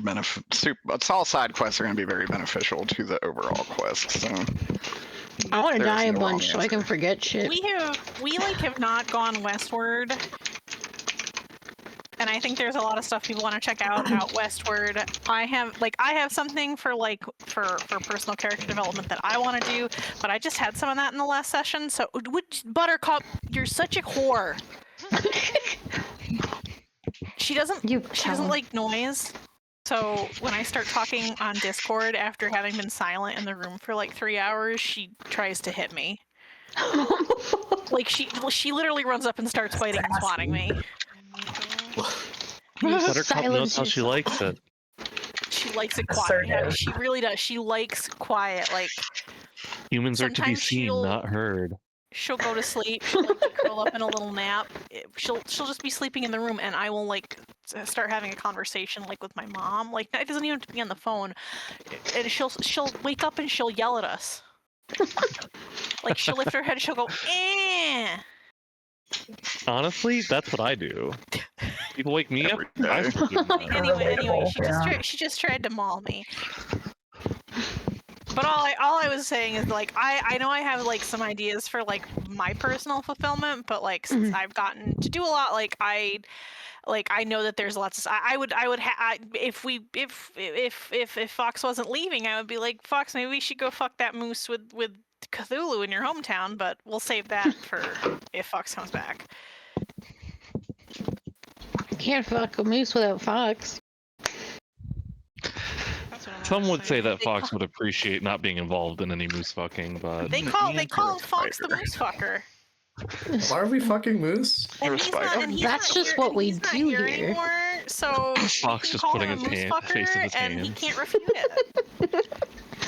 It's all side quests are going to be very beneficial to the overall quest. So I want to there's die a no wrong bunch so I can answer. forget shit. We have not gone westward, and I think there's a lot of stuff people want to check out westward. I have something for personal character development that I want to do, but I just had some of that in the last session. So, Buttercup, you're such a whore. She doesn't like noise. So when I start talking on Discord after having been silent in the room for like 3 hours, she tries to hit me. Like she literally runs up and starts biting and swatting me. Buttercup knows how she likes it. She likes it quiet. Yeah, she really does. She likes quiet. Like humans are to be seen, not heard. She'll go to sleep. She'll like curl up in a little nap. She'll just be sleeping in the room, and I will like start having a conversation like with my mom. Like it doesn't even have to be on the phone. And she'll wake up and she'll yell at us. Like she'll lift her head. And she'll go, "Eh." Honestly, that's what I do. People wake me up. Anyway, she just tried to maul me. But all I was saying is like I know I have like some ideas for like my personal fulfillment, but like since I've gotten to do a lot, like I know that there's lots of if Fox wasn't leaving, I would be like, Fox, maybe we should go fuck that moose with Cthulhu in your hometown, but we'll save that for if Fox comes back. You can't fuck a moose without Fox. Some would say that Fox would appreciate not being involved in any moose fucking, but they call Fox the moose fucker. Why are we fucking moose? That's just what we do here. Anymore, so Fox just putting his face in his hands. And he can't refute it.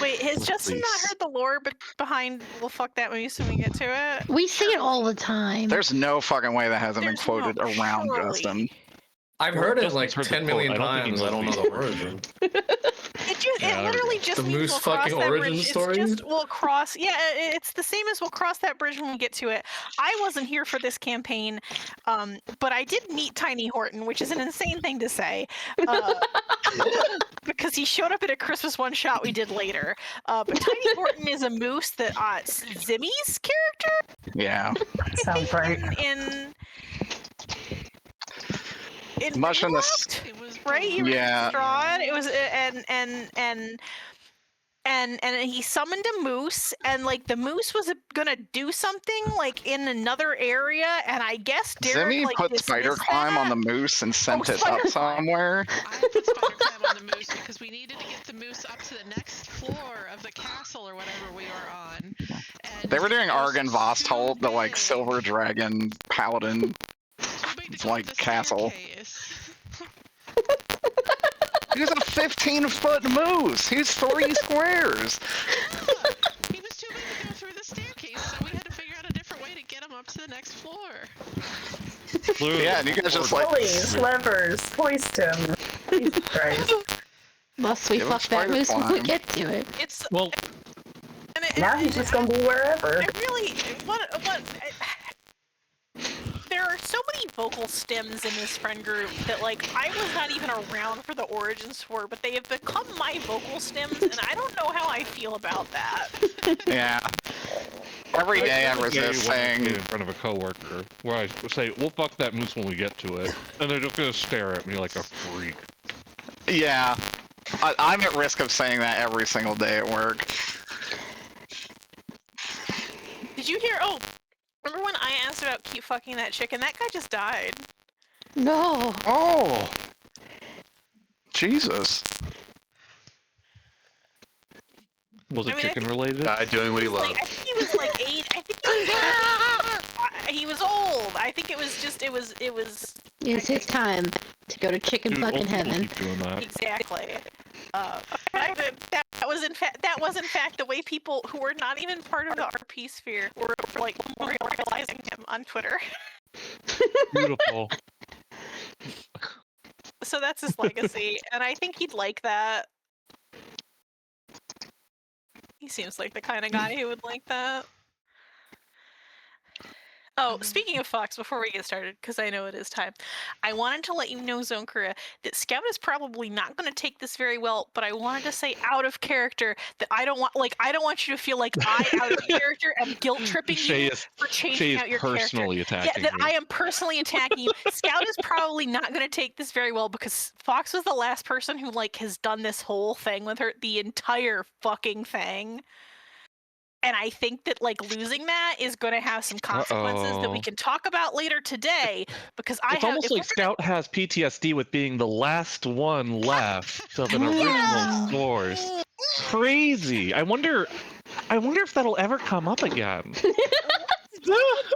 Wait, has Justin not heard the lore behind "we'll fuck that moose" when we get to it? We see it all the time. There's no fucking way that hasn't been quoted around Justin. I've heard it like 10 million times. I don't know the origin. It literally just the means moose we'll fucking cross that origin bridge. story. It's just we'll cross. Yeah, it's the same as we'll cross that bridge when we get to it. I wasn't here for this campaign, but I did meet Tiny Horton, which is an insane thing to say, because he showed up at a Christmas one-shot we did later. But Tiny Horton is a moose that Zimmy's character. Yeah, sounds right. In much in this, it was right. Yeah, it was and he summoned a moose, and like the moose was gonna do something like in another area, and I guess Derek Zimmy put spider climb on the moose and sent it up somewhere. I put spider climb on the moose because we needed to get the moose up to the next floor of the castle or whatever we were on. And they were doing Argon Vosthold, the like silver dragon paladin like castle. He's a 15-foot moose. He's 3 squares. He was too big to go through the staircase, so we had to figure out a different way to get him up to the next floor. Yeah, and you guys just like pulleys, levers, hoist him. Jesus Christ. Must we fuck that moose when we get to it? It's well. Now he's just gonna be wherever. I really there are so many vocal stems in this friend group that like I was not even around for the origins for, but they have become my vocal stems, and I don't know how I feel about that. Yeah. Every day I resist saying in front of a coworker where I say, "We'll fuck that moose when we get to it," and they're just gonna stare at me like a freak. Yeah, I'm at risk of saying that every single day at work. Did you hear? Oh. Remember when I asked about keep fucking that chicken? That guy just died. No. Oh. Jesus. Was it chicken related? Doing what he loved. I think he was like 8. I think he was old. I think it was just, it was. It's his time to go to chicken fucking heaven. Exactly. That was in fact the way people who were not even part of the RP sphere were like memorializing him on Twitter. Beautiful. So that's his legacy, and I think he'd like that. He seems like the kind of guy who would like that. Oh, speaking of Fox, before we get started, because I know it is time, I wanted to let you know, Zonkura, that Scout is probably not going to take this very well, but I wanted to say out of character that I don't want you to feel like I, out of character, am guilt tripping you for changing out your character. Personally attacking that me. I am personally attacking you. Scout is probably not going to take this very well because Fox was the last person who has done this whole thing with her, the entire fucking thing. And I think that losing that is going to have some consequences that we can talk about later today. Because it's almost like Scout has PTSD with being the last one left of an original source. Crazy. I wonder if that'll ever come up again.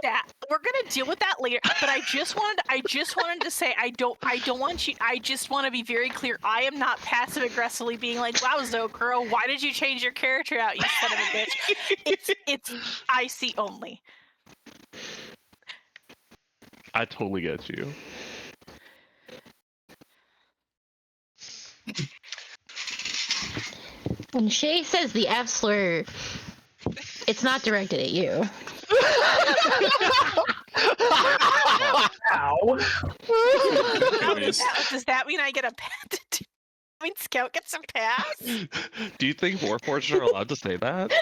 That we're gonna deal with that later, but I just wanted to say I don't want you. I just want to be very clear. I am not passive aggressively being like, "Wow, Zokuro, why did you change your character out, you son of a bitch?" It's icy only. I totally get you. When Shay says the F slur, it's not directed at you. Ow. Does that mean I get a pass? I mean, Scout gets a pass? Do you think Warforged are allowed to say that?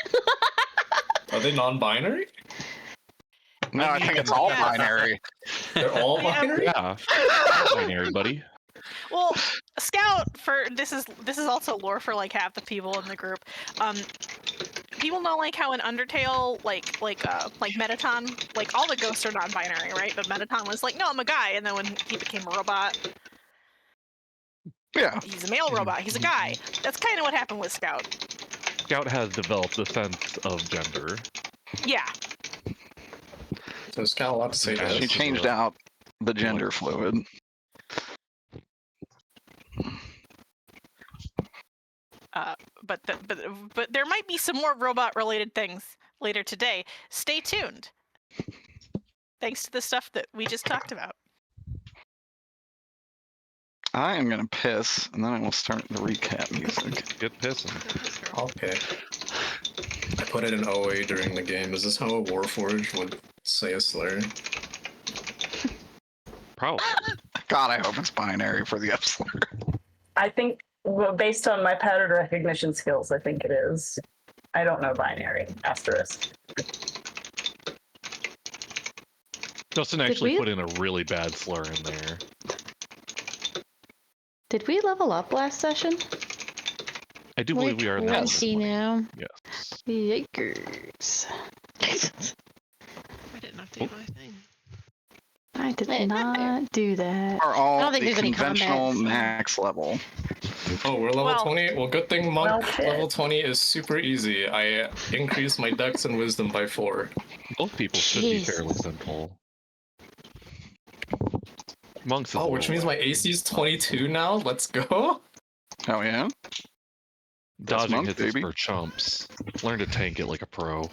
Are they non-binary? No, I think it's all binary. They're all binary? Yeah. Binary, buddy. Well, Scout this is also lore for half the people in the group. People know how in Undertale, Metaton, all the ghosts are non-binary, right? But Metaton was like, no, I'm a guy, and then when he became a robot, Yeah. he's a male robot. He's a guy. That's kind of what happened with Scout. Scout has developed a sense of gender. Yeah. So Scout allowed to say that. She changed out the gender fluid. But there might be some more robot-related things later today. Stay tuned. Thanks to the stuff that we just talked about. I am gonna piss, and then I will start the recap music. Get pissing. Okay. I put it in OA during the game. Is this how a Warforged would say a slur? Probably. God, I hope it's binary for the F slur. I think, based on my pattern recognition skills, I think it is. I don't know binary. Asterisk. Justin actually put in a really bad slur in there. Did we level up last session? I do believe we are in that. Let's see now. Yes. Yikers. I didn't update my thing. I did not do that. Are all I don't think the there's any conventional combat. max level. Oh, we're level Well- 20? Well, good thing Monk Well, shit. level 20 is super easy. I increased my Dex and Wisdom by 4. Both people should be Jesus. fairly simple. Monks is a Oh, which little means my AC is 22 now? Let's go! Oh yeah? Dodging monk, hits is baby. for chumps. Learn to tank it like a pro.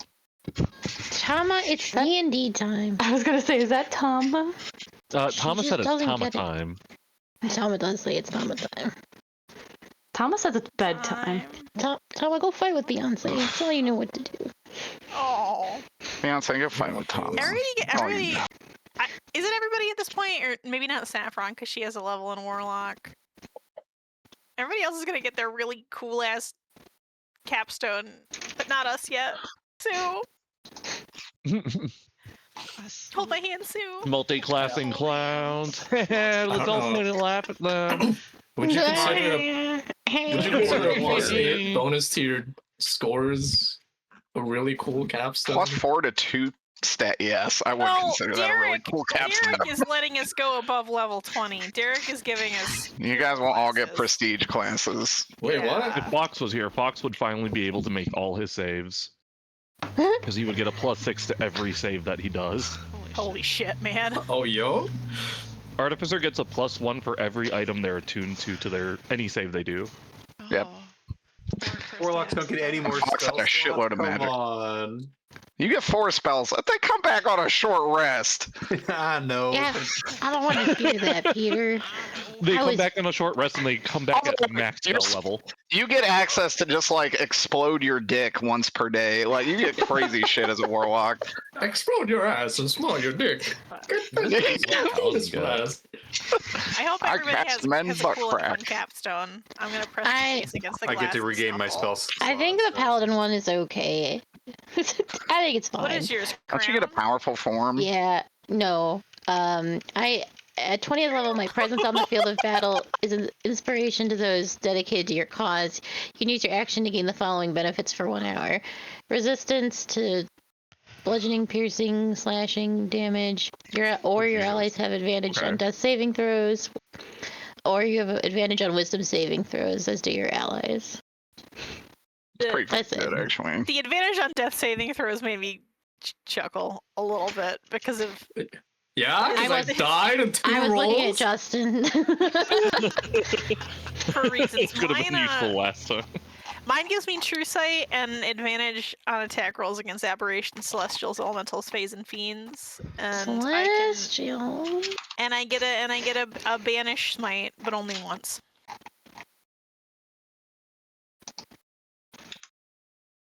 Tama, it's D&D time. I was gonna say, is that Tama? Thomas said it's doesn't Tama get it. time. Tama does say it's Tama time. Tama says it's bedtime. Tama, go fight with Beyonce. Tell you know what to do. Oh. Beyonce, go fight with Thomas. Everybody, is it everybody at this point, or maybe not Saffron because she has a level in Warlock? Everybody else is gonna get their really cool ass capstone, but not us yet. Sue, hold my hand, Sue. Multi-classing clowns. Let's all know. point and laugh at them. Would you consider a plus 8 bonus to your scores a really cool capstone? Plus 4 to 2 stat, yes. I would consider that a really cool capstone. Derek is letting us go above level 20. Derek is giving us. You guys will all get classes. prestige classes. Wait, Yeah. what? If Fox was here, Fox would finally be able to make all his saves. Because he would get a +6 to every save that he does. Holy shit, man. Oh, yo? Artificer gets a +1 for every item they're attuned to their any save they do. Yep. Oh. Warlocks don't get any more Fox had spells. a shitload of Come magic. on. You get 4 spells. They come back on a short rest. I know. Yeah, I don't want to hear that, Peter. They I come was- back on a short rest and they come back at max spell You're- level. You get access to just like explode your dick once per day. Like you get crazy shit as a warlock. Explode your ass and smell your dick. Paladin go. I hope I everybody cast men has a butt cool and fun crack. capstone. I'm gonna press I- the face against the I glass. get to and regain my snuffle. spells. I think the paladin one is okay. I think it's fine. What is yours? Don't you get a Crown? powerful form? Yeah, no. I at 20th level, my presence on the field of battle is an inspiration to those dedicated to your cause. You can use your action to gain the following benefits for 1 hour: resistance to bludgeoning, piercing, slashing damage. Your allies have advantage on death saving throws, or you have advantage on wisdom saving throws, as do your allies. It's pretty That's good, it. actually. The advantage on death saving throws made me chuckle a little bit because of Yeah, because I was- died in 2 I was rolls. looking at Justin. for reasons. Could have been useful last time. Mine gives me true sight and advantage on attack rolls against aberrations, celestials, elementals, fays, and fiends. And Celestial. I get a banish smite, but only once.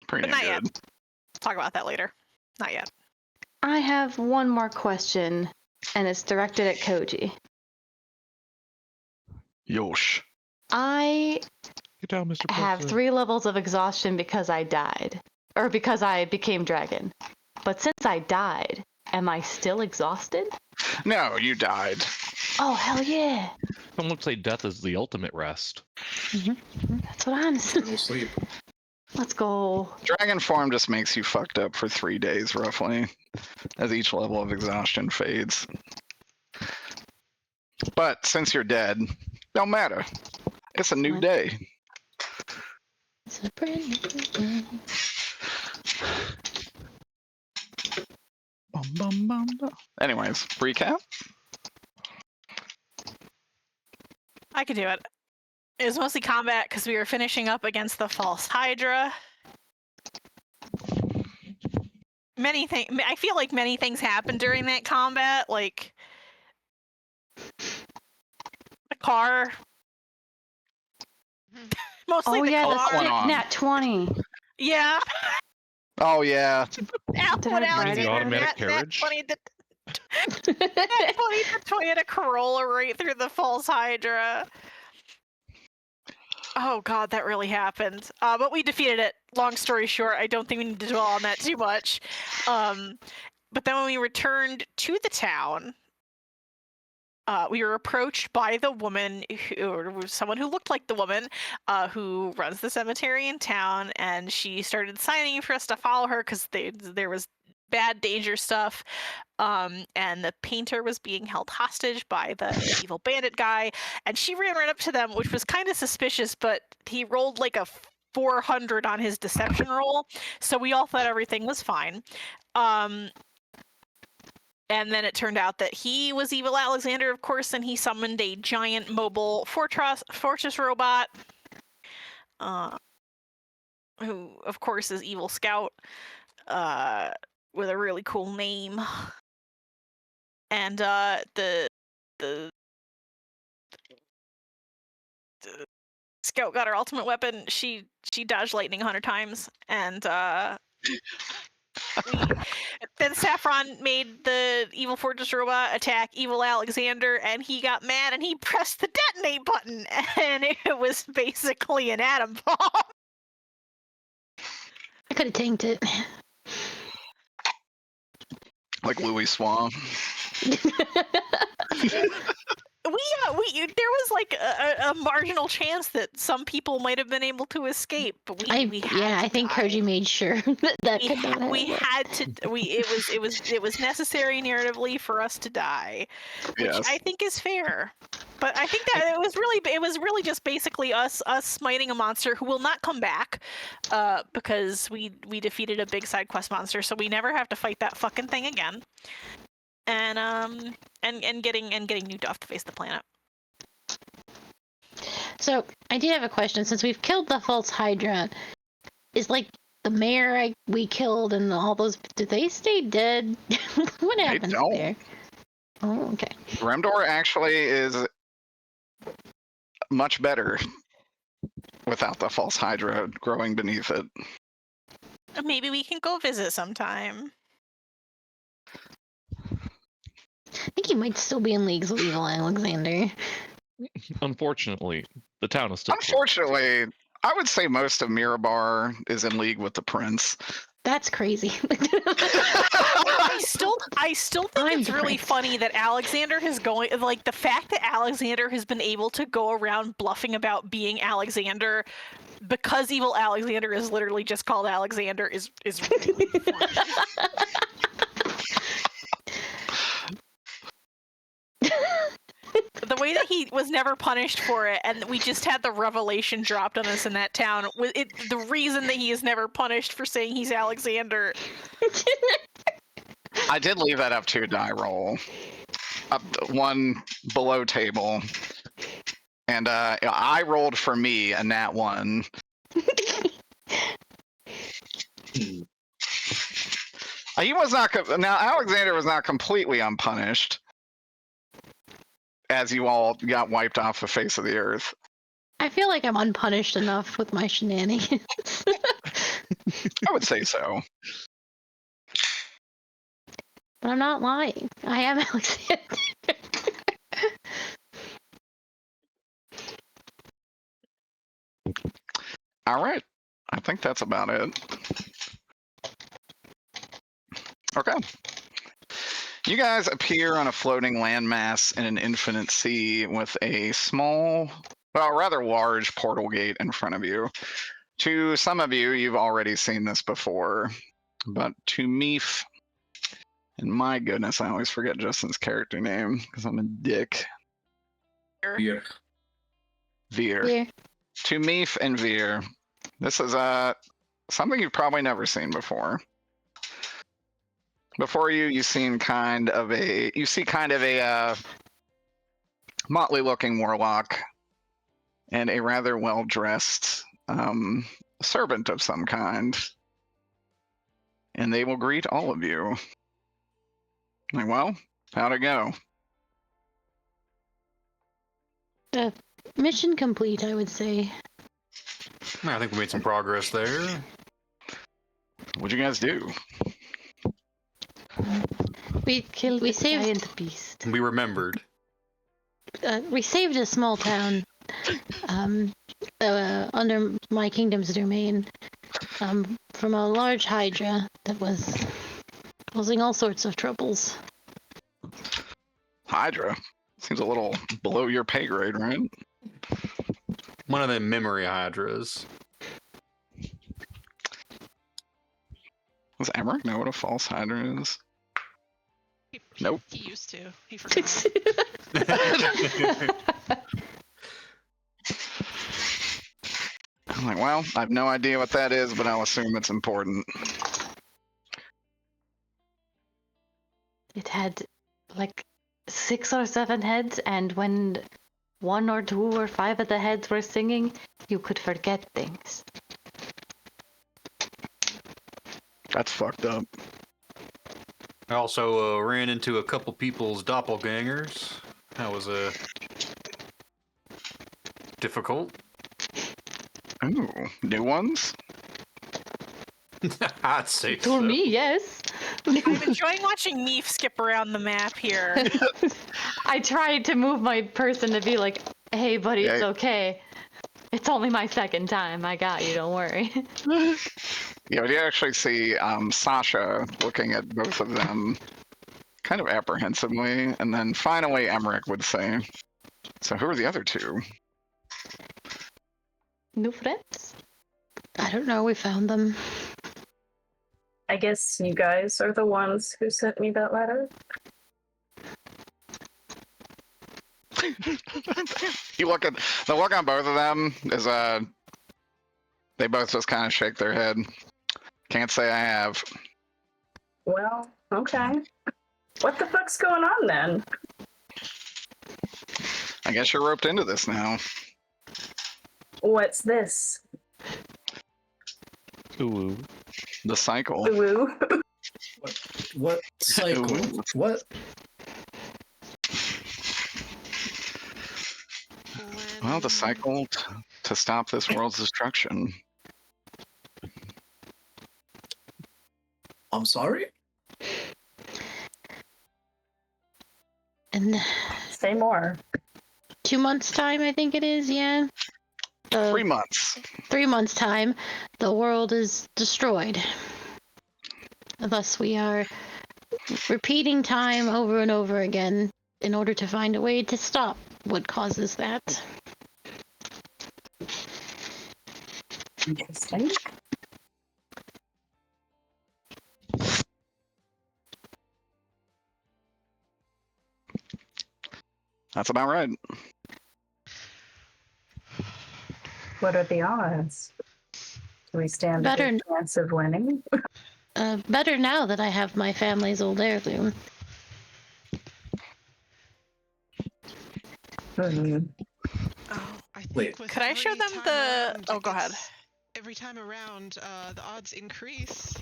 Pretty But not good. yet. Talk about that later. Not yet. I have one more question, and it's directed at Koji. Yosh. I Get down, Mr. have President. 3 levels of exhaustion because I died, or because I became dragon. But since I died, am I still exhausted? No, you died. Oh, hell yeah. Someone would say death is the ultimate rest. That's what I'm saying. No sleep. Let's go. Dragon form just makes you fucked up for 3 days, roughly, as each level of exhaustion fades. But since you're dead, don't matter. It's a new What? day. It's a brand new day. Bum, bum, bum, bum. Anyways, recap. I could do it. It was mostly combat because we were finishing up against the false Hydra. Many things. I feel like many things happened during that combat, like the car. Mostly Oh, the yeah, car. the What's going sick on? nat 20. Yeah. Oh yeah, Did I write The it? automatic carriage? That funny the Toyota Corolla right through the false Hydra. Oh god, that really happened. But we defeated it. Long story short, I don't think we need to dwell on that too much. But then when we returned to the town, we were approached by the woman, or someone who looked like the woman, who runs the cemetery in town, and she started signing for us to follow her because there was bad danger stuff, and the painter was being held hostage by the evil bandit guy, and she ran right up to them, which was kind of suspicious, but he rolled like a 400 on his deception roll, so we all thought everything was fine. And then it turned out that he was Evil Alexander, of course, and he summoned a giant mobile fortress robot, who, of course, is Evil Scout, with a really cool name. And the Scout got her ultimate weapon. She dodged lightning 100 times, and then Saffron made the evil fortress robot attack Evil Alexander, and he got mad and he pressed the detonate button, and it was basically an atom bomb. I could have tanked it. like Louis Swan. There was like a marginal chance that some people might have been able to escape, but we had I to think die. Koji made sure that could not happen. We had to. It was necessary narratively for us to die, which Yes. I think is fair. But I think that it was really just basically us smiting a monster who will not come back, because we defeated a big side quest monster, so we never have to fight that fucking thing again. And getting new off the face of the planet. So I do have a question. Since we've killed the false Hydra, is like the mayor we killed and all those? Do they stay dead? What happens don't. there? Oh, okay. Remdor actually is much better without the false Hydra growing beneath it. Maybe we can go visit sometime. I think he might still be in leagues with evil Alexander. Unfortunately, the town is still closed. Unfortunately, I would say most of Mirabar is in league with the prince. That's crazy. I still think I'm it's really depressed. funny that Alexander has the fact that Alexander has been able to go around bluffing about being Alexander because evil Alexander is literally just called Alexander is really funny. The way that he was never punished for it, and we just had the revelation dropped on us in that town. The reason that he is never punished for saying he's Alexander. I did leave that up to a die roll. Up one below table. And I rolled for me a nat 1. He was not. Now, Alexander was not completely unpunished, as you all got wiped off the face of the earth. I feel like I'm unpunished enough with my shenanigans. I would say so. But I'm not lying. I am Alexander. All right. I think that's about it. Okay. You guys appear on a floating landmass in an infinite sea with a small, well, rather large portal gate in front of you. To some of you, you've already seen this before, but to Meef, and my goodness, I always forget Justin's character name because I'm a dick. Veer. Veer. Yeah. To Meef and Veer, this is something you've probably never seen before. Before you see kind of a motley-looking warlock and a rather well-dressed servant of some kind, and they will greet all of you. Like, well, how'd it go? Mission complete, I would say. I think we made some progress there. What'd you guys do? We Killed saved the giant beast. We remembered. we saved a small town under my kingdom's domain from a large hydra that was causing all sorts of troubles. Hydra? Seems a little below your pay grade, right? One of the memory hydras. Does Emmerich know what a false hydra is? Nope. He used to. He forgot. I'm like, well, I have no idea what that is, but I'll assume it's important. It had like 6 or 7 heads, and when 1 or 2 or 5 of the heads were singing, you could forget things. That's fucked up. I also ran into a couple people's doppelgangers. That was difficult. Ooh, new ones? I'd say To so. me, yes. I'm enjoying watching Meef skip around the map here. I tried to move my person to be like, hey, buddy, it's Yeah. okay. It's only my 2nd time. I got you, don't worry. Yeah, you actually see Sasha looking at both of them kind of apprehensively, and then finally Emmerich would say, so who are the other 2? New friends? I don't know, we found them. I guess you guys are the ones who sent me that letter. You look at the look on both of them is they both just kind of shake their head. Can't say I have. Well, okay. What the fuck's going on then? I guess you're roped into this now. What's this? Ooh. The cycle. Ooh. What cycle? Ooh. What? Well, the cycle to stop this world's destruction. I'm sorry? In Say more. 2 months' time, I think it is, yeah. 3 months. 3 months' time, the world is destroyed. Thus, we are repeating time over and over again in order to find a way to stop what causes that. Interesting. That's about right. What are the odds? Do we stand a Better- good chance of winning? Better now that I have my family's old heirloom. Hmm. Oh. I think Wait. with Could I show every them time the- around, oh, it go ahead. gets- Every time around, the odds increase,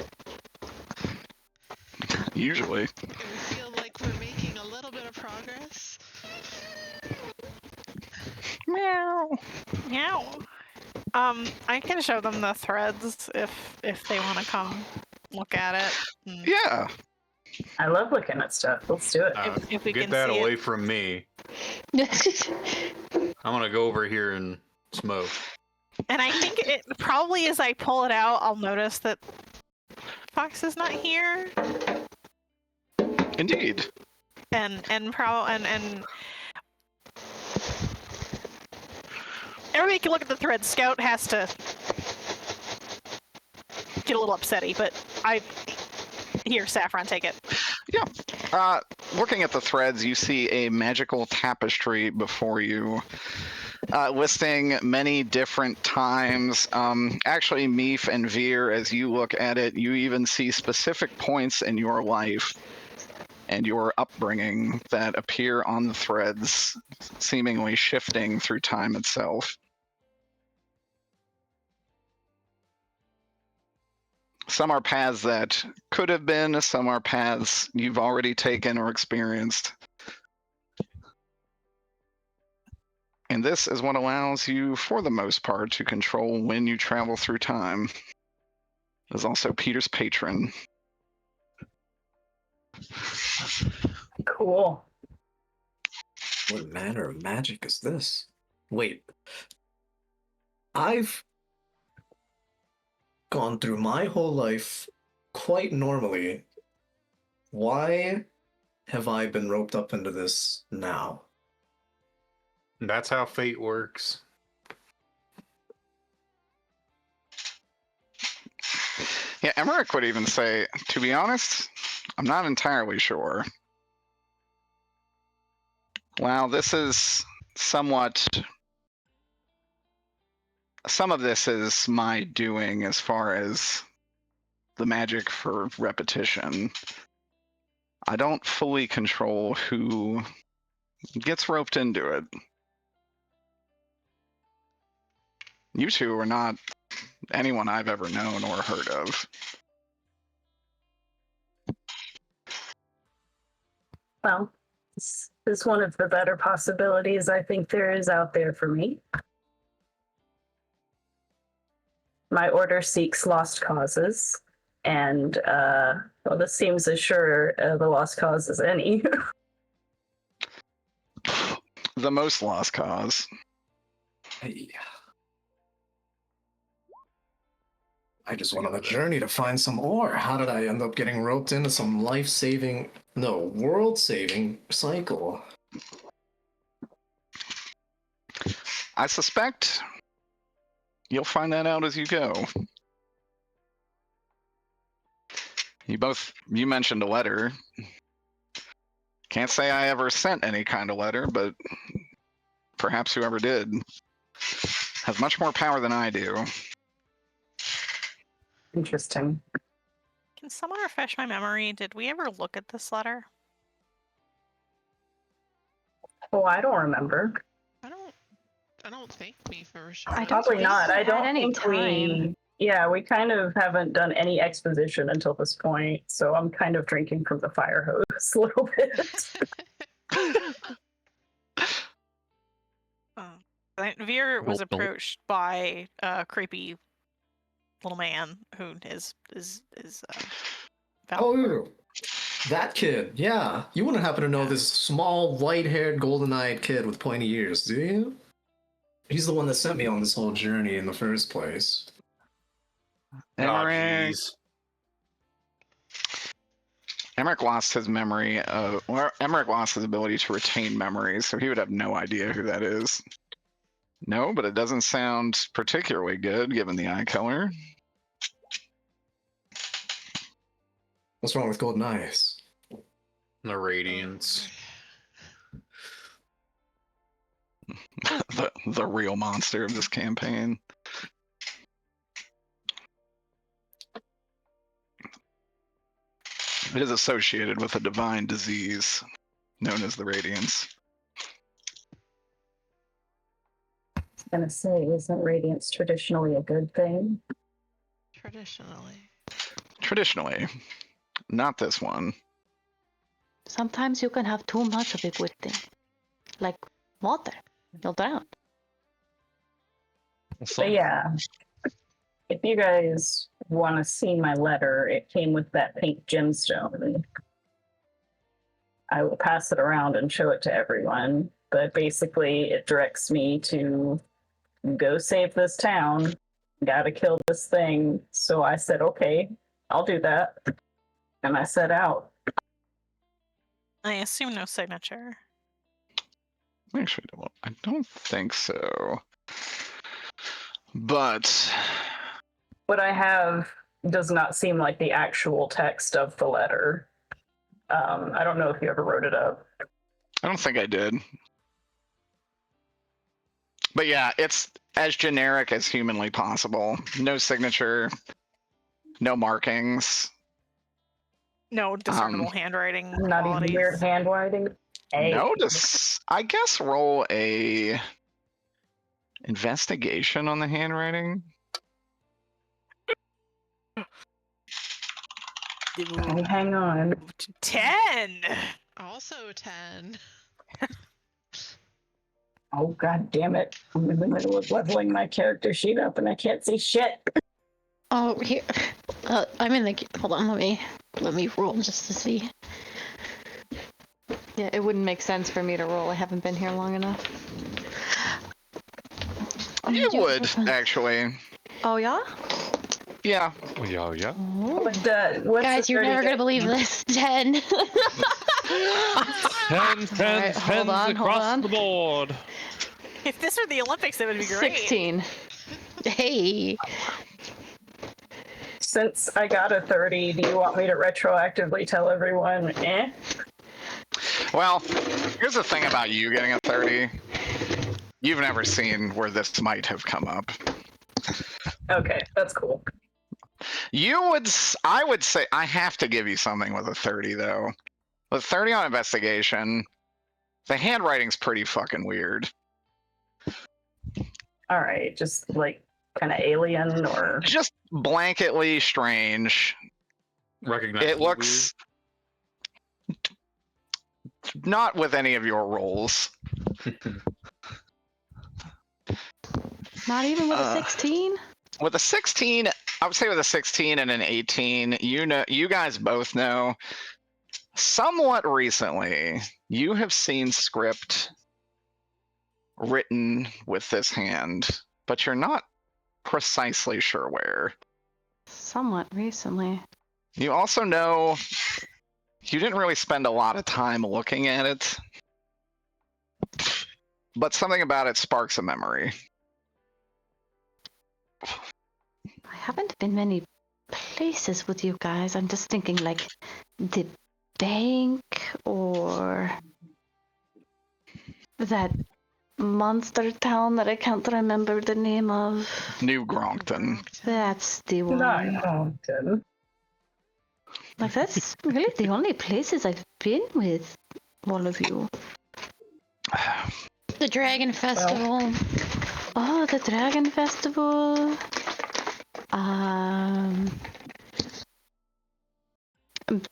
Usually. and we feel like we're making a little bit of progress. Meow. Meow. I can show them the threads if they want to come look at it. Yeah. I love looking at stuff. Let's do it. If we Get can that see away it. from me. I'm gonna go over here and smoke. And I think it probably as I pull it out, I'll notice that Fox is not here, Indeed. and everybody can look at the thread. Scout has to get a little upsetty, but here, Saffron, take it. Looking at the threads, you see a magical tapestry before you, listing many different times. Actually, Meef and Veer, as you look at it, you even see specific points in your life and your upbringing that appear on the threads, seemingly shifting through time itself. Some are paths that could have been, some are paths you've already taken or experienced. And this is what allows you, for the most part, to control when you travel through time. It is also Peter's patron. Cool. What manner of magic is this? Wait. I've gone through my whole life quite normally. Why have I been roped up into this now? That's how fate works. Yeah, Emmerich would even say, to be honest, I'm not entirely sure. Wow, this is somewhat... Some of this is my doing as far as the magic for repetition. I don't fully control who gets roped into it. You two are not anyone I've ever known or heard of. Well, this is one of the better possibilities I think there is out there for me. My order seeks lost causes, and well, this seems as sure the lost cause as any. The most lost cause. I just went on a journey to find some ore. How did I end up getting roped into some life-saving, no, world-saving cycle? I suspect you'll find that out as you go. You mentioned a letter. Can't say I ever sent any kind of letter, but perhaps whoever did has much more power than I do. Interesting. Can someone refresh my memory? Did we ever look at this letter? Oh, I don't remember. I don't. I don't think me for sure. I don't Probably think not. we I had don't any think we. Yeah, we kind of haven't done any exposition until this point, so I'm kind of drinking from the fire hose a little bit. Veer was Gulp, gulp. approached by a creepy little man who is Val. Oh, that kid. Yeah. You wouldn't happen to know this small, white-haired, golden-eyed kid with pointy ears, do you? He's the one that sent me on this whole journey in the first place. Emmerich, jeez. Emmerich lost his memory of. Well, Emmerich lost his ability to retain memories, so he would have no idea who that is. No, but it doesn't sound particularly good given the eye color. What's wrong with golden eyes? The radiance. the real monster of this campaign. It is associated with a divine disease known as the radiance. I was gonna say, isn't radiance traditionally a good thing? Traditionally, not this one. Sometimes you can have too much of a good thing. Like water. You'll drown. But yeah, if you guys want to see my letter, it came with that pink gemstone. I will pass it around and show it to everyone. But basically, it directs me to go save this town. Gotta kill this thing. So I said, okay, I'll do that. And I set out. I assume no signature. Actually, I don't think so. But What I have does not seem like the actual text of the letter. I don't know if you ever wrote it up. I don't think I did. But yeah, it's as generic as humanly possible. No signature, no markings. No discernible handwriting. Not even qualities. weird handwriting. Hey. Notice, I guess roll a investigation on the handwriting. Oh, hang on. 10. Also 10. Oh, god damn it. I'm in the middle of leveling my character sheet up and I can't see shit. Oh, here. I'm in the. Hold on, let me roll just to see. Yeah, it wouldn't make sense for me to roll. I haven't been here long enough. You would, actually. Oh, yeah? Yeah. Yeah. What's Guys, you're never gonna believe this. 10. 10 Alright, hold on, across the board. If this were the Olympics, it would be great. 16. Hey. Since I got a 30, do you want me to retroactively tell everyone, eh? Well, here's the thing about you getting a 30. You've never seen where this might have come up. Okay, that's cool. I would say, I have to give you something with a 30 though. With 30 on investigation, the handwriting's pretty fucking weird. Alright, just like kind of alien or. Just blanketly strange. Recognizable. It looks not with any of your rolls. Not even with a 16? With a 16, I would say with a 16 and an 18, you guys both know, somewhat recently, you have seen script written with this hand, but you're not precisely sure where. Somewhat recently. You also know you didn't really spend a lot of time looking at it, but something about it sparks a memory. I haven't been many places with you guys. I'm just thinking like the bank or that monster town that I can't remember the name of. New Gronkton. That's the one. Gronkton. Like that's really the only places I've been with all of you. The Dragon Festival. Oh, the Dragon Festival.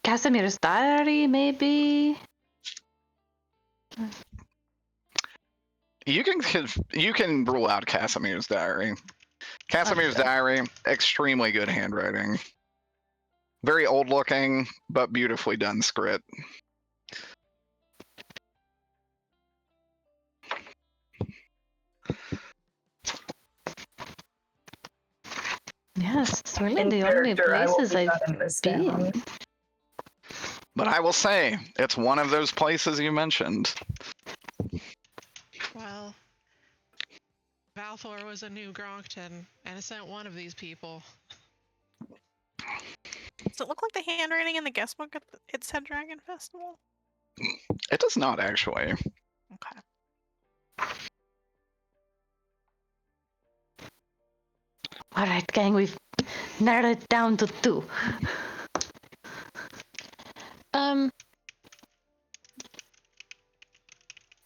Casimir's Diary, maybe. You can rule out Casimir's Diary. Casimir's Diary, extremely good handwriting. Very old looking, but beautifully done script. Yes, it's really In the only character, I will places be I've jotting this down. been. But I will say, it's one of those places you mentioned. Well, Valthor was a new Gronkton, and it sent one of these people. Does it look like the handwriting in the guest book? It said Dragon Festival. It does not actually. Okay. All right, gang, we've narrowed it down to 2.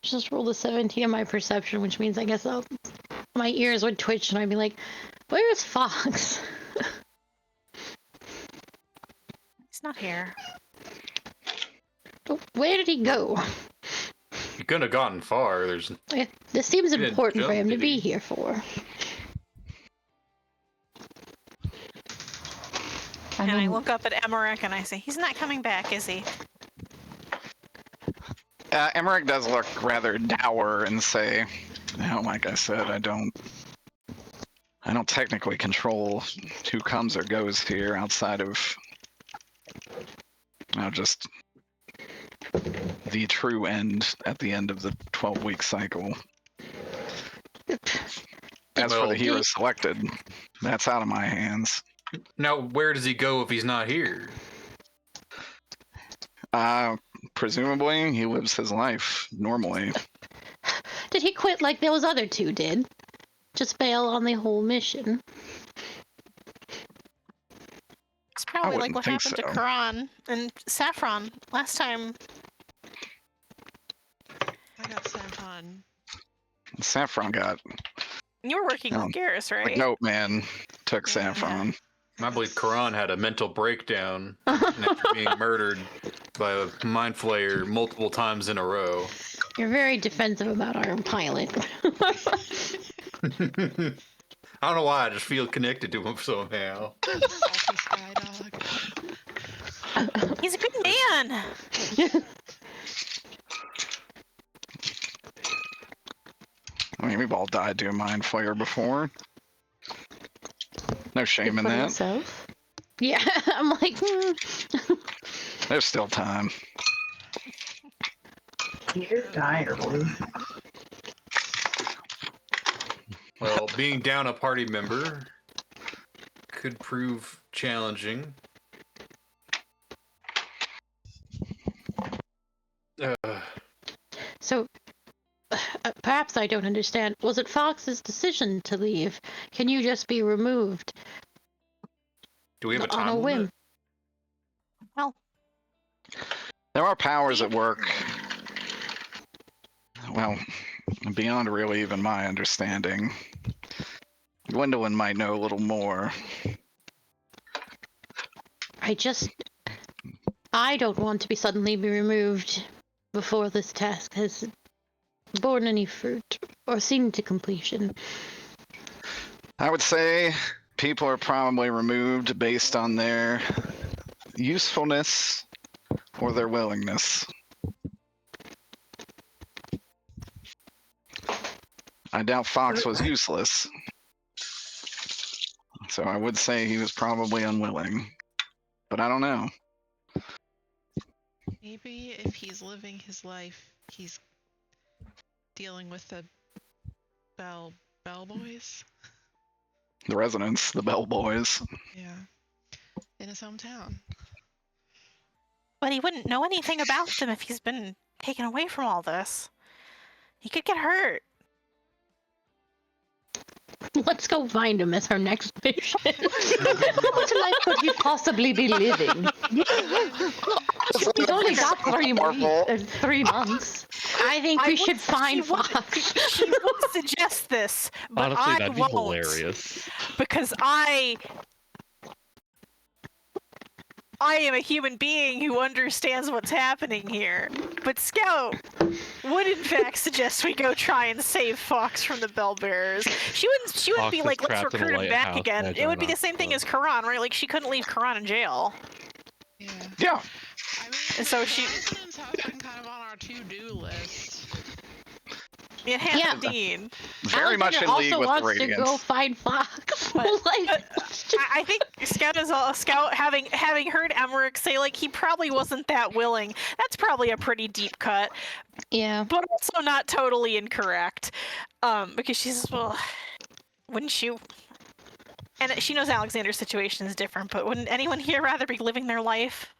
Just rolled a 17 on my perception, which means I guess my ears would twitch and I'd be like, "Where's Fox?" He's not here. Where did he go? You couldn't have gotten far. There's This seems didn't important for jump, him to did be he? here for. And I look up at Emmerich and I say, "He's not coming back, is he?" Emmerich does look rather dour and say, like I said, I don't technically control who comes or goes here outside of just the true end at the end of the 12-week cycle. As for Well, the hero selected, that's out of my hands. now, where does he go if he's not here? Presumably, he lives his life normally. Did he quit like those other two did? Just bail on the whole mission? It's probably like wouldn't what think happened to so. Karan and Saffron last time. I got sent on. Saffron got You were working Oh, with Garrus, right? the Goat Man took Yeah. Saffron. I believe Karan had a mental breakdown after being murdered by a mind flayer multiple times in a row. You're very defensive about our pilot. I don't know why, I just feel connected to him somehow. Salty Sky Dog. He's a good man. I mean, we've all died to a mind flayer before. No shame in For that. yourself. Yeah, I'm like, There's still time. Dear diary. Well, being down a party member could prove challenging. So, perhaps I don't understand. Was it Fox's decision to leave? Can you just be removed Do we have a on time a limit? whim? There are powers at work. Well, beyond really even my understanding. Gwendolyn might know a little more. I don't want to be suddenly be removed before this task has borne any fruit or seen to completion. I would say people are probably removed based on their usefulness or their willingness. I doubt Fox was useless. So I would say he was probably unwilling. But I don't know. Maybe if he's living his life, he's dealing with the bellboys. The residents, the bellboys. Yeah, in his hometown. But he wouldn't know anything about them if he's been taken away from all this. He could get hurt. Let's go find him as our next mission. What life could he possibly be living? He's only got 3 months. I think we would- should find she would- Fox. She would suggest this, but Honestly, I that'd be won't hilarious. because I am a human being who understands what's happening here. But Scout would in fact suggest we go try and save Fox from the bellbearers. She wouldn't Fox be is like, let's trapped in a recruit him back lighthouse again. by It would be the Juggernaut, same thing so- as Karan, right? Like she couldn't leave Karan in jail. Yeah. Yeah. I mean, And so she- residents have been kind of on our to-do list. Yeah, Yeah. Dean. Very much in Alexander league also with the wants to go Radiance. find Fox. But- Like, I think Scout having heard Emmerich say like he probably wasn't that willing. That's probably a pretty deep cut, yeah. but also not totally incorrect. Because she says, well, wouldn't you? And she knows Alexander's situation is different, but wouldn't anyone here rather be living their life?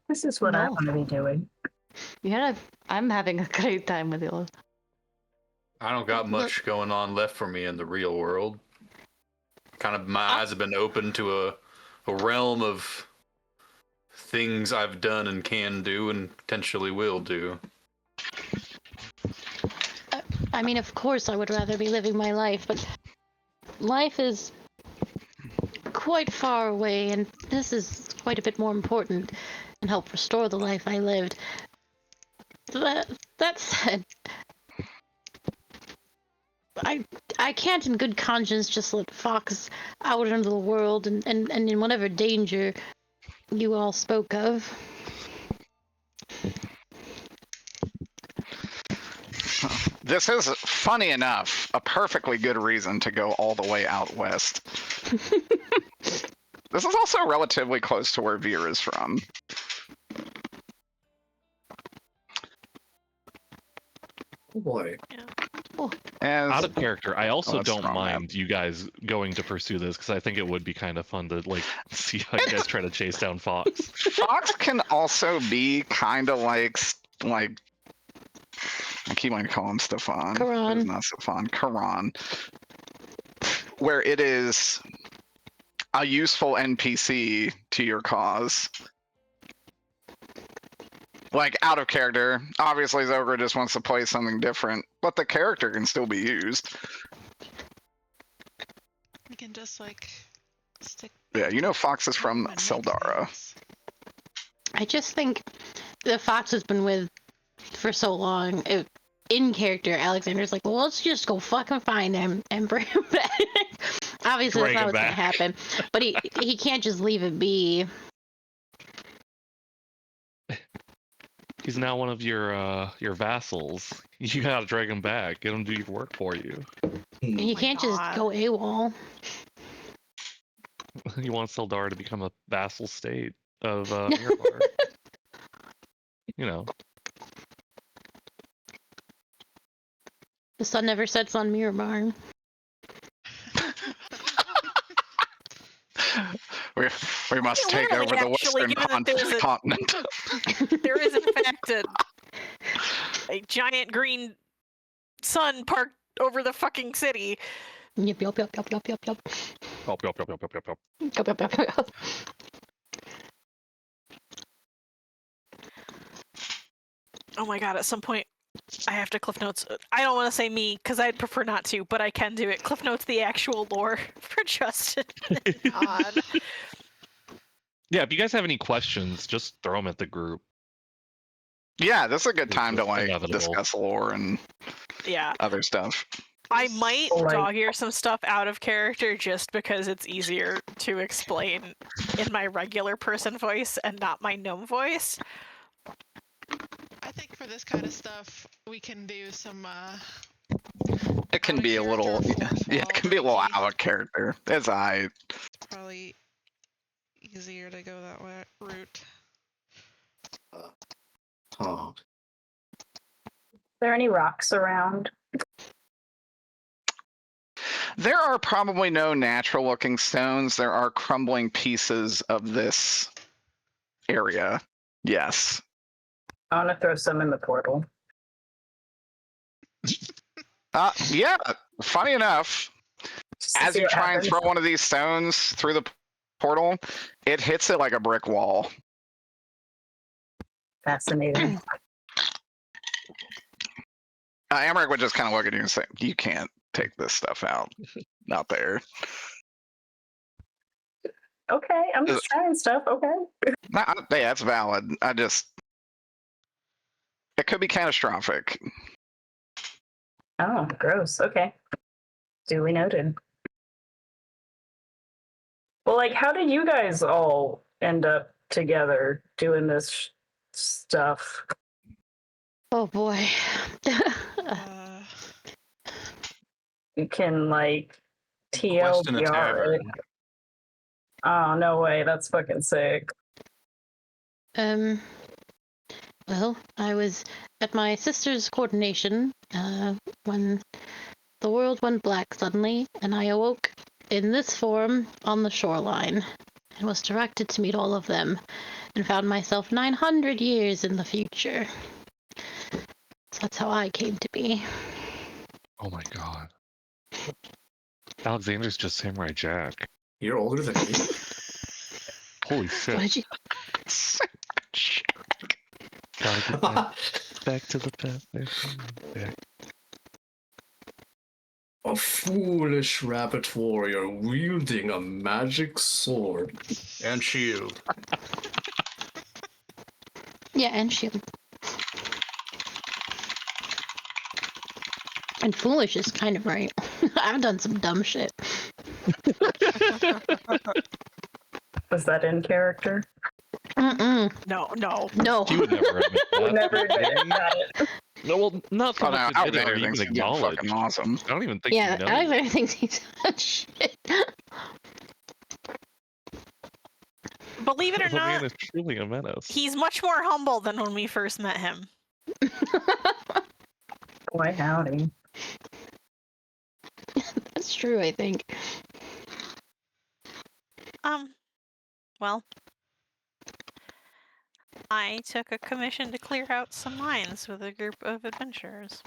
This is what I No. want to be doing. I'm having a great time with you. I don't got much going on left for me in the real world. Kind of my eyes have been open to a realm of things I've done and can do and potentially will do. I mean, of course, I would rather be living my life, but life is quite far away, and this is quite a bit more important and help restore the life I lived. That said, I can't in good conscience just let Fox out into the world and in whatever danger you all spoke of. This is, funny enough, a perfectly good reason to go all the way out west. This is also relatively close to where Veer is from. Oh boy. As, Out of character, I also that's don't wrong, mind you guys going to pursue this because I think it would be kind of fun to like see how you guys try to chase down Fox. Fox can also be kind of like I keep wanting to call him Stefan. Karan. It's not Stefan. Karan. Where it is a useful NPC to your cause. Like, out of character. Obviously, Zogre just wants to play something different, but the character can still be used. We can just like stick. Yeah, you know Fox is from and make Seldara. things. I just think the Fox has been with for so long. In character, Alexander's like, well, let's just go fucking find him and bring him back. Obviously, Bring that's not him what's gonna back. happen. But he can't just leave it be. He's now one of your vassals. You gotta drag him back. Get him to do your work for you. He my can't just God. go AWOL. You want Seldar to become a vassal state of Miramar. You know. The sun never sets on Miramar. We must take Literally, over the actually, western given that there's a- continent. There is in fact a giant green sun parked over the fucking city. Yup, yup, yup, yup, yup, yup, yup. Yup, yup, yup, yup, yup, yup, yup. Yup, yup, yup, yup. Oh my god, at some point I have to Cliff Notes. I don't want to say me, because I'd prefer not to, but I can do it. Cliff Notes the actual lore for Justin. God. Yeah, if you guys have any questions, just throw them at the group. Yeah, this is a good time to It's like inevitable. discuss lore and Yeah. other stuff. I might Alright. dog ear some stuff out of character just because it's easier to explain in my regular person voice and not my gnome voice. I think for this kind of stuff, we can do some. It can be a little, yeah, it can be a little out of character. It's I. Probably easier to go that way, route. Huh. there any rocks around? There are probably no natural-looking stones. There are crumbling pieces of this area. Yes. I want to throw some in the portal. Yeah. Funny enough, Just to as see you what try and happens. throw one of these stones through the portal, it hits it like a brick wall. Fascinating. Amric would just kind of look at you and say, "You can't take this stuff out there." Okay, I'm just trying stuff. Okay. Yeah, that's valid. It could be catastrophic. Oh, gross. Okay. Duly noted. Well, like, how did you guys all end up together doing this stuff? Oh boy. Uh, You can, like, Quest in a TLDR it. tavern. Oh, no way. That's fucking sick. Well, I was at my sister's coordination when the world went black suddenly, and I awoke in this form on the shoreline and was directed to meet all of them and found myself 900 years in the future. So that's how I came to be. Oh my god. Alexander's just Samurai Jack. You're older than me. Holy What shit. did you? Gotta get back to the past. Back. A foolish rabbit warrior wielding a magic sword. And shield. Yeah, and shield. And foolish is kind of right. I've done some dumb shit. Was that in character? Mm-mm. No. No. You would never admit that. Never admitted it. No, well, not so Oh, no, much admit it or Alexander even thinks he's acknowledge. fucking awesome. I don't even think Yeah, you know. Alexander thinks he's such shit. Believe it or The man not, is truly a menace. he's much more humble than when we first met him. Boy, howdy. That's true, I think. Well, I took a commission to clear out some mines with a group of adventurers.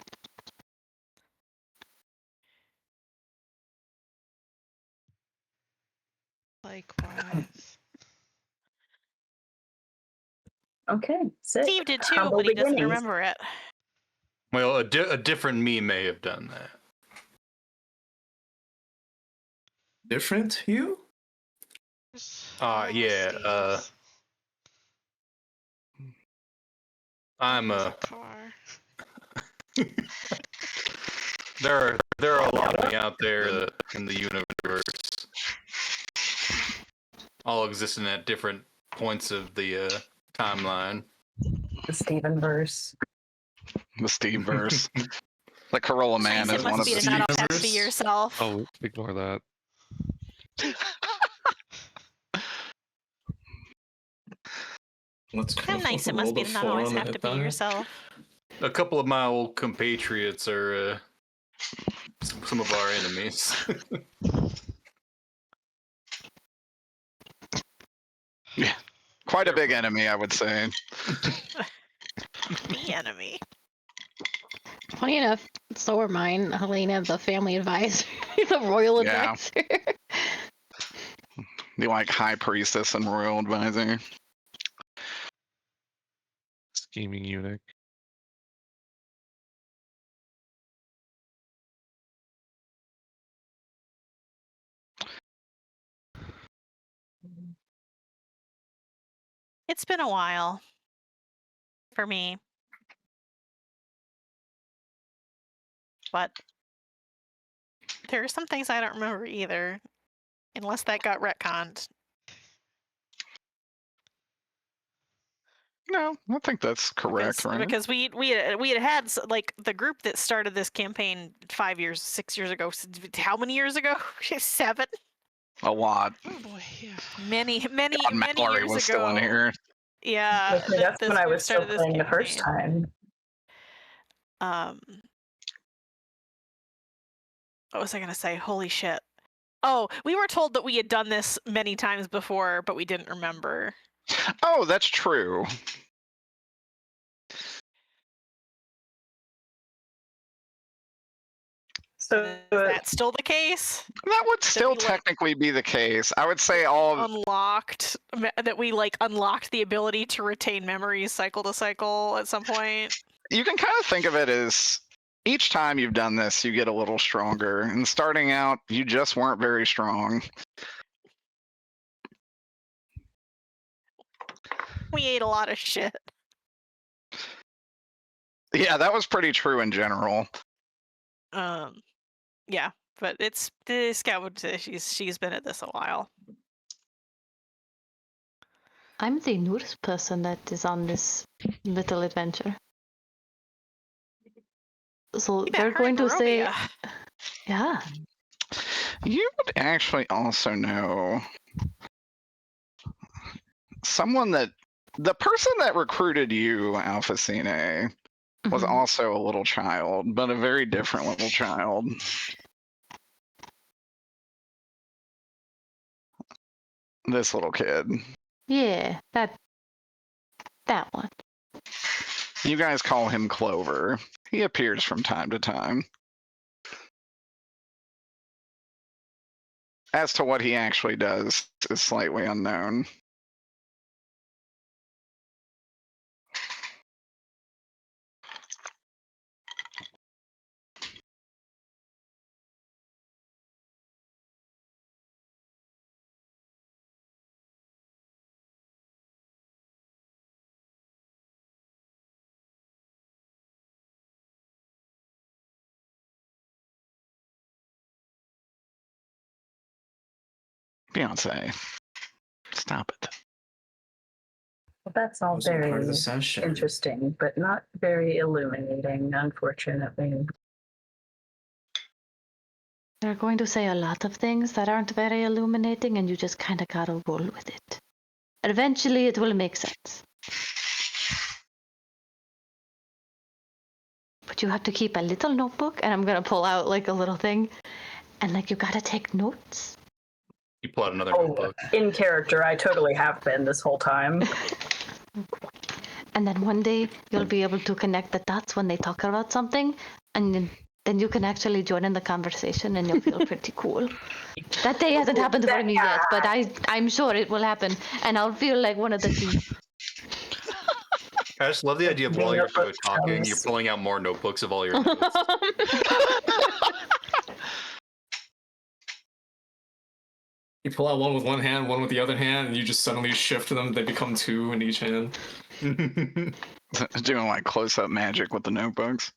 likewise. Okay, sick. Steve did too, Humble but he doesn't beginnings. remember it. Well, a different me may have done that. Different you? Yeah, I'm Car. there are a lot of me out there in the universe, all existing at different points of the timeline. The Steven verse. The Steve verse. The Corolla Man Nice, is it one must of be the to not all Steve have to be verse. yourself. Oh, ignore that. Let's How nice it must be to not always have to be yourself. A couple of my old compatriots are some of our enemies. Yeah. Quite a big enemy, I would say. The enemy. Funny enough, so are mine. Helena, the family advisor, the royal Yeah. advisor. The high priestess and royal advisor. Scheming eunuch. It's been a while. For me. But there are some things I don't remember either. Unless that got retconned. No, I think that's correct, right? Because we had like the group that started this campaign 6 years ago. How many years ago? 7. A lot. Oh boy, yeah. Many God, Mallory years was ago. still in here. Yeah, Okay, that's when I group was still started this playing the first campaign. time. What was I gonna say? Holy shit! Oh, we were told that we had done this many times before, but we didn't remember. Oh, that's true. So Is that still the case? That would still we, like- technically be the case. I would say all of Unlocked that we like unlocked the ability to retain memories cycle to cycle at some point. you can kind of think of it as each time you've done this, you get a little stronger. And starting out, you just weren't very strong. We ate a lot of shit. Yeah, that was pretty true in general. Yeah, but it's the Scout would say she's been at this a while. I'm the newest person that is on this little adventure. So You met they're her going in to say, Barovia. yeah, You would actually also know someone that the person that recruited you, Alpha Cine, was mhm. also a little child, but a very different little child. This little kid. Yeah, that one. You guys call him Clover. He appears from time to time. As to what he actually does is slightly unknown. Beyonce, stop it. Well, that's all That was all very part of the session. interesting, but not very illuminating, unfortunately. They're going to say a lot of things that aren't very illuminating, and you just kind of gotta roll with it. Eventually, it will make sense. But you have to keep a little notebook, and I'm gonna pull out like a little thing, and like you gotta take notes. You pull out another Oh, notebook. in character, I totally have been this whole time. And then one day you'll be able to connect the dots when they talk about something, and then you can actually join in the conversation, and you'll feel pretty cool. That day hasn't happened for me yet, but I'm sure it will happen, and I'll feel like one of the team. I just love the idea of The while you're notebook talking, you're sounds- pulling out more notebooks of all your notes. You pull out one with one hand, one with the other hand, and you just suddenly shift them. They become two in each hand. Doing like close-up magic with the notebooks.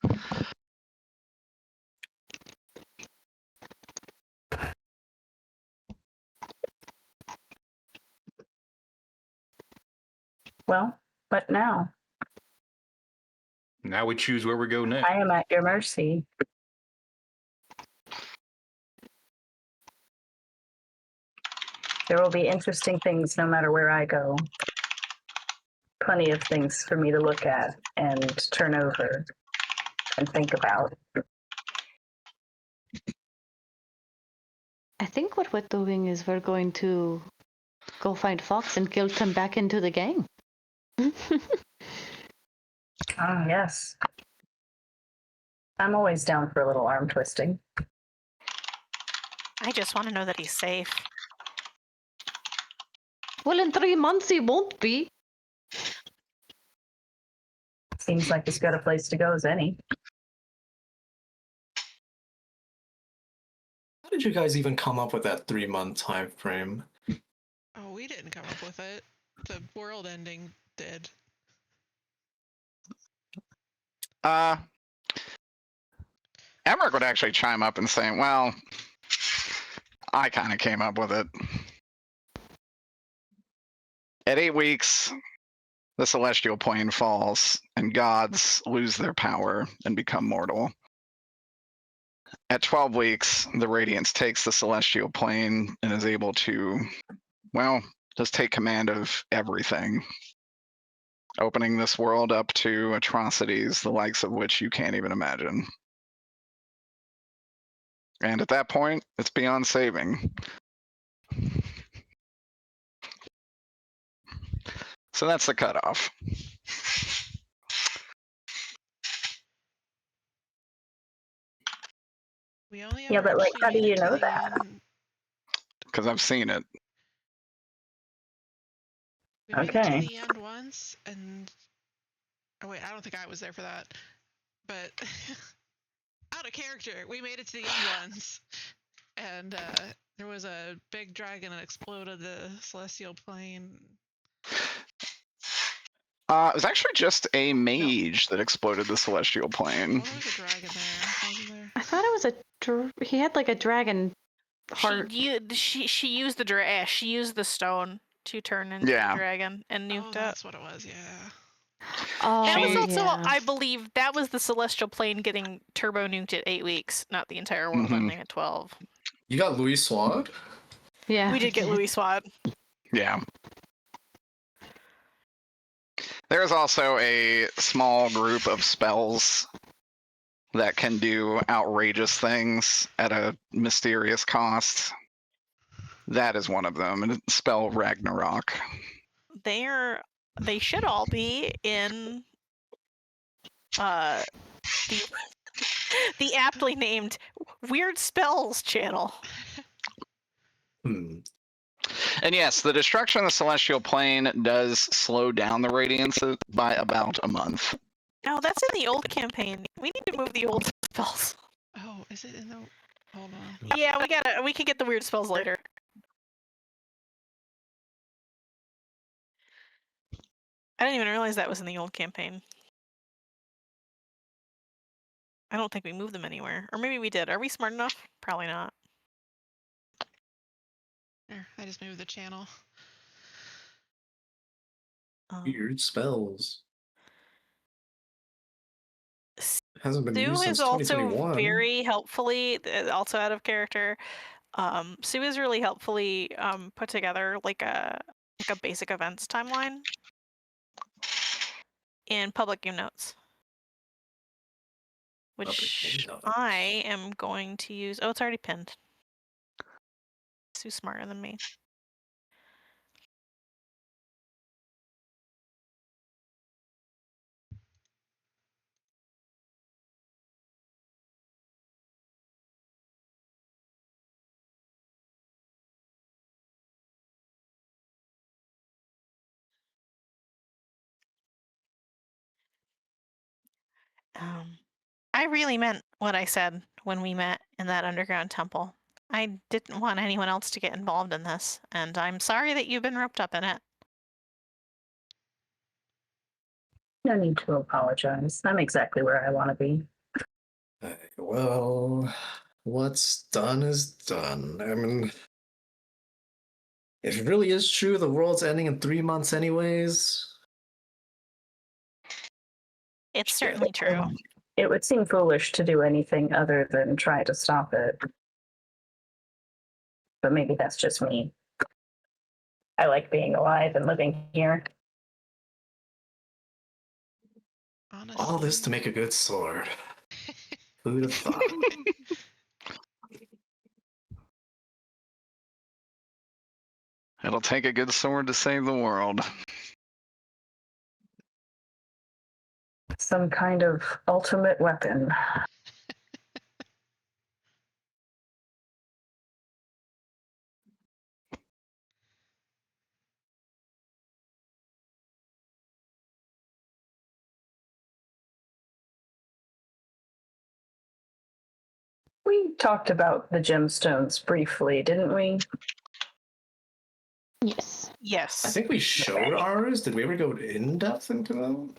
Well, but now Now we choose where we go next. I am at your mercy. There will be interesting things no matter where I go. Plenty of things for me to look at and turn over and think about. I think what we're doing is we're going to go find Fox and guilt him back into the gang. Ah, yes. I'm always down for a little arm twisting. I just want to know that he's safe. Well, in 3 months he won't be. Seems like he's got a place to go as any. How did you guys even come up with that 3-month time frame? Oh, we didn't come up with it. The world ending did. Emmerich would actually chime up and say, well, I kind of came up with it. At 8 weeks, the celestial plane falls, and gods lose their power and become mortal. At 12 weeks, the Radiance takes the celestial plane and is able to, well, just take command of everything, opening this world up to atrocities, the likes of which you can't even imagine. And at that point, it's beyond saving. So that's the cutoff. We only Yeah, ever but, like, actually how do made you it to know the that? end. Because I've seen it. We made it to Okay. the end once, and oh wait, I don't think I was there for that. But out of character, we made it to the end once, and there was a big dragon that exploded the celestial plane. It was actually just a mage that exploded the celestial plane. Oh, there was a dragon there, wasn't there? I thought it was he had like a dragon heart. She used the she used the stone to turn into Yeah. a dragon and Oh, nuked it. that's what it was. Yeah. Oh, That was She- also, yeah. I believe, that was the celestial plane getting turbo nuked at 8 weeks, not the entire world Mhm. ending at 12. You got Louis Swad? Yeah. We did get Louis Swad. Yeah. There's also a small group of spells that can do outrageous things at a mysterious cost. That is one of them, and it's spell Ragnarok. They should all be in the the aptly named Weird Spells channel. Hmm. And yes, the destruction of the celestial plane does slow down the radiance by about a month. No, that's in the old campaign. We need to move the old spells. Oh, is it in the? Hold on. Yeah, we can get the weird spells later. I didn't even realize that was in the old campaign. I don't think we moved them anywhere. Or maybe we did. Are we smart enough? Probably not. There, I just moved the channel. Weird spells. Hasn't been Sue used is since also 2021. very helpfully, also out of character. Sue is really helpfully put together like a basic events timeline in public game notes, which Public game notes. I am going to use. Oh, it's already pinned. Sue's smarter than me. I really meant what I said when we met in that underground temple. I didn't want anyone else to get involved in this, and I'm sorry that you've been roped up in it. No need to apologize. I'm exactly where I want to be. Well, what's done is done. I mean, if it really is true the world's ending in 3 months anyways. It's certainly true. It would seem foolish to do anything other than try to stop it. But maybe that's just me. I like being alive and living here. Honestly. All this to make a good sword. Who'd have thought? It'll take a good sword to save the world. Some kind of ultimate weapon. We talked about the gemstones briefly, didn't we? Yes. Yes. I think we showed ours. Did we ever go in depth into them?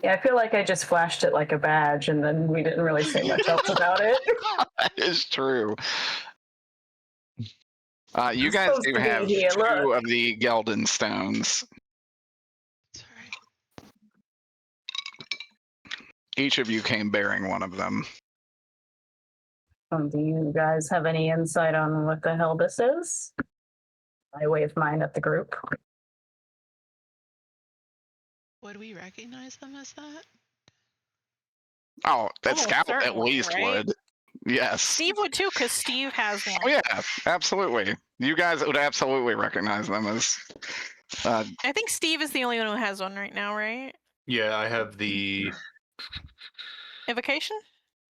Yeah, I feel like I just flashed it like a badge and then we didn't really say much else about it. That is true. You It's guys supposed do to be have here, two look. of the Gelden stones. It's alright. Each of you came bearing one of them. Do you guys have any insight on what the hell this is? I wave mine at the group. Would we recognize them as that? Oh, that Oh, scout at certainly, least right? would. Yes. Steve would too, because Steve has one. Oh yeah, absolutely. You guys would absolutely recognize them as. I think Steve is the only one who has one right now, right? Yeah, I have the Evocation?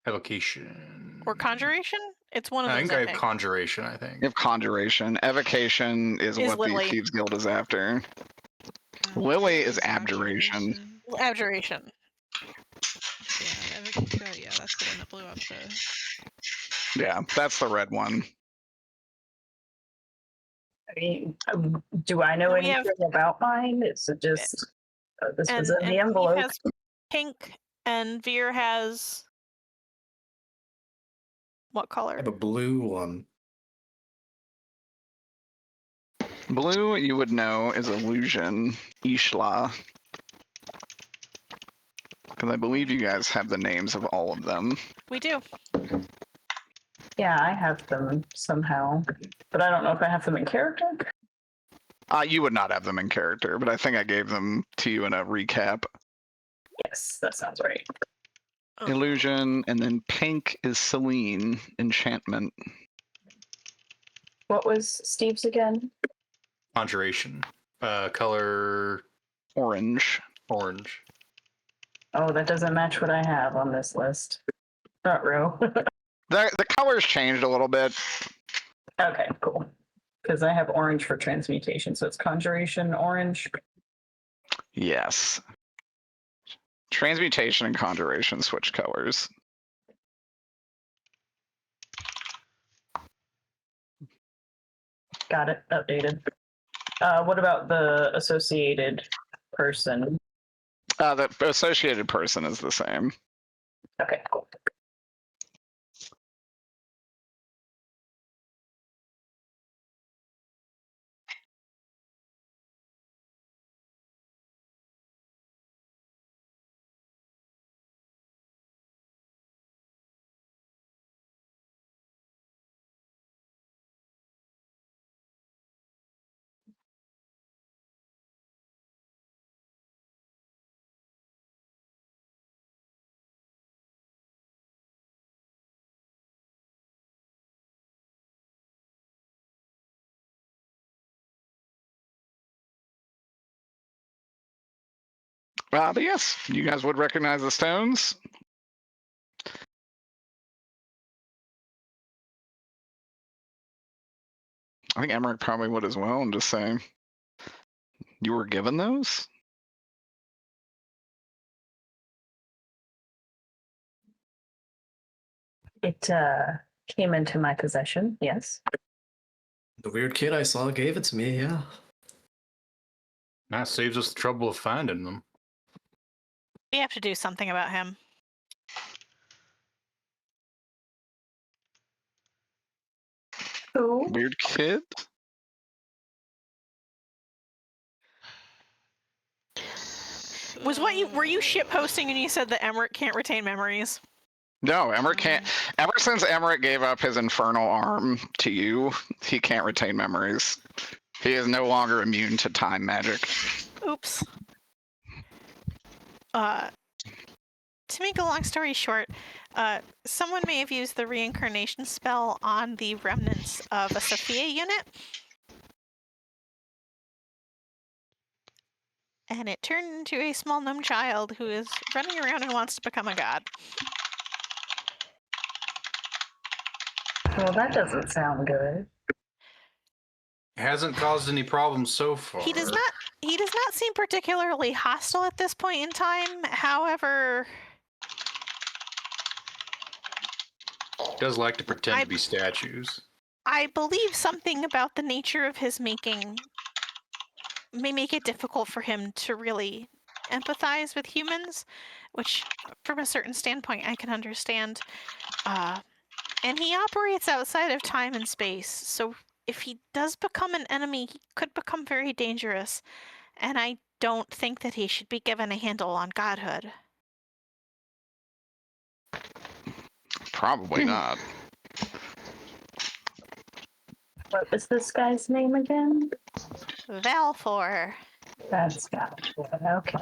Evocation. Or conjuration? It's one of I those. think I have conjuration. I think. You have conjuration. Evocation is what Lily. the Thieves Guild is after. Lily is abjuration. Abjuration. Yeah, that's the one that blew up the. Yeah, that's the red one. I mean, do I know We anything have- about mine? It's just this was And in the Steve envelope. has pink, and Veer has what I color? have a blue one. Blue, you would know, is illusion. Ishla. Because I believe you guys have the names of all of them. We do. Yeah, I have them somehow, but I don't know if I have them in character. You would not have them in character, but I think I gave them to you in a recap. Yes, that sounds right. Illusion, and then pink is Celine, enchantment. What was Steve's again? Conjuration. Color Orange. orange. Oh, that doesn't match what I have on this list. Not real. The colors changed a little bit. Okay, cool. Because I have orange for transmutation, so it's conjuration orange. Yes. Transmutation and conjuration switch colors. Got it, updated. What about the associated person? The associated person is the same. Okay, cool. But yes, you guys would recognize the stones. I think Emmerich probably would as well. I'm just saying. You were given those? It came into my possession, yes. The weird kid I saw gave it to me, yeah. That saves us the trouble of finding them. We have to do something about him. Who? Weird kid? Were you shit posting and you said that Emmerich can't retain memories? No, Emmerich can't. Ever since Emmerich gave up his infernal arm to you, he can't retain memories. He is no longer immune to time magic. Oops. To make a long story short, someone may have used the reincarnation spell on the remnants of a Sophia unit. And it turned into a small gnome child who is running around and wants to become a god. Well, that doesn't sound good. It hasn't caused any problems so far. He does not seem particularly hostile at this point in time. However, He does like to pretend to be statues. I believe something about the nature of his making may make it difficult for him to really empathize with humans, which, from a certain standpoint, I can understand. And he operates outside of time and space, so if he does become an enemy, he could become very dangerous. And I don't think that he should be given a handle on godhood. Probably not. What was this guy's name again? Valfor. That's got it. Okay.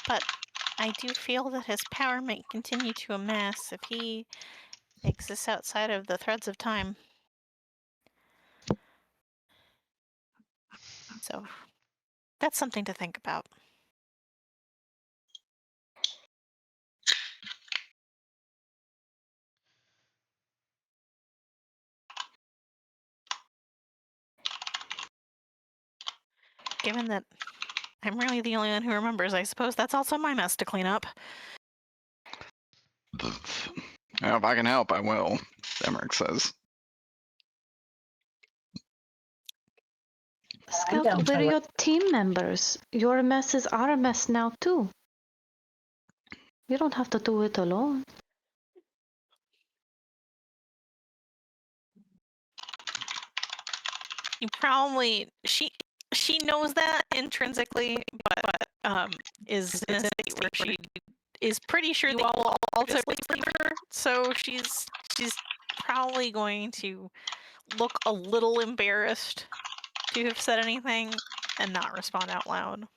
But I do feel that his power might continue to amass if he exists outside of the threads of time. So that's something to think about. Given that I'm really the only one who remembers, I suppose that's also my mess to clean up. Well, if I can help, I will, Emmerich says. down Scout, to we're it. your team members. Your mess is our mess now, too. You don't have to do it alone. You probably she knows that intrinsically, but is in a state where she is pretty sure that you all will also believe her. So she's probably going to look a little embarrassed to have said anything and not respond out loud.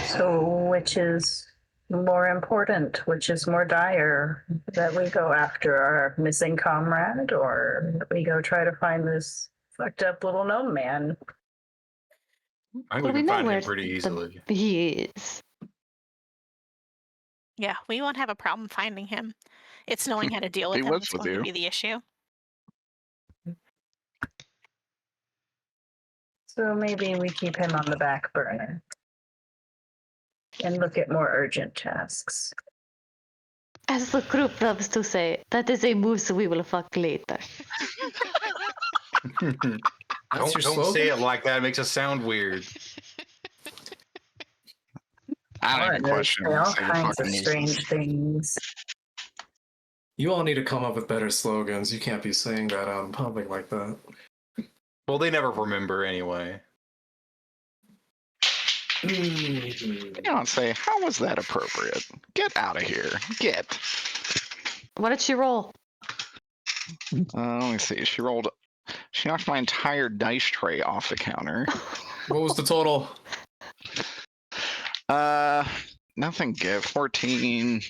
So, which is more important? Which is more dire? That we go after our missing comrade, or that we go try to find this fucked up little gnome man? I think Well, we we can know find where him pretty easily. he is. Yeah, we won't have a problem finding him. It's knowing how to deal with He him lives that's with going to you. be the issue. So maybe we keep him on the back burner and look at more urgent tasks. As the group loves to say, that is a moose we will fuck later. That's your Don't slogan? say it like that. It makes us sound weird. I don't even Foreigners question say it. all Say the kinds of fucking strange nuisance. things. You all need to come up with better slogans. You can't be saying that out in public like that. Well, they never remember anyway. You don't say, how was that appropriate? Get out of here. Get. What did she roll? Let me see. She knocked my entire dice tray off the counter. What was the total? Nothing good. 14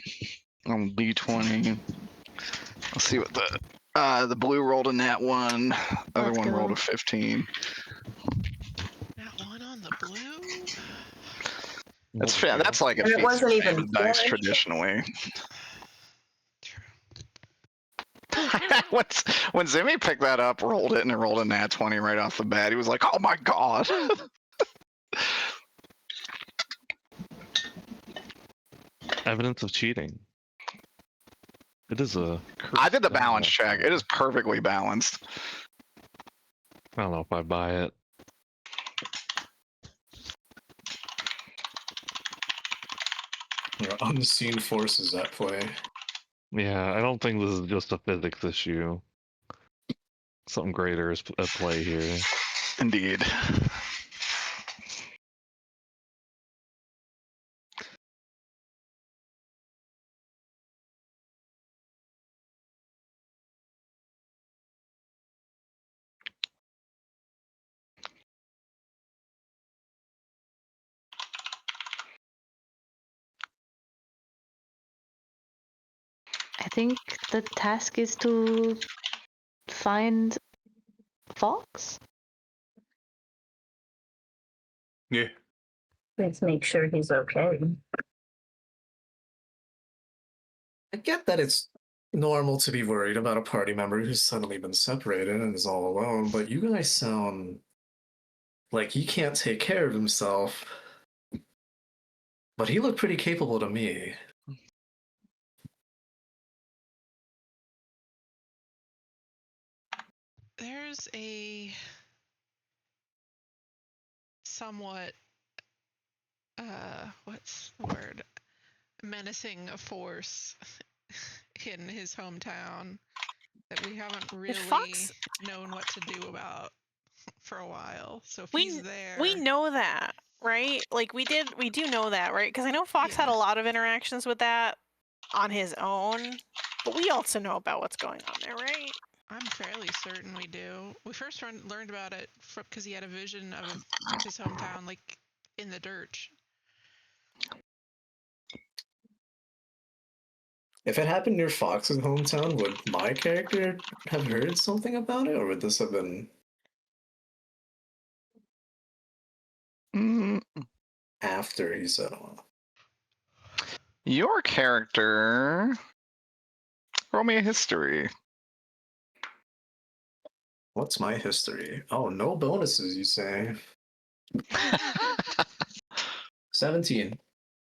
on D20. Let's see what the blue rolled a nat 1. Other Let's one go. rolled a 15. That one on the blue? That's fair. That's like a And it feat wasn't of even fame dice four. traditionally. True. when Zimmy picked that up, rolled it, and it rolled a nat 20 right off the bat, he was like, "Oh my god!" Evidence of cheating. It is a. I did the cursed balance die. check. It is perfectly balanced. I don't know if I buy it. There are unseen forces at play. Yeah, I don't think this is just a physics issue. Something greater is at play here. Indeed. I think the task is to find Fox. Yeah. Let's make sure he's okay. I get that it's normal to be worried about a party member who's suddenly been separated and is all alone, but you guys sound like he can't take care of himself. But he looked pretty capable to me. There's a somewhat what's the word? Menacing force in his hometown that we haven't really Fox- known what to do about for a while. So if We he's there, We know that, right? Like we do know that, right? Because I know Fox had a Yeah. lot of interactions with that on his own. But we also know about what's going on there, right? I'm fairly certain we do. We first learned about it because he had a vision of his hometown, like in the dirt. If it happened near Fox's hometown, would my character have heard something about it, or would this have been after he set off? Your character. Roll me a history. What's my history? Oh, no bonuses, you say? 17.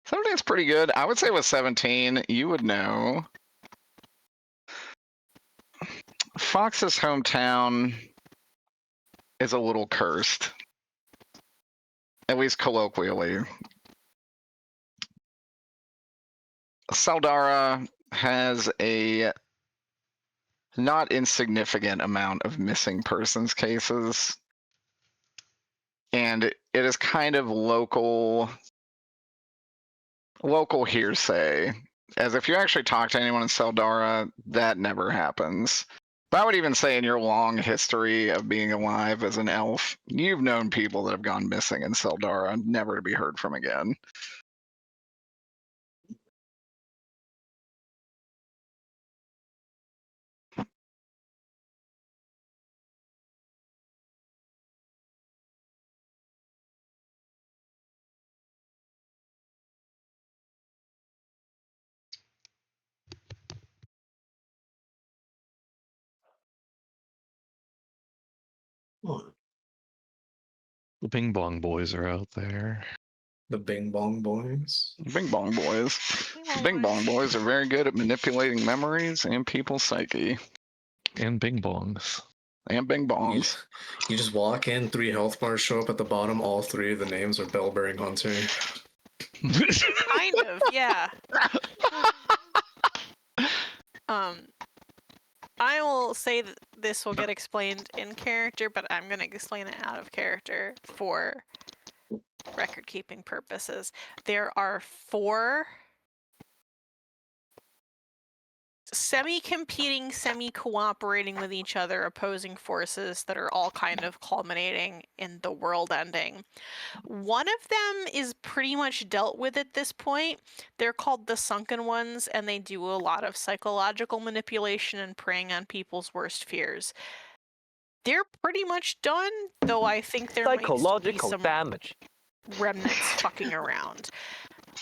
17's pretty good. I would say with 17, you would know. Fox's hometown is a little cursed. At least colloquially. Saldara has a not insignificant amount of missing persons cases. And it is kind of local hearsay. As if you actually talk to anyone in Saldara, that never happens. But I would even say in your long history of being alive as an elf, you've known people that have gone missing in Saldara, never to be heard from again. Oh, The Bing Bong Boys are out there. the Bing Bong Boys. Bing Bong Boys. The Bing Bong Boys are very good at manipulating memories and people's psyche. And Bing Bongs. And Bing Bongs. You just walk in, 3 health bars show up at the bottom, all 3 of the names are Bellbearing Hunter. Kind of, yeah. I will say that this will get explained in character, but I'm going to explain it out of character for record-keeping purposes. There are 4 semi-competing, semi-cooperating with each other opposing forces that are all kind of culminating in the world ending. One of them is pretty much dealt with at this point. They're called the Sunken Ones, and they do a lot of psychological manipulation and preying on people's worst fears. They're pretty much done, though I think there might still be some damage. remnants fucking around.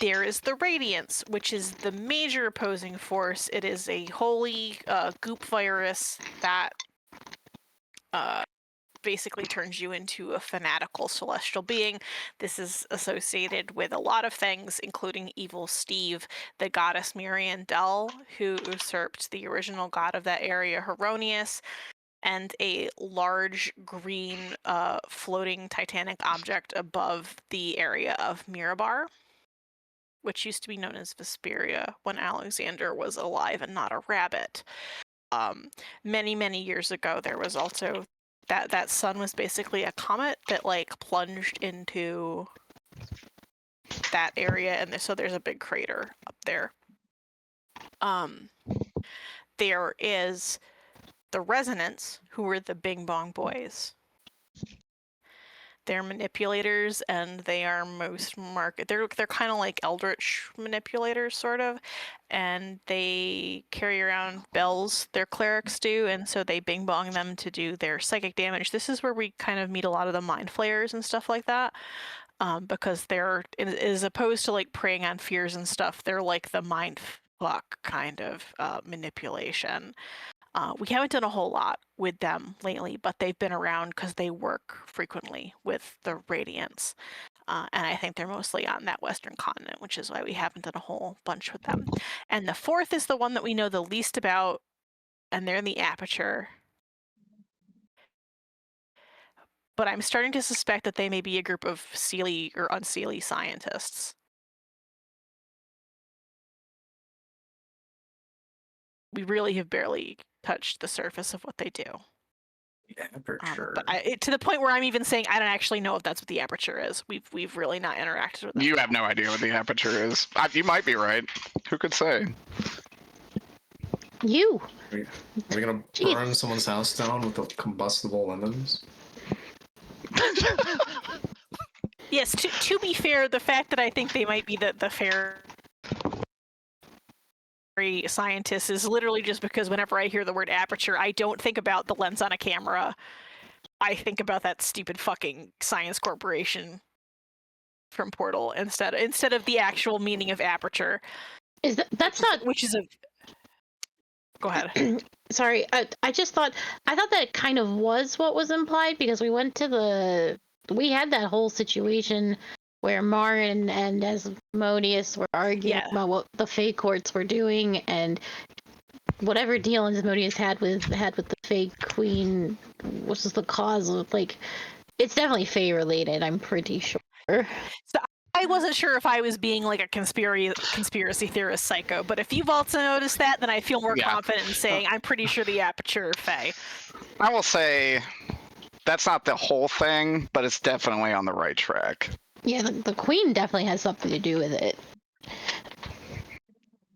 There is the Radiance, which is the major opposing force. It is a holy goop virus that basically turns you into a fanatical celestial being. This is associated with a lot of things, including Evil Steve, the goddess Miriandel, who usurped the original god of that area, Heronius, and a large green floating titanic object above the area of Mirabar, which used to be known as Vesperia when Alexander was alive and not a rabbit. Many, many years ago, there was also that sun was basically a comet that like plunged into that area, and so there's a big crater up there. There is the Resonance, who were the Bing Bong Boys. They're manipulators, and they are most they're kind of like eldritch manipulators, sort of, and they carry around bells. Their clerics do, and so they bing bong them to do their psychic damage. This is where we kind of meet a lot of the mind flayers and stuff like that, because they're, as opposed to like preying on fears and stuff, they're like the mind fuck kind of manipulation. We haven't done a whole lot with them lately, but they've been around because they work frequently with the Radiance. And I think they're mostly on that western continent, which is why we haven't done a whole bunch with them. And the 4th is the one that we know the least about, and they're in the Aperture. But I'm starting to suspect that they may be a group of Seelie or unseelie scientists. We really have barely touched the surface of what they do. Aperture. But to the point where I'm even saying I don't actually know if that's what the Aperture is. We've really not interacted with them. You have no idea what the Aperture is. You might be right. Who could say? You. Are we gonna Jeez. burn someone's house down with the combustible lemons? Yes, to be fair, the fact that I think they might be the fairy scientists is literally just because whenever I hear the word aperture, I don't think about the lens on a camera. I think about that stupid fucking science corporation from Portal instead of the actual meaning of aperture. That's not? Which is a. Go ahead. Sorry, I just thought that kind of was what was implied because we had that whole situation where Marin and Asmodeus were arguing about what the Fey courts were doing, and whatever deal Asmodeus had with the Fey Queen, which is the cause of, like, it's definitely Fey related. I'm pretty sure. So I wasn't sure if I was being like a conspiracy theorist psycho, but if you've also noticed that, then I feel more confident in saying I'm pretty sure the aperture Fey. I will say that's not the whole thing, but it's definitely on the right track. Yeah, the Queen definitely has something to do with it.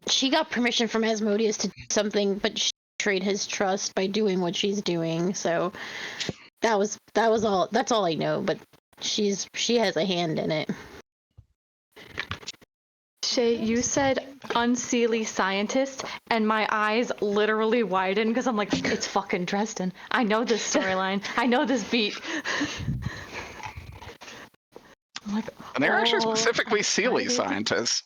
She got permission from Asmodeus to do something, but she betrayed his trust by doing what she's doing. So that was all. That's all I know. But she has a hand in it. Shay, you said unseelie scientist, and my eyes literally widened because I'm like, it's fucking Dresden. I know this storyline. I know this beat. I'm like, And they're actually oh, specifically Sealy excited. scientists.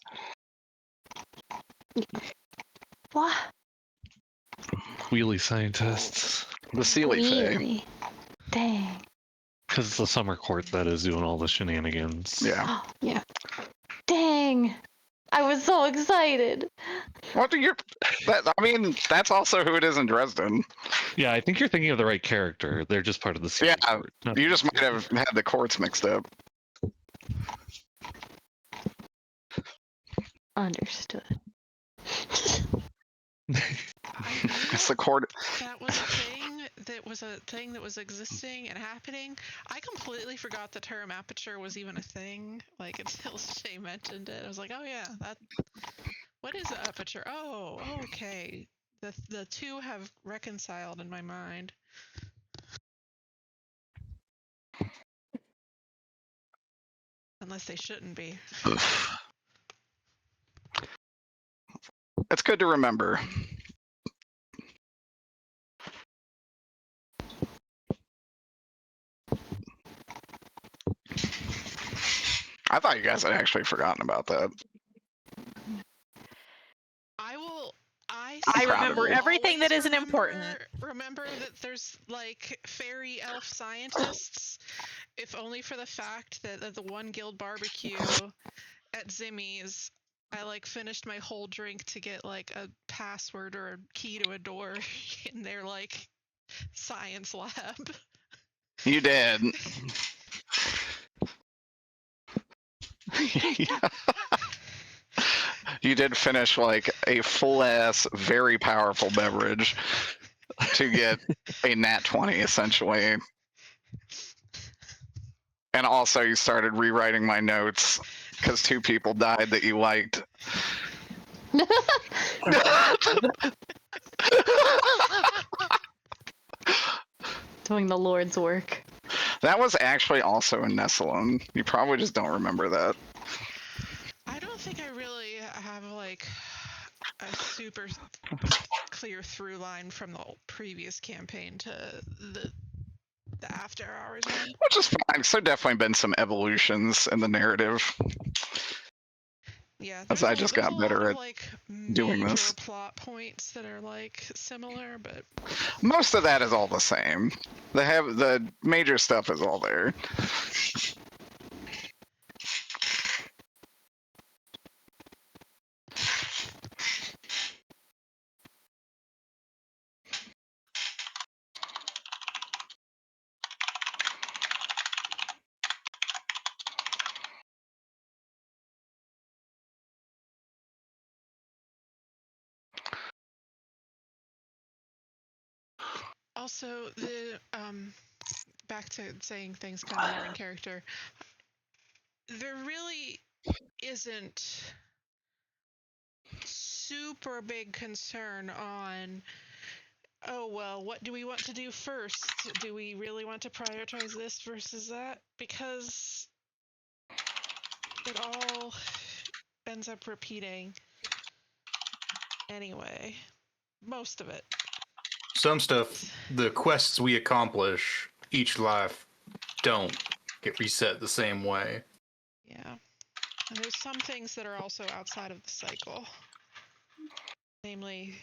What? Wheelie scientists. The Sealy Fae. Really? Dang. Because it's the summer court that is doing all the shenanigans. Yeah. Yeah. Dang. I was so excited. What do you? That's also who it is in Dresden. Yeah, I think you're thinking of the right character. They're just part of the Sealy court. not You the just might Sealy. have had the courts mixed up. Understood. It's the court. That was a thing that was existing and happening. I completely forgot the term aperture was even a thing. Like, until Shay mentioned it, I was like, oh yeah, that. What is aperture? Oh, okay. The two have reconciled in my mind. Unless they shouldn't be. It's good to remember. I thought you guys had actually forgotten about that. I proud of remember you. everything that isn't Remember- important. Remember that there's like fairy elf scientists, if only for the fact that at the one guild barbecue at Zimmy's, I like finished my whole drink to get like a password or a key to a door in their like science lab. You did. You did finish like a full ass, very powerful beverage to get a nat 20 essentially. And also you started rewriting my notes because 2 people died that you liked. Doing the Lord's work. That was actually also in Nessalone. You probably just don't remember that. I don't think I really have like a super clear through line from the previous campaign to the after hours one. Which is fine, 'cause there definitely been some evolutions in the narrative. Yeah, As I just got better at like doing major this. plot points that are like similar, but Most of that is all the same. The major stuff is all there. also the back to saying things kind of more in character. There really isn't super big concern on, oh, well, what do we want to do first? Do we really want to prioritize this versus that? Because it all ends up repeating anyway. Most of it. Some stuff, the quests we accomplish each life don't get reset the same way. Yeah. And there's some things that are also outside of the cycle. Namely,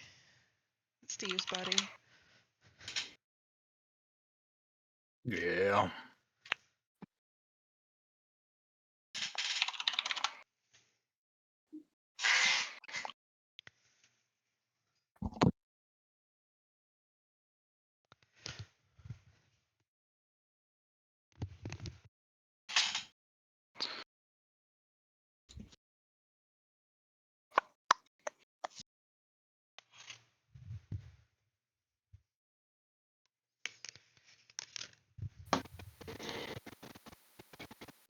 Steve's buddy. Yeah.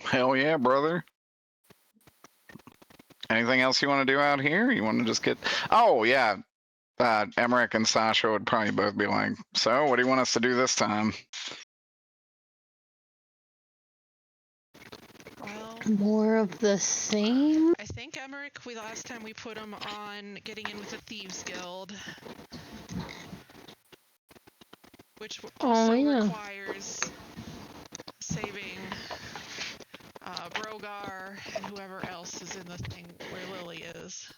Hell yeah, brother. Anything else you want to do out here? You want to just get... Oh, yeah. Emmerich and Sasha would probably both be like, so what do you want us to do this time? Well, More of the same? I think Emmerich, last time we put him on getting in with the Thieves Guild. Which also requires saving Brogar and whoever else is in the thing where Lily is.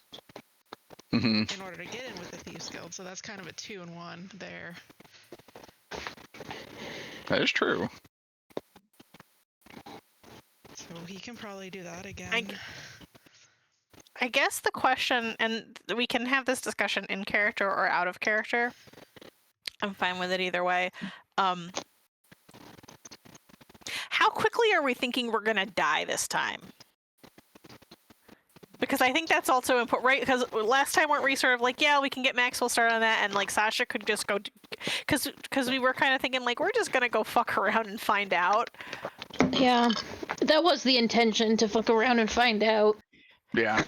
Mm-hmm. In order to get in with the Thieves Guild, so that's kind of a 2-in-1 there. That is true. So he can probably do that again. I guess the question, and we can have this discussion in character or out of character. I'm fine with it either way. How quickly are we thinking we're gonna die this time? Because I think that's also important, right? Because last time weren't we sort of like, yeah, we can get Maxwell started on that, and like Sasha could just go, because we were kind of thinking like we're just gonna go fuck around and find out. Yeah, that was the intention, to fuck around and find out. Yeah.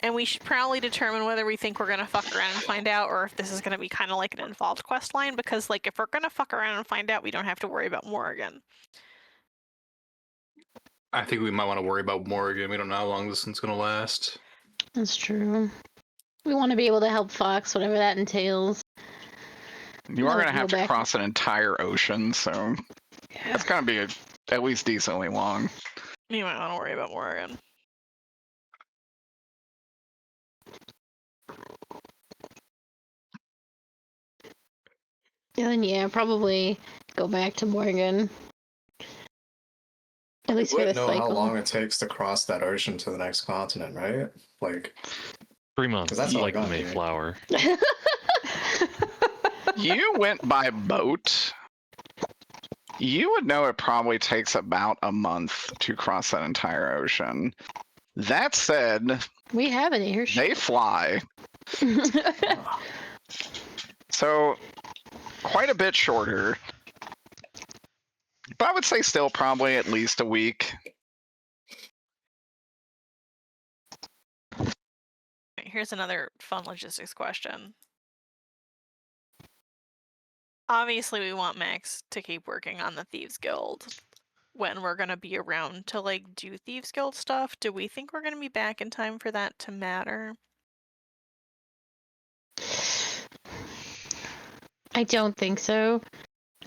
And we should probably determine whether we think we're gonna fuck around and find out, or if this is gonna be kind of like an involved quest line. Because like if we're gonna fuck around and find out, we don't have to worry about Morrigan. I think we might want to worry about Morrigan. We don't know how long this one's going to last. That's true. We want to be able to help Fox, whatever that entails. You are going to have to cross an entire ocean, so it's going to be at least decently long. You might want to worry about Morrigan. And then, yeah, probably go back to Morgan. At least for We this know cycle. how long it takes to cross that ocean to the next continent, right? Like 3 months. that's all I Like the got here. Mayflower. You went by boat. You would know it probably takes about a month to cross that entire ocean. That said, We have an airship. they fly. So, quite a bit shorter. But I would say still probably at least a week. Here's another fun logistics question. Obviously, we want Max to keep working on the Thieves Guild when we're going to be around to like do Thieves Guild stuff. Do we think we're going to be back in time for that to matter? I don't think so.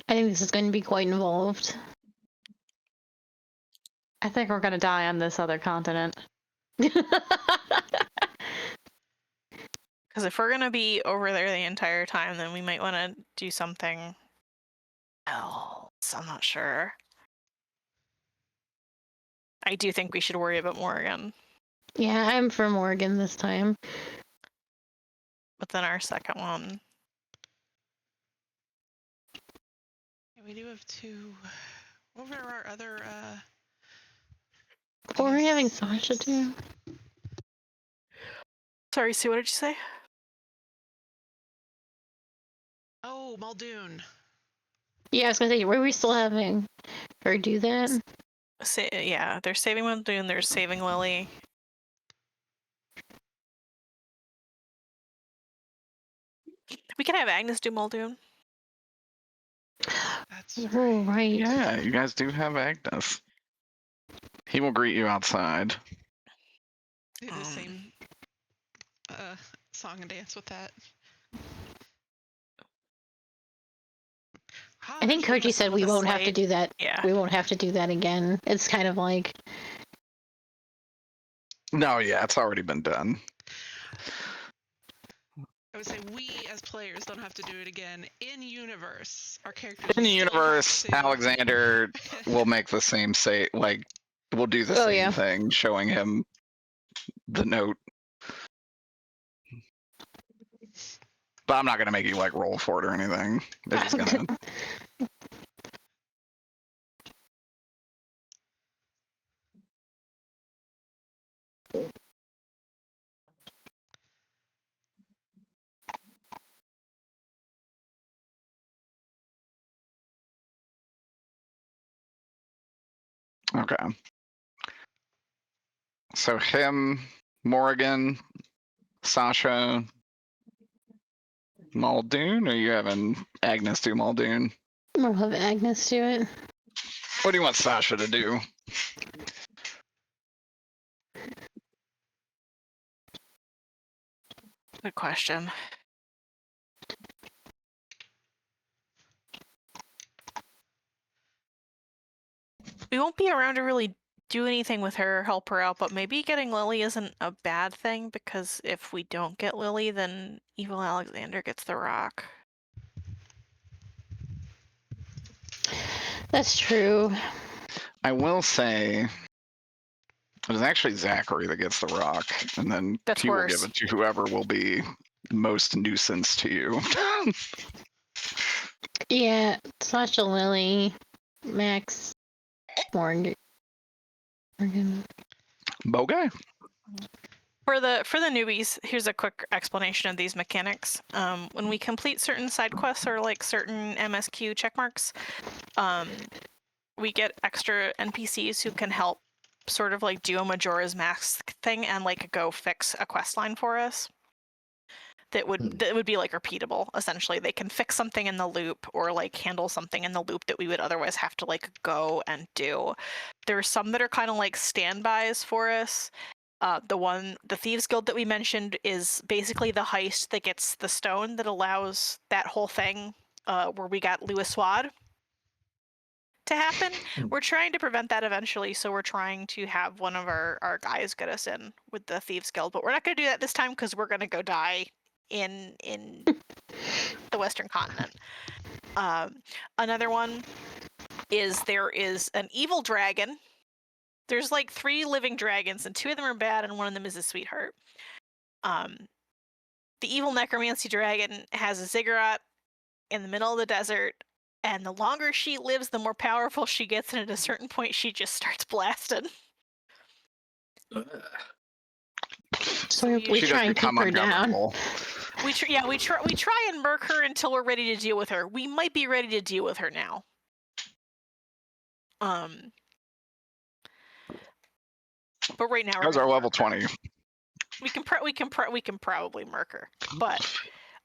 I think this is going to be quite involved. I think we're gonna die on this other continent. Because if we're going to be over there the entire time, then we might want to do something else. I'm not sure. I do think we should worry about Morgan. Yeah, I'm for Morgan this time. But then our second one. Yeah, we do have 2. What were our other? What were we having Sasha do? Sorry, Sue, what did you say? Oh, Muldoon. Yeah, I was gonna say, were we still having her do that? Yeah, there's saving Muldoon, there's saving Lily. We can have Agnes do Muldoon. That's Oh, right. Yeah, you guys do have Agnes. He will greet you outside. do the Um, same song and dance with that. I think Hear the Koji said sound we of the won't have to slate. do that. Yeah. We won't have to do that again. It's kind of like, No, yeah, it's already been done. I would say we as players don't have to do it again. In universe, our characters In the still have universe, to- Alexander will make the same we'll do the Oh, same yeah. thing, showing him the note. But I'm not gonna make you like roll for it or anything. They're just gonna. Okay. So him, Morrigan, Sasha, Muldoon, or you having Agnes do Muldoon? we'll have Agnes do it. What do you want Sasha to do? Good question. We won't be around to really do anything with her or help her out, but maybe getting Lily isn't a bad thing, because if we don't get Lily, then evil Alexander gets the rock. That's true. I will say it is actually Zachary that gets the rock, and then That's he will worse. give it to whoever will be most nuisance to you. Yeah, Sasha, Lily, Max, Morgan. Bogey? For the newbies, here's a quick explanation of these mechanics. When we complete certain side quests or like certain MSQ checkmarks, we get extra NPCs who can help sort of like do a Majora's Mask thing and like go fix a quest line for us. That would be like repeatable. Essentially, they can fix something in the loop or like handle something in the loop that we would otherwise have to like go and do. There's some that are kind of like standbys for us. The Thieves Guild that we mentioned is basically the heist that gets the stone that allows that whole thing where we got Louis Swad to happen. We're trying to prevent that eventually, so we're trying to have one of our guys get us in with the Thieves Guild, but we're not going to do that this time because we're going to go die in the Western continent. Another one is there is an evil dragon. There's like 3 living dragons, and 2 of them are bad, and one of them is a sweetheart. The evil necromancy dragon has a ziggurat in the middle of the desert, and the longer she lives, the more powerful she gets, and at a certain point, she just starts blasting. So we She try does and keep become her down. ungovernable. We try and murk her until we're ready to deal with her. We might be ready to deal with her now. But right now we're Those are gonna level murk her. 20. We can probably murk her. But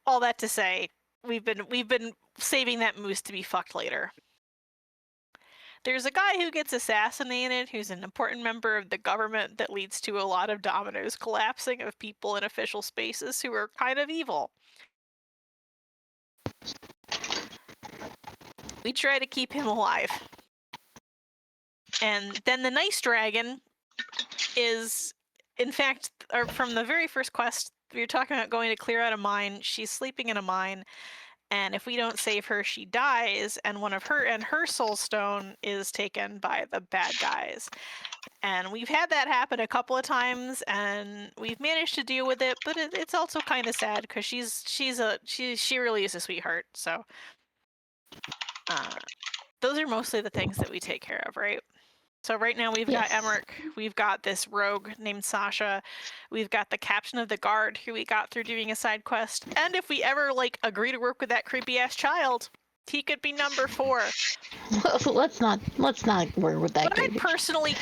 all that to say, we've been saving that moose to be fucked later. There's a guy who gets assassinated who's an important member of the government that leads to a lot of dominoes collapsing of people in official spaces who are kind of evil. We try to keep him alive. And then the nice dragon is, in fact, from the very first quest, we were talking about going to clear out a mine. She's sleeping in a mine, and if we don't save her, she dies, and her soul stone is taken by the bad guys. And we've had that happen a couple of times, and we've managed to deal with it, but it's also kind of sad because she really is a sweetheart. So those are mostly the things that we take care of, right? So right now we've got Emmerich, we've got this rogue named Sasha, we've got the captain of the guard who we got through doing a side quest, and if we ever like agree to work with that creepy ass child, He could be number 4. Let's not work with that. But I'd personally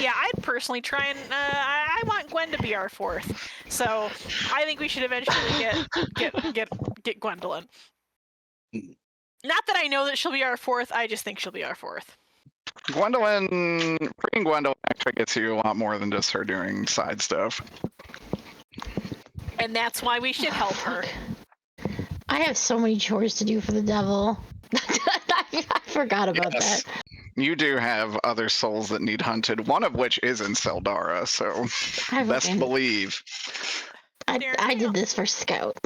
try and I want Gwen to be our 4th. So I think we should eventually get Gwendolyn. Not that I know that she'll be our 4th. I just think she'll be our 4th. Freeing Gwendolyn actually gets you a lot more than just her doing side stuff. And that's why we should help her. I have so many chores to do for the devil. I forgot about that. You do have other souls that need hunted, one of which is in Seldara, so best believe. I did this for Scout.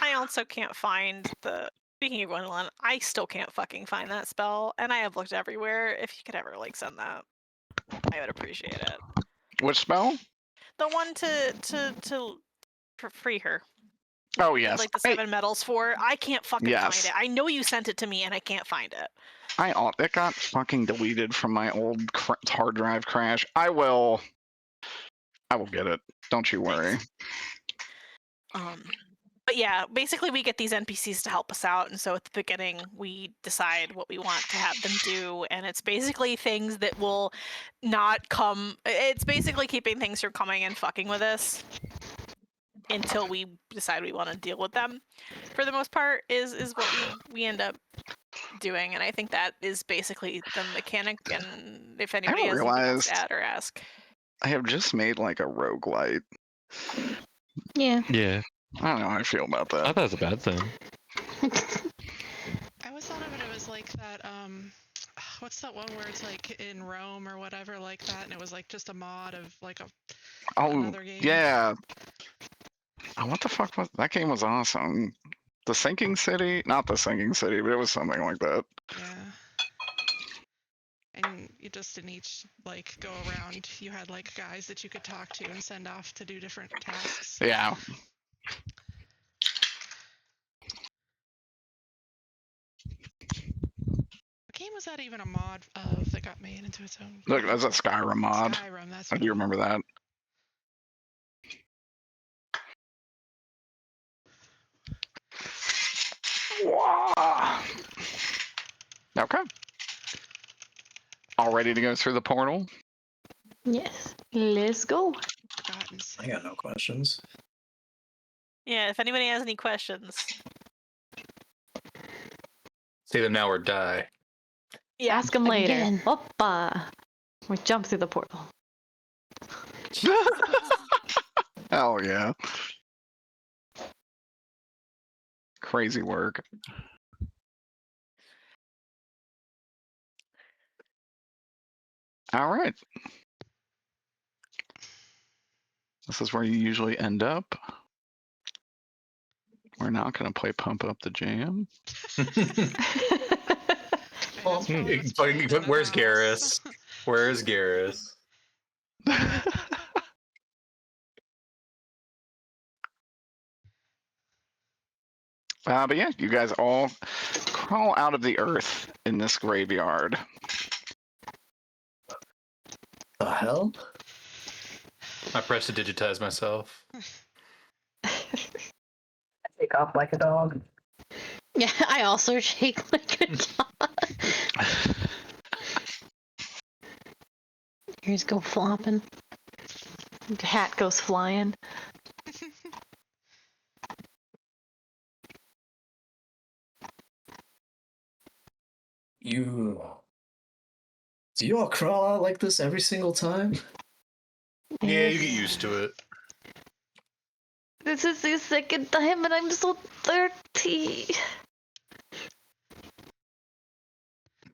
I also can't find the... Speaking of Gwendolyn, I still can't fucking find that spell, and I have looked everywhere. If you could ever, like, send that, I would appreciate it. Which spell? The one to free her. Oh, yes. Like the 7 medals for. I can't fucking Yes. find it. I know you sent it to me, and I can't find it. It got fucking deleted from my old hard drive crash. I will get it. Don't you worry. But yeah, basically we get these NPCs to help us out, and so at the beginning we decide what we want to have them do, and it's basically things that will not come. It's basically keeping things from coming and fucking with us until we decide we want to deal with them. For the most part, is what we end up doing, and I think that is basically the mechanic. And if anybody has anything else to add or ask, I have just made like a roguelite. Yeah. Yeah. I don't know how I feel about that. I thought it was a bad thing. I always thought of it as like that, what's that one where it's like in Rome or whatever like that, and it was like just a mod of like another game? Yeah. Oh, what the fuck was that game? Was awesome. The Sinking City? Not the Sinking City, but it was something like that. Yeah. And you just in each like go around, you had like guys that you could talk to and send off to do different tasks. Yeah. What game was that even a mod of that got made into its own? Look, that's a Skyrim mod. Skyrim, that's I do remember that. Wow. Okay. All ready to go through the portal? Yes. Let's go. I got no questions. yeah. If anybody has any questions, Say them now or die. yeah, Ask him later. Again. Hoppa. We jump through the portal. Hell yeah. Crazy work. All right. This is where you usually end up. We're not going to play Pump Up the Jam. Where's Garrus? Where's Garrus? But yeah, you guys all crawl out of the earth in this graveyard. The hell? I press to digitize myself. I take off like a dog. Yeah, I also shake like a dog. Ears go flopping. Hat goes flying. Do you all crawl out like this every single time? Yeah, you get used to it. This is the second time and I'm so dirty.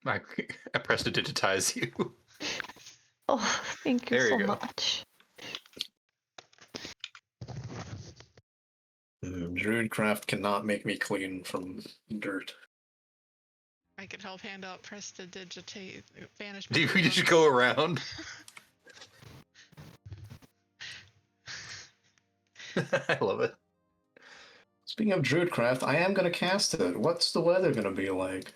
I press to digitize you. Oh, thank you There so you go. much. Druidcraft cannot make me clean from dirt. I could help hand out press to digitate vanish. Do we just go around? I love it. Speaking of Druidcraft, I am going to cast it. What's the weather going to be like?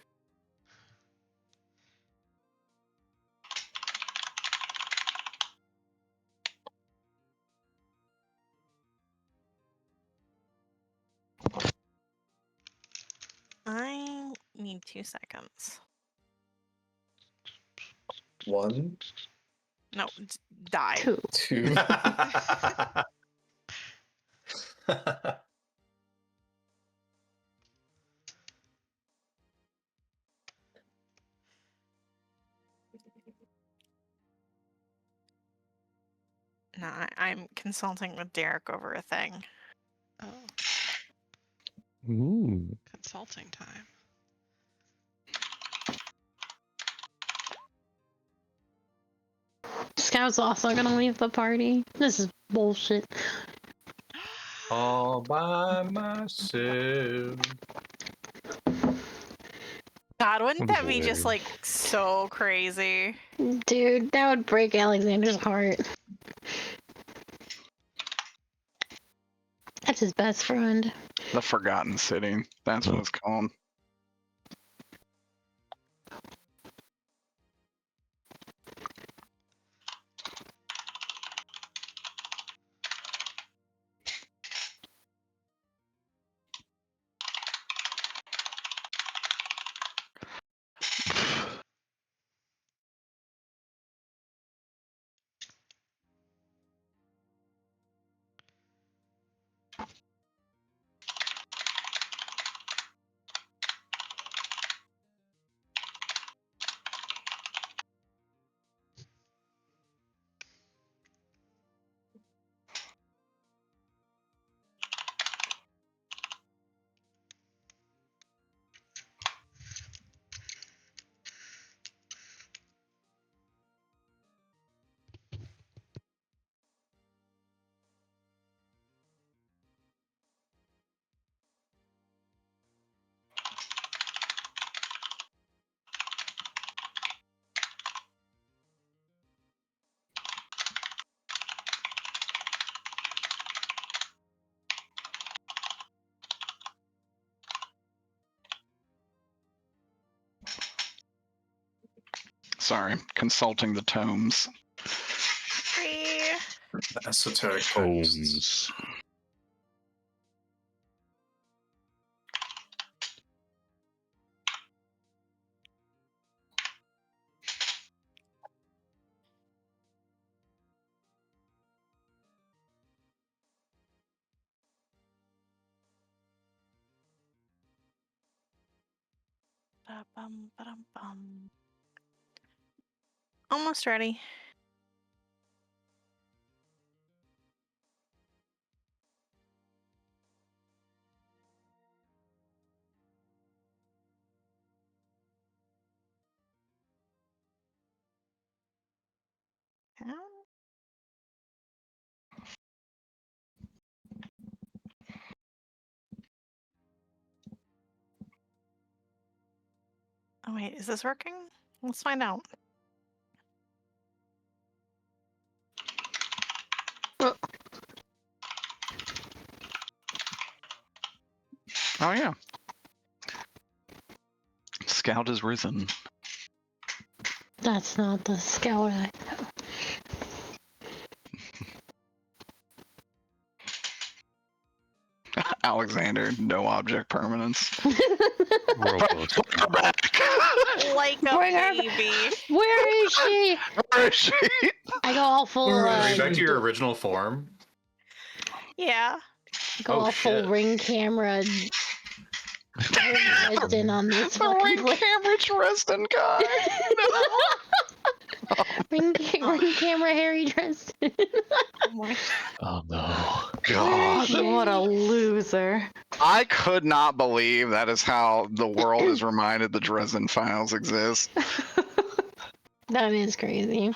I need 2 seconds. 1, No, die. 2. 2. No, I'm consulting with Derek over a thing. Oh, Ooh. consulting time. Scout's also gonna leave the party. This is bullshit. All by myself. God, wouldn't that be just Boy. like so crazy? Dude, that would break Alexander's heart. That's his best friend. The Forgotten City. That's what it's called. Sorry, consulting the tomes. Free. The esoteric texts. Tomes. Ba-bum, ba-dum, bum. Almost ready. Ow. Oh wait, is this working? Let's find out. Oh yeah. Scout is risen. That's not the scout I know. Alexander, no object permanence. Robust. Like a Bring her baby. Where is she? Where is she? I go all full. Where Are is you back to she? your original form? Yeah. Go Oh, all full shit. ring camera. Dresden on this The fucking ring place. camera Dresden guy. ring camera Harry Dresden. Oh no. God. What a loser. I could not believe that is how the world is reminded the Dresden Files exist. That is crazy.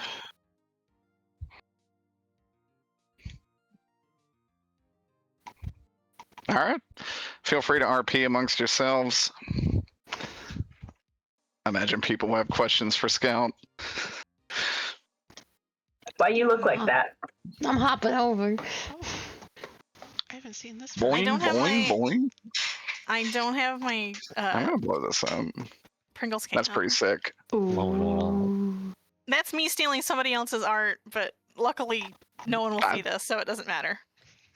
All right. Feel free to RP amongst yourselves. I imagine people will have questions for Scout. Why you look like that? I'm hopping over. I haven't seen this. Boing, don't have boing, my- boing. I don't have my I'm gonna blow this up. Pringles can. That's pretty sick. Ooh. That's me stealing somebody else's art, but luckily no one will see this, so it doesn't matter.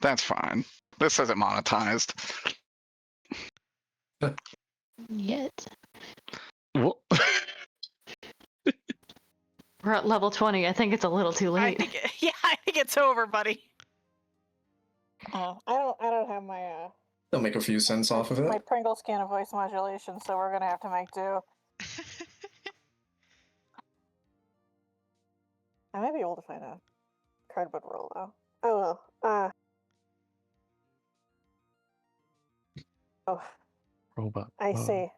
That's fine. This isn't monetized. Yet. Well, We're at level 20. I think it's a little too I late. think I think it's over, buddy. Oh, I don't have my They'll make a few cents off of my it. Pringle scan of voice modulation, so we're gonna have to make do. I might be able to find a cardboard roll though. Oh well. Oh, robot. I bug. see.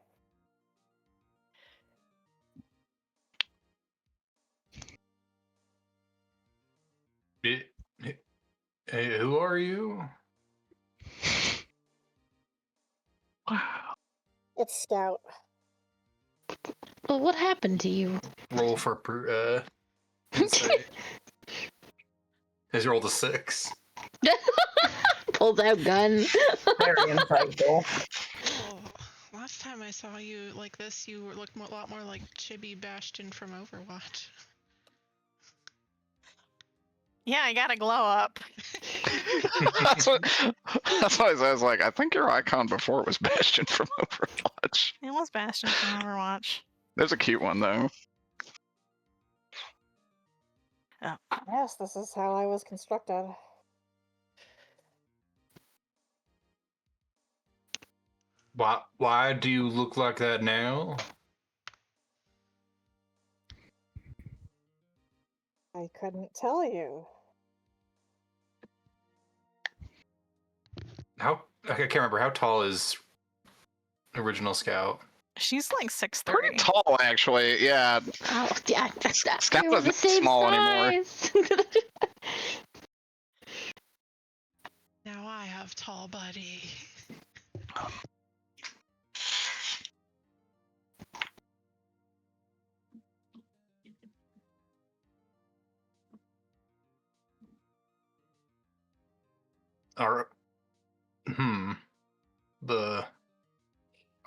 Hey, who are you? Wow. It's Scout. Well, what happened to you? Roll for insight. His rolled a 6. Pulls out gun. Very insightful. Oh, last time I saw you like this, you looked a lot more like Chibi Bastion from Overwatch. Yeah, I got a glow up. that's what I was like. I think your icon before was Bastion from Overwatch. It was Bastion from Overwatch. There's a cute one though. Oh. Yes, this is how I was constructed. Why do you look like that now? I couldn't tell you. I can't remember, how tall is original Scout? She's like 6'3". Pretty tall, actually. Yeah. Oh, yeah. Scout We were is the not same small anymore. size. Now I have tall buddy. Are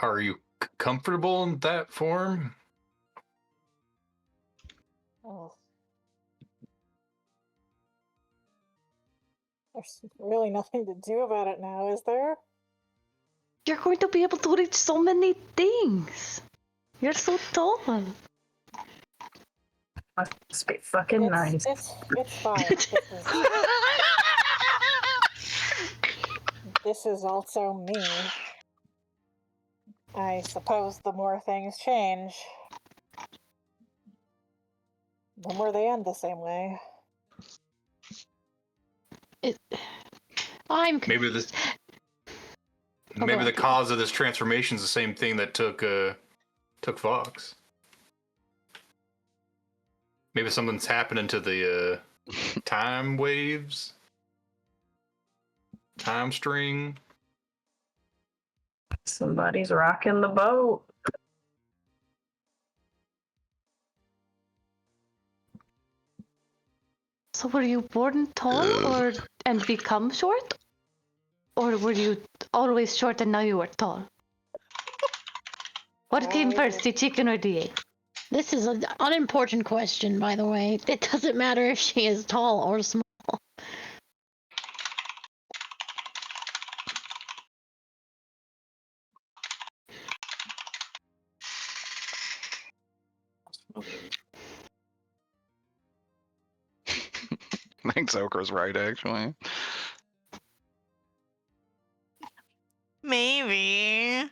are you comfortable in that form? Oh. There's really nothing to do about it now, is there? You're going to be able to reach so many things. You're so tall. Must be fucking nice. It's fine. This is also me. I suppose the more things change, the more they end the same way. I'm Maybe this. go Maybe the ahead. cause of this transformation is the same thing that took Fox. Maybe something's happening to the time waves, time string. Somebody's rocking the boat. So were you born tall and become short? Or were you always short and now you are tall? What came first, the chicken or the egg? This is an unimportant question, by the way. It doesn't matter if she is tall or small. I think Zoker's right, actually. Maybe.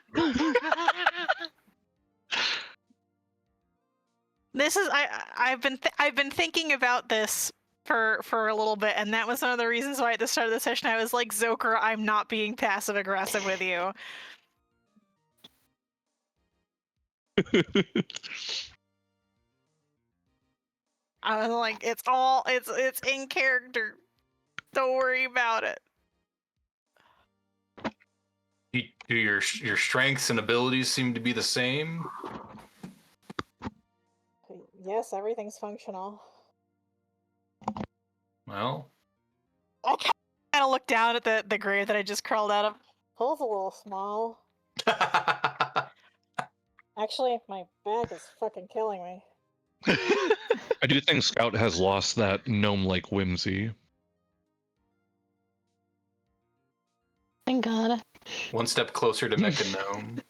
This is I've been thinking about this for a little bit, and that was one of the reasons why at the start of the session I was like, Zoker, I'm not being passive aggressive with you. I was like, it's in character. Don't worry about it. Do your strengths and abilities seem to be the same? Yes, everything's functional. Well, I kind of look down at the grave that I just crawled out of. Pole's a little small. Actually, my back is fucking killing me. I do think Scout has lost that gnome-like whimsy. Thank God. one step closer to Mecha Gnome.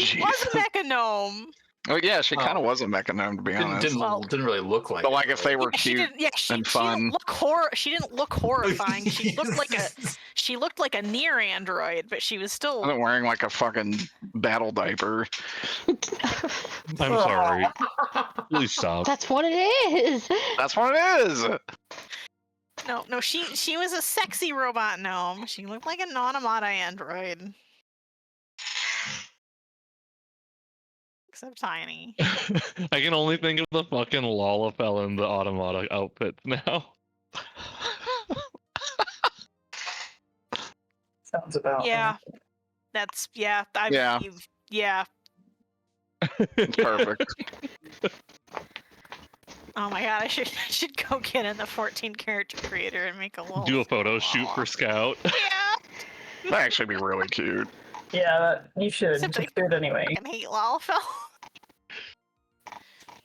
She was a mecha gnome. Oh yeah, she kind of was a mecha gnome, to be honest. Didn't really look like. But it, like, if they were She cute didn't. Yeah, and she fun, didn't she didn't look horrifying. She looked like a near android, but she was still. wasn't wearing like a fucking battle diaper. I'm sorry. Please stop. That's what it is. That's what it is. No, she was a sexy robot gnome. She looked like an automata android. Except tiny. I can only think of the fucking Lalafell in the Automata outfit now. Sounds about Yeah. That's Yeah. yeah. Perfect. Oh my god, I should go get in the 14 character creator and make a little Do a photo shoot for Scout. Yeah. That'd actually be really cute. Yeah, you should. Except Just do it anyway. I hate Lalafell.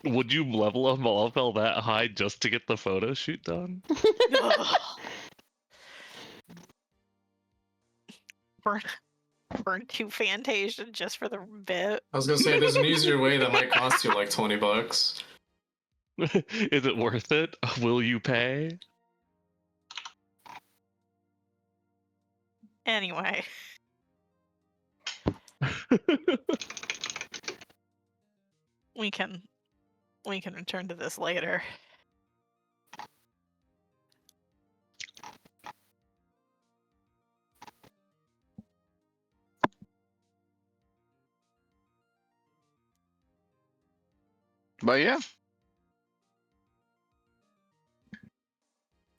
Would you level up Lalafell that high just to get the photo shoot done? Burn 2 Fantasia just for the bit. I was gonna say there's an easier way that might cost you like $20. Is it worth it? Will you pay? Anyway. We can return to this later. But yeah.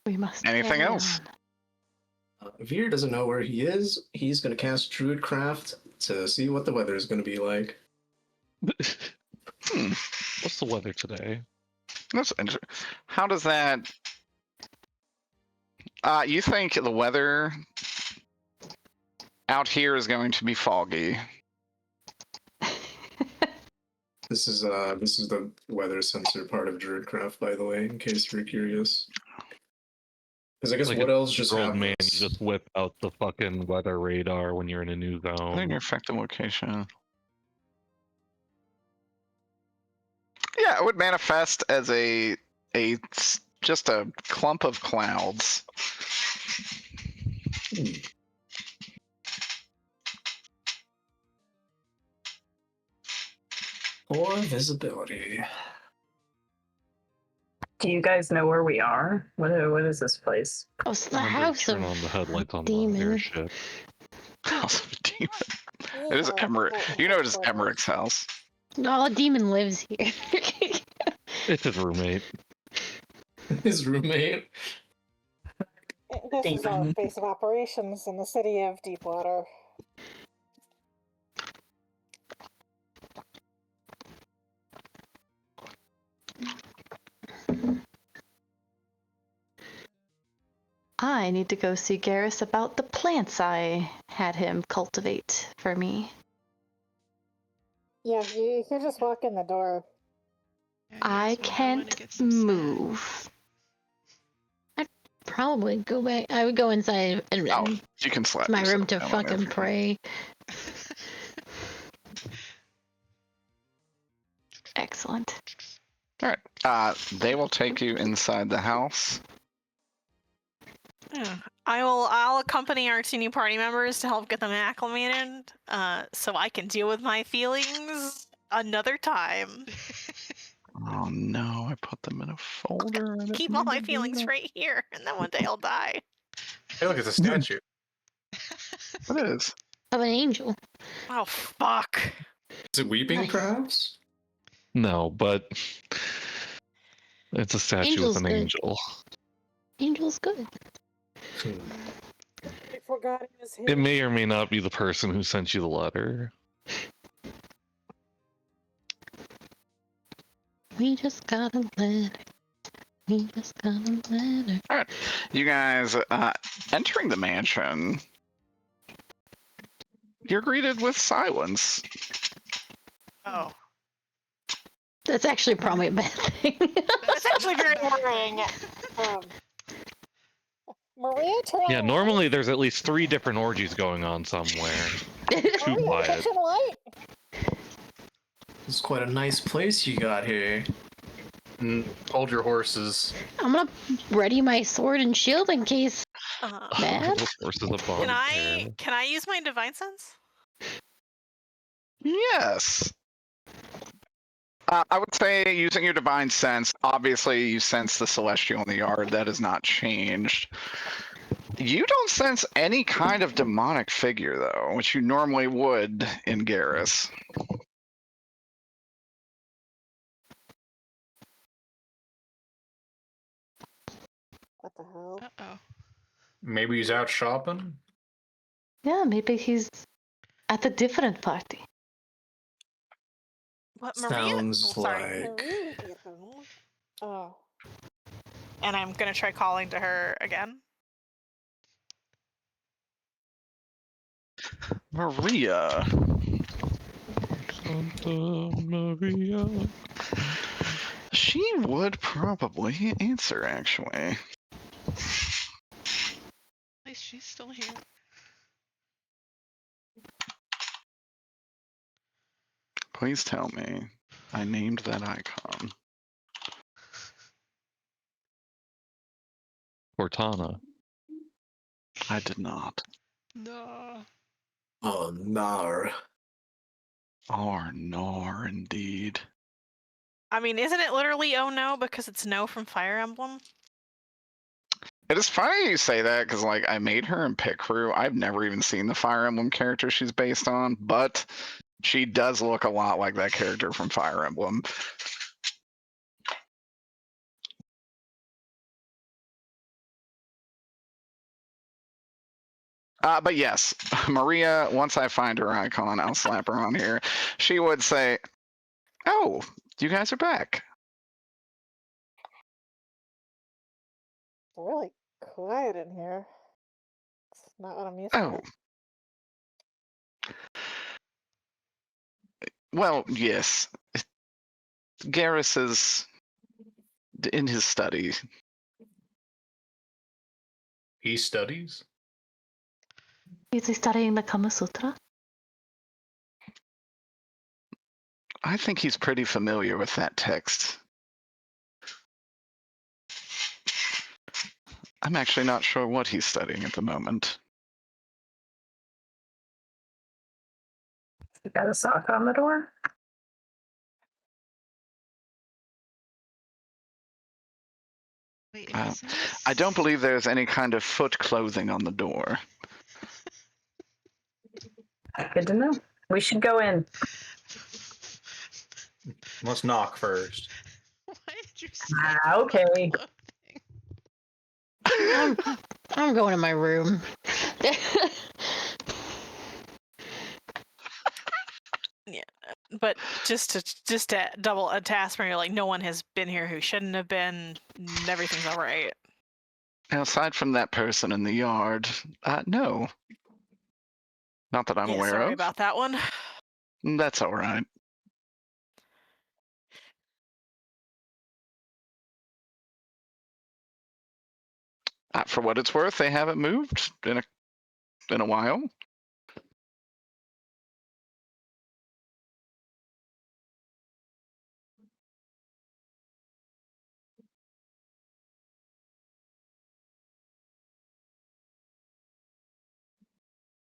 We must. Anything carry else? on. Veer doesn't know where he is. He's gonna cast Druidcraft to see what the weather is gonna be like. What's the weather today? That's interesting. How does that? You think the weather out here is going to be foggy? This is the weather sensor part of Druidcraft, by the way, in case you're curious. Because I guess Like what a else just Old happens? man, you just whip out the fucking weather radar when you're in a new I think zone. your effective location. Yeah, it would manifest as just a clump of clouds. Or visibility. Do you guys know where we are? What is this place? Oh, it's the Remember, house turn of on the headlights on the demon. airship. House of Demon. It is Emmerich. You know it is Emmerich's house. No, a demon lives here. It's his roommate. His roommate. This is our base of operations in the city of Deepwater. I need to go see Garrus about the plants I had him cultivate for me. Yeah, you can just walk in the door. Yeah, I guess we'll go in and can't get some snack. move. Probably go back. I would go inside and Oh, you can slap my room yourself to down fucking whenever. pray. Excellent. All right. They will take you inside the house. Yeah. I'll accompany our 2 new party members to help get them acclimated, so I can deal with my feelings another time. Oh no, I put them in a folder. I didn't Keep all mean my to do feelings that. right here, and then one day I'll die. Hey, look, it's a statue. What is? Of an angel. Oh fuck! Is it weeping, Nice. perhaps? No, but it's a statue Angel's with an good. angel. Angel's good. I forgot it was him. It may or may not be the person who sent you the letter. We just got a letter. We just got a letter. All right. You guys entering the mansion. You're greeted with silence. Oh, That's actually probably a bad thing. that's actually very worrying. Maria, turn Yeah, on normally there's at least 3 different orgies going on somewhere. the light. Too Maria, quiet. kitchen light. It's quite a nice place you got here. Hold your horses. I'm gonna ready my sword and shield in case. Bad? Horses of bond. Can I use my divine sense? Yes. I would say using your divine sense, obviously you sense the celestial in the yard. That has not changed. You don't sense any kind of demonic figure, though, which you normally would in Garrus. What the hell? Uh-oh. Maybe he's out shopping? Yeah, maybe he's at a different party. What, Maria? Sounds Oh, sorry. like Oh. And I'm gonna try calling to her again. Maria. Santa Maria. She would probably answer, actually. At least she's still here. Please tell me I named that icon. Cortana. I did not. No. oh nar. Nar, indeed. I mean, isn't it literally oh no because it's no from Fire Emblem? It is funny you say that because, like, I made her in Pit Crew. I've never even seen the Fire Emblem character she's based on, but she does look a lot like that character from Fire Emblem. But yes, Maria, once I find her icon, I'll slap her on here. She would say, "Oh, you guys are back." It's really quiet in here. It's not what I'm used Oh. to. Well, yes. Garrus is in his study. He studies? Is he studying the Kama Sutra? I think he's pretty familiar with that text. I'm actually not sure what he's studying at the moment. You got a sock on the door? Wait, I don't believe there's any kind of foot clothing on the door. Good to know. We should go in. Let's knock first. Why did you say Okay. I'm going to my room. Yeah, but just to double a task where you're like, no one has been here who shouldn't have been. Everything's all right. Aside from that person in the yard, no. Not that I'm aware sorry of. about that one. That's all right. For what it's worth, they haven't moved in a while.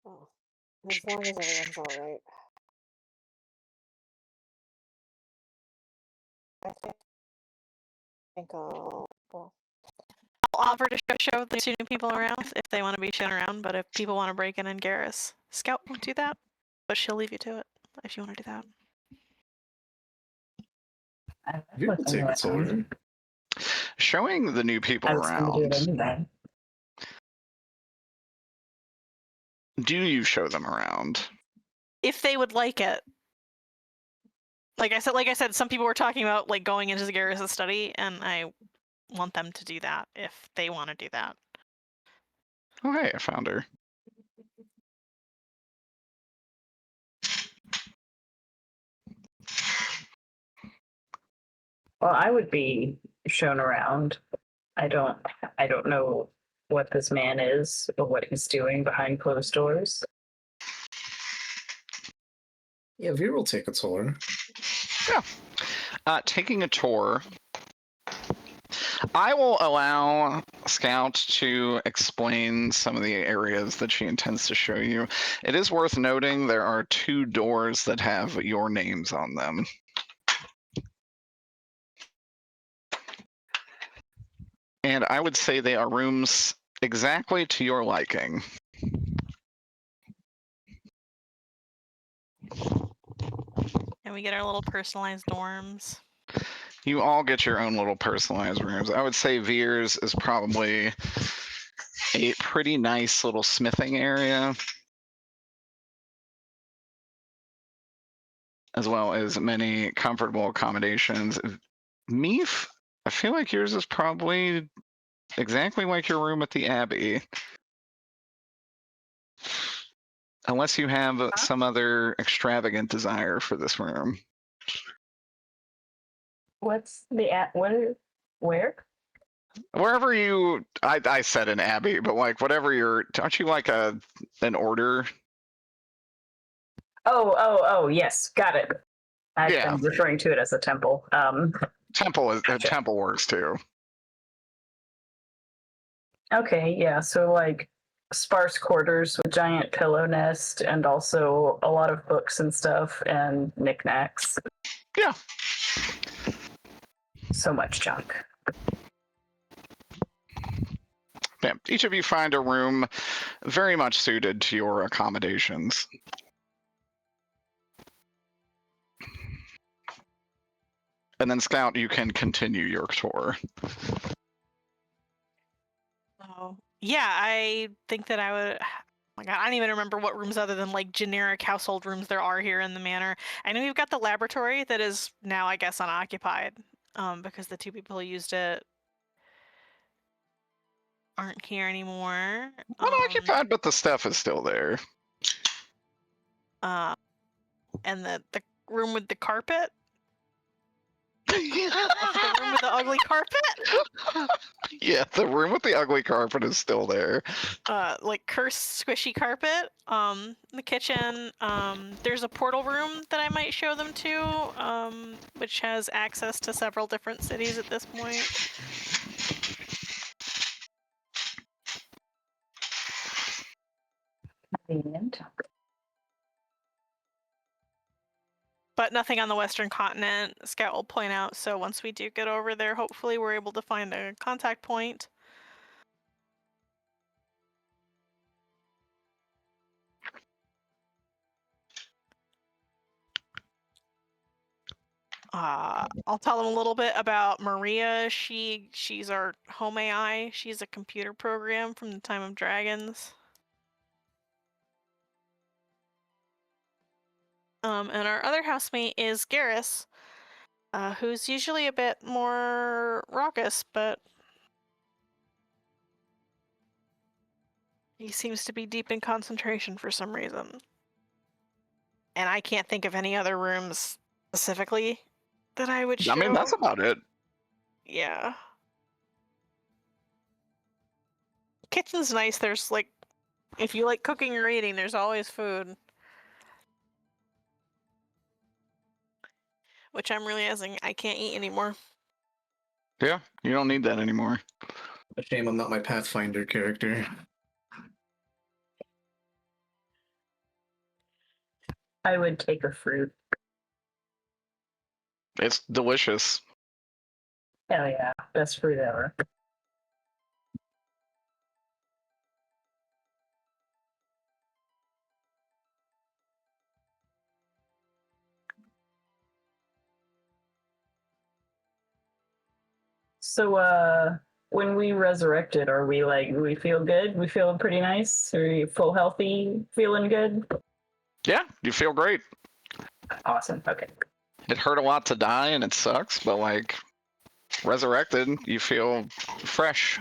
Oh. As long as everyone's alright. I think I'll... Well, I'll offer to show the two new people around if they want to be shown around, but if people want to break in Garrus, Scout won't do that, but she'll leave you to it if you want to do that. You can take a tour. Showing the new people around. Do you show them around? If they would like it. Like I said, some people were talking about like going into the Garrus' study, and I want them to do that if they want to do that. Oh, hey, I found her. Well, I would be shown around. I don't know what this man is or what he's doing behind closed doors. Yeah, Veer will take a tour. Taking a tour. I will allow Scout to explain some of the areas that she intends to show you. It is worth noting there are 2 doors that have your names on them. And I would say they are rooms exactly to your liking. And we get our little personalized dorms. You all get your own little personalized rooms. I would say Veer's is probably a pretty nice little smithing area, as well as many comfortable accommodations. Meef, I feel like yours is probably exactly like your room at the Abbey. Unless you have some other extravagant desire for this room. What's the at? Where? Wherever you, I said an Abbey, but like whatever you're, aren't you like an order? Oh, yes, got it. I've Yeah. been referring to it as a temple. Temple Gotcha. temple works too. Okay, yeah, so like sparse quarters with giant pillow nest and also a lot of books and stuff and knickknacks. Yeah. So much junk. Yeah. Each of you find a room very much suited to your accommodations. And then Scout, you can continue your tour. Oh, yeah, I think that I would. Oh my God, I don't even remember what rooms other than like generic household rooms there are here in the manor. I know we've got the laboratory that is now, I guess, unoccupied, because the 2 people who used it aren't here anymore. Unoccupied, but the stuff is still there. And the room with the carpet. The room with the ugly carpet. Yeah, the room with the ugly carpet is still there. Like cursed squishy carpet. The kitchen. There's a portal room that I might show them to, which has access to several different cities at this point. Convenient. But nothing on the western continent, Scout will point out, so once we do get over there, hopefully we're able to find a contact point. I'll tell them a little bit about Maria. She's our home AI. She's a computer program from the time of dragons. And our other housemate is Garrus, who's usually a bit more raucous, but he seems to be deep in concentration for some reason. And I can't think of any other rooms specifically that I would show. I mean, that's about it. Yeah. Kitchen's nice. There's like, if you like cooking or eating, there's always food. Which I'm realizing I can't eat anymore. Yeah, you don't need that anymore. A shame I'm not my Pathfinder character. I would take a fruit. It's delicious. Hell yeah, best fruit ever. So, when we resurrected, are we like, do we feel good? We feeling pretty nice? Are we full healthy, feeling good? Yeah, you feel great. Awesome, okay. It hurt a lot to die and it sucks, but like resurrected, you feel fresh.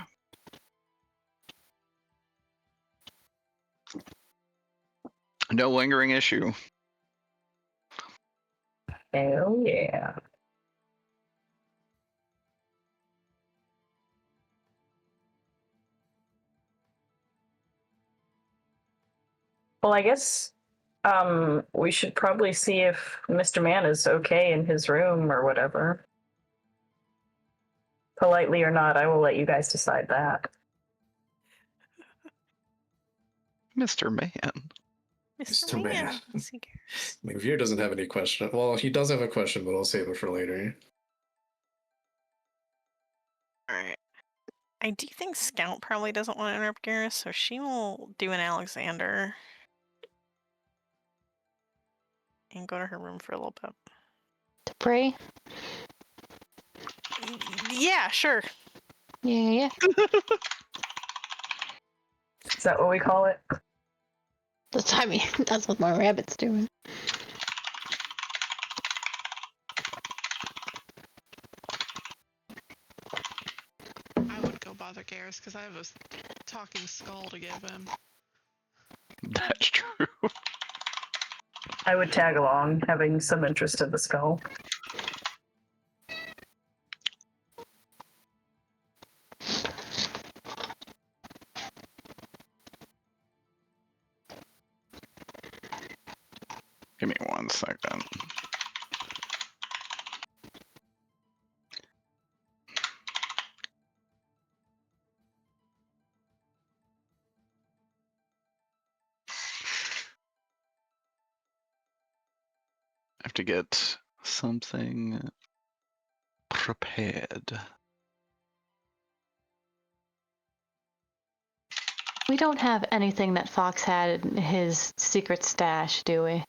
No lingering issue. Hell yeah. Well, I guess We should probably see if Mr. Man is okay in his room or whatever. Politely or not, I will let you guys decide that. Mr. Man. Mr. Mr. Man. Man. Let's see, Garrus. I mean, Veer doesn't have any question. Well, he does have a question, but I'll save it for later. Alright. I do think Scout probably doesn't want to interrupt Garrus, so she will do an Alexander. And go to her room for a little bit. To pray? Yeah, sure. Yeah. Is that what we call it? That's what my rabbit's doing. I would go bother Garrus because I have a talking skull to give him. That's true. I would tag along, having some interest in the skull. Give me 1 second. I have to get something prepared. We don't have anything that Fox had in his secret stash, do we?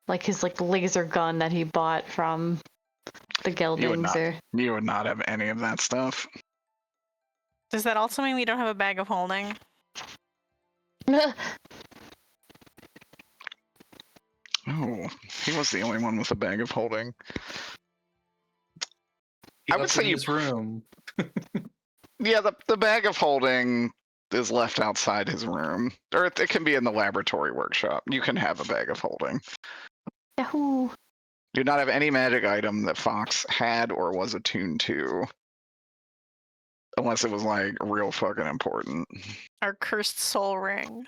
Like his laser gun that he bought from the Geldings, or You would not have any of that stuff. Does that also mean we don't have a bag of holding? Oh, he was the only one with a bag of holding. He I would left say it in you- his room. Yeah, the bag of holding is left outside his room. Or it can be in the laboratory workshop. You can have a bag of holding. Yahoo! Do not have any magic item that Fox had or was attuned to. Unless it was like real fucking important. Our cursed soul ring.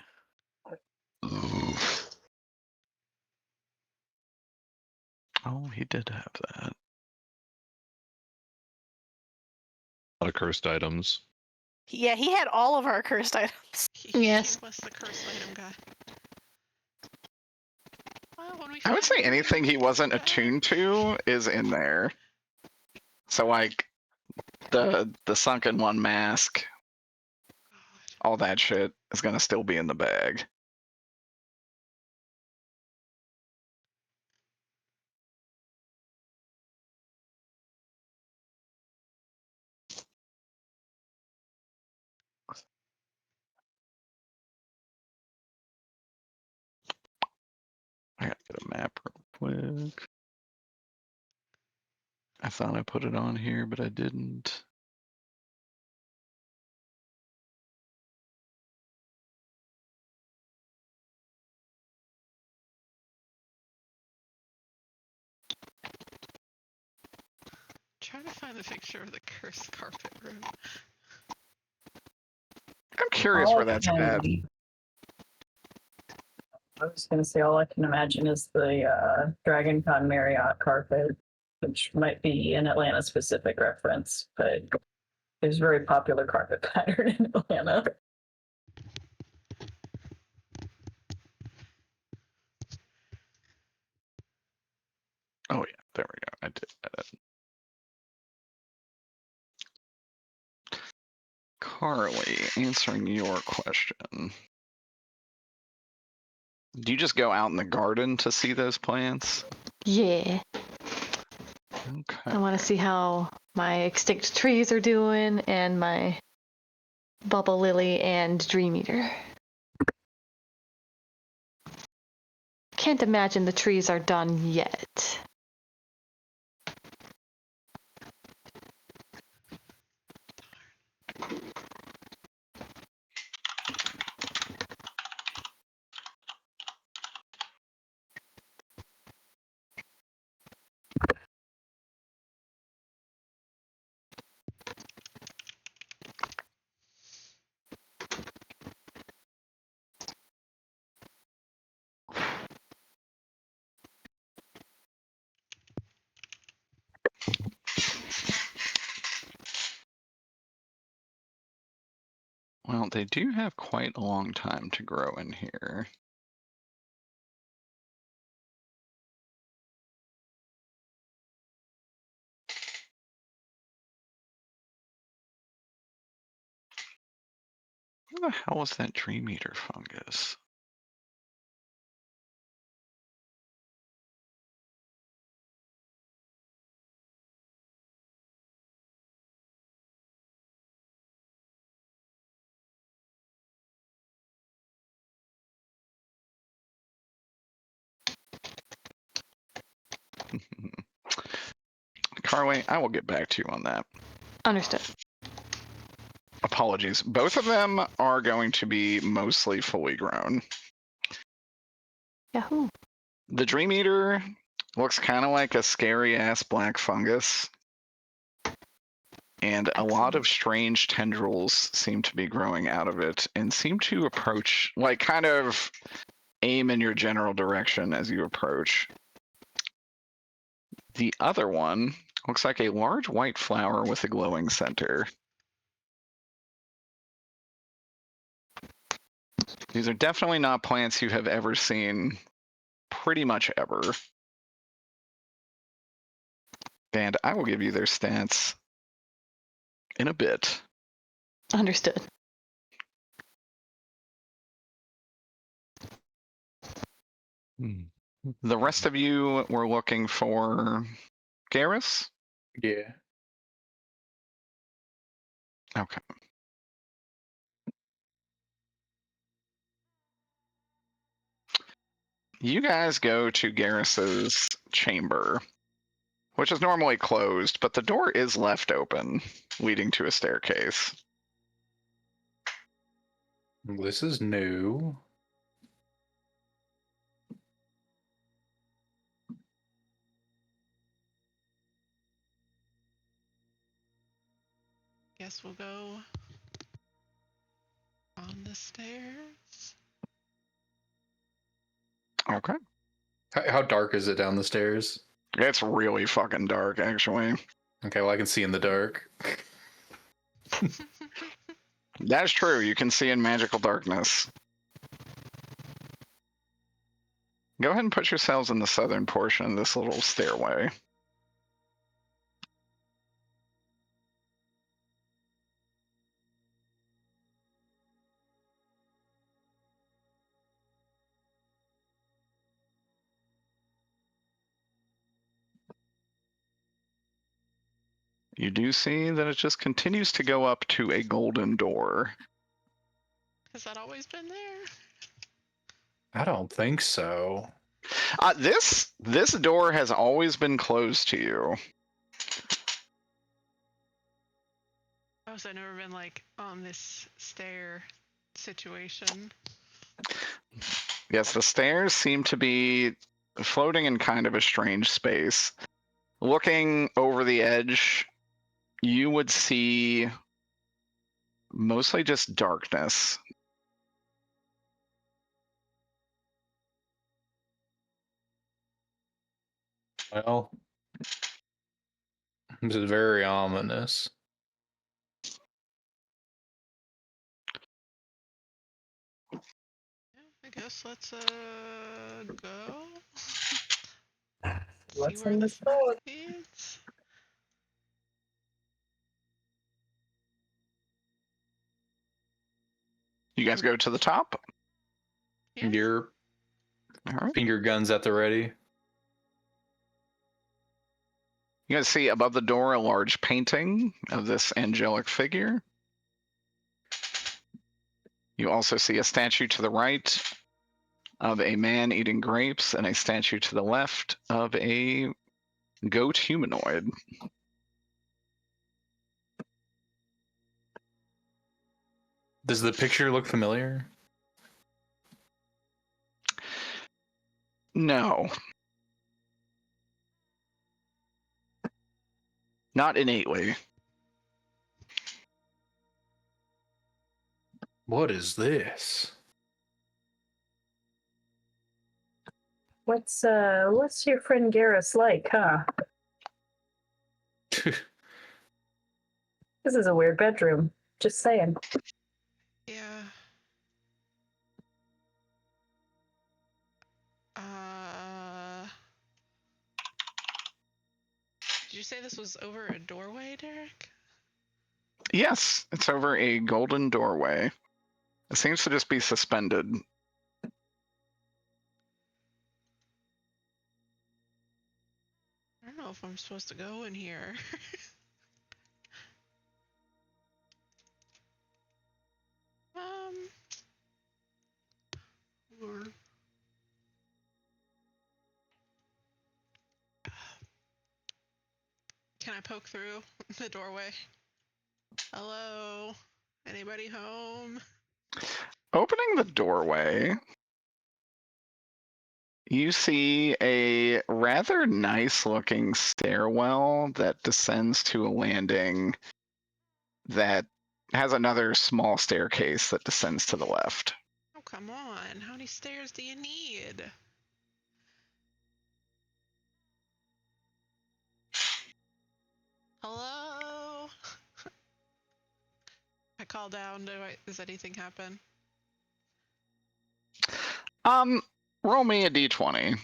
Oh, he did have that. A lot of cursed items. Yeah, he had all of our cursed items. Yes. He was the cursed item guy. Well, when we I would say find him, anything he wasn't okay. attuned to is in there. So like the sunken one mask, all that shit is gonna still be in the bag. I gotta get a map real quick. I thought I put it on here, but I didn't. Trying to find the picture of the cursed carpet room. I'm curious where that's at. I was going to say, all I can imagine is the Dragon Con Marriott carpet, which might be an Atlanta specific reference, but there's a very popular carpet pattern in Atlanta. Oh yeah, there we go. I did edit. Carly, answering your question. Do you just go out in the garden to see those plants? Yeah. Okay. I want to see how my extinct trees are doing, and my bubble lily and dream eater. Can't imagine the trees are done yet. Well, they do have quite a long time to grow in here. Where the hell was that Dream Eater fungus? Carly, I will get back to you on that. Understood. Apologies. Both of them are going to be mostly fully grown. Yahoo. The Dream Eater looks kind of like a scary ass black fungus. And a lot of strange tendrils seem to be growing out of it and seem to approach, like, kind of aim in your general direction as you approach. The other one looks like a large white flower with a glowing center. These are definitely not plants you have ever seen, pretty much ever. And I will give you their stats in a bit. Understood. The rest of you were looking for Garrus? Yeah. Okay. You guys go to Garrus's chamber, which is normally closed, but the door is left open, leading to a staircase. This is new. Guess we'll go on the stairs. Okay. How dark is it down the stairs? It's really fucking dark, actually. Okay, well, I can see in the dark. That's true. You can see in magical darkness. Go ahead and put yourselves in the southern portion of this little stairway. You do see that it just continues to go up to a golden door. Has that always been there? I don't think so. This door has always been closed to you. Oh, so I've never been like on this stair situation. Yes, the stairs seem to be floating in kind of a strange space. Looking over the edge, you would see mostly just darkness. Well, this is very ominous. I guess let's go. What's See where in this this book? leads. You guys go to the top. Yeah. Your All right. finger guns at the ready. You guys see above the door a large painting of this angelic figure. You also see a statue to the right of a man eating grapes and a statue to the left of a goat humanoid. Does the picture look familiar? No. Not innately. What is this? What's your friend Garrus like, huh? This is a weird bedroom. Just saying. Yeah. Did you say this was over a doorway, Derek? Yes, it's over a golden doorway. It seems to just be suspended. I don't know if I'm supposed to go in here. Or... Can I poke through the doorway? Hello? Anybody home? Opening the doorway, you see a rather nice looking stairwell that descends to a landing that has another small staircase that descends to the left. Oh, come on. How many stairs do you need? Hello? I call down. Does anything happen? Roll me a d20. Okay.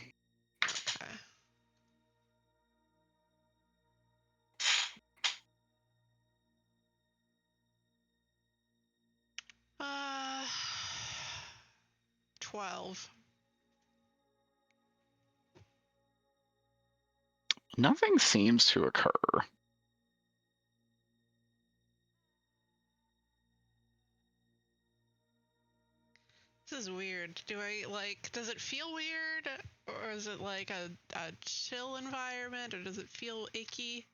Uh, 12. Nothing seems to occur. This is weird. Does it feel weird? Or is it like a chill environment? Or does it feel icky?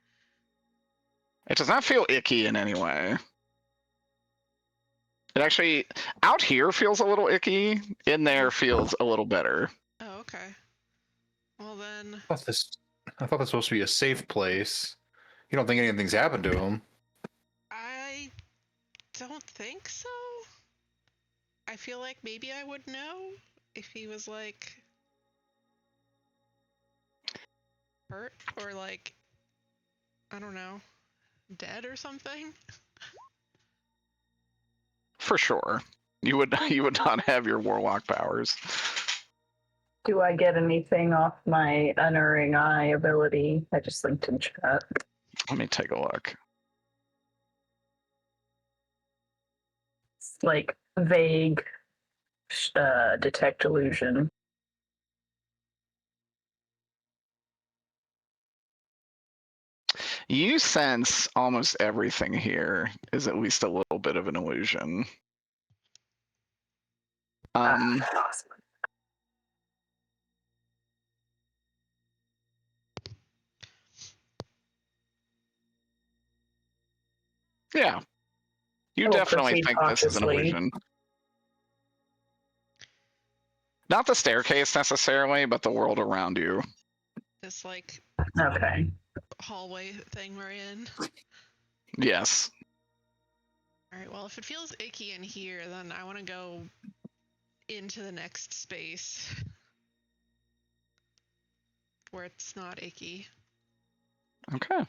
It does not feel icky in any way. It actually, out here feels a little icky. In there feels a little better. Oh, okay. Well then... I thought this was supposed to be a safe place. You don't think anything's happened to him? I don't think so. I feel like maybe I would know if he was like hurt or like, I don't know, dead or something. For sure. You would not have your warlock powers. Do I get anything off my unerring eye ability? I just linked in chat. Let me take a look. It's like vague detect illusion. You sense almost everything here is at least a little bit of an illusion. Awesome. Yeah. You I will definitely proceed think this is an cautiously. illusion. Not the staircase necessarily, but the world around you. This like Okay. hallway thing we're in. Yes. Alright, well if it feels icky in here, then I want to go into the next space where it's not icky. Okay.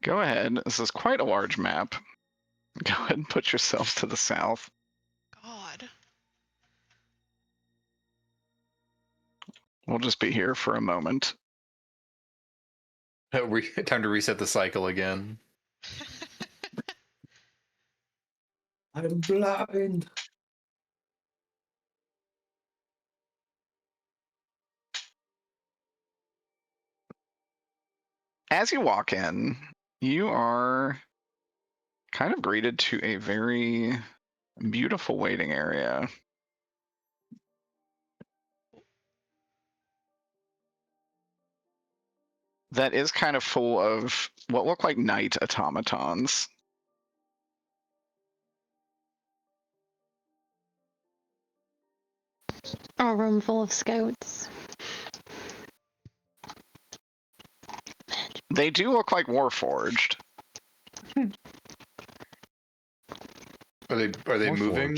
Go ahead. This is quite a large map. Go ahead and put yourselves to the south. God. We'll just be here for a moment. Time to reset the cycle again. I'm blind. As you walk in, you are kind of greeted to a very beautiful waiting area. That is kind of full of what look like night automatons. A room full of scouts. They do look like warforged. Are they moving?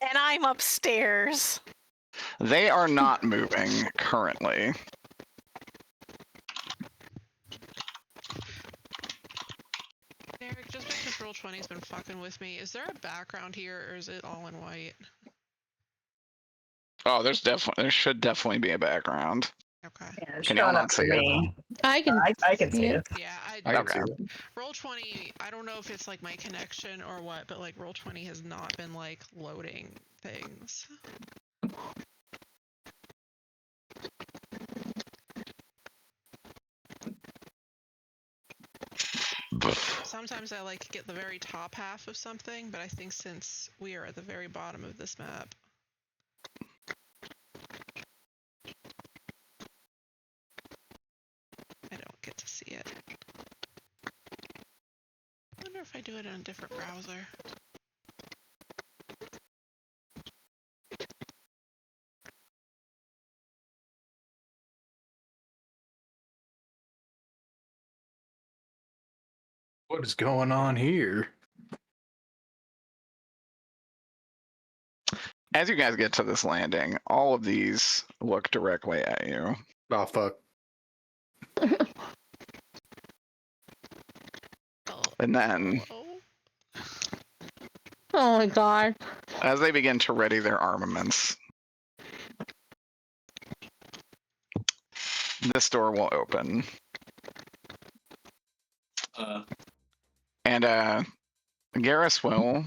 And I'm upstairs. They are not moving currently. Derek, just because Roll20's been fucking question with me. Is there a background here, or is it all in white? Oh, there should definitely be a background. Okay. Yeah, it's Can y'all showing not up see to it? me. I can. I can see Yeah. it. Yeah, I can Okay. see it. Roll20, I don't know if it's like my connection or what, but like Roll20 has not been like loading things. Sometimes I like get the very top half of something, but I think since we are at the very bottom of this map. I don't get to see it. I wonder if I do it in a different browser. What is going on here? As you guys get to this landing, all of these look directly at you. Oh fuck. Oh, And then, hello? Oh my god. as they begin to ready their armaments, this door will open. And Garrus will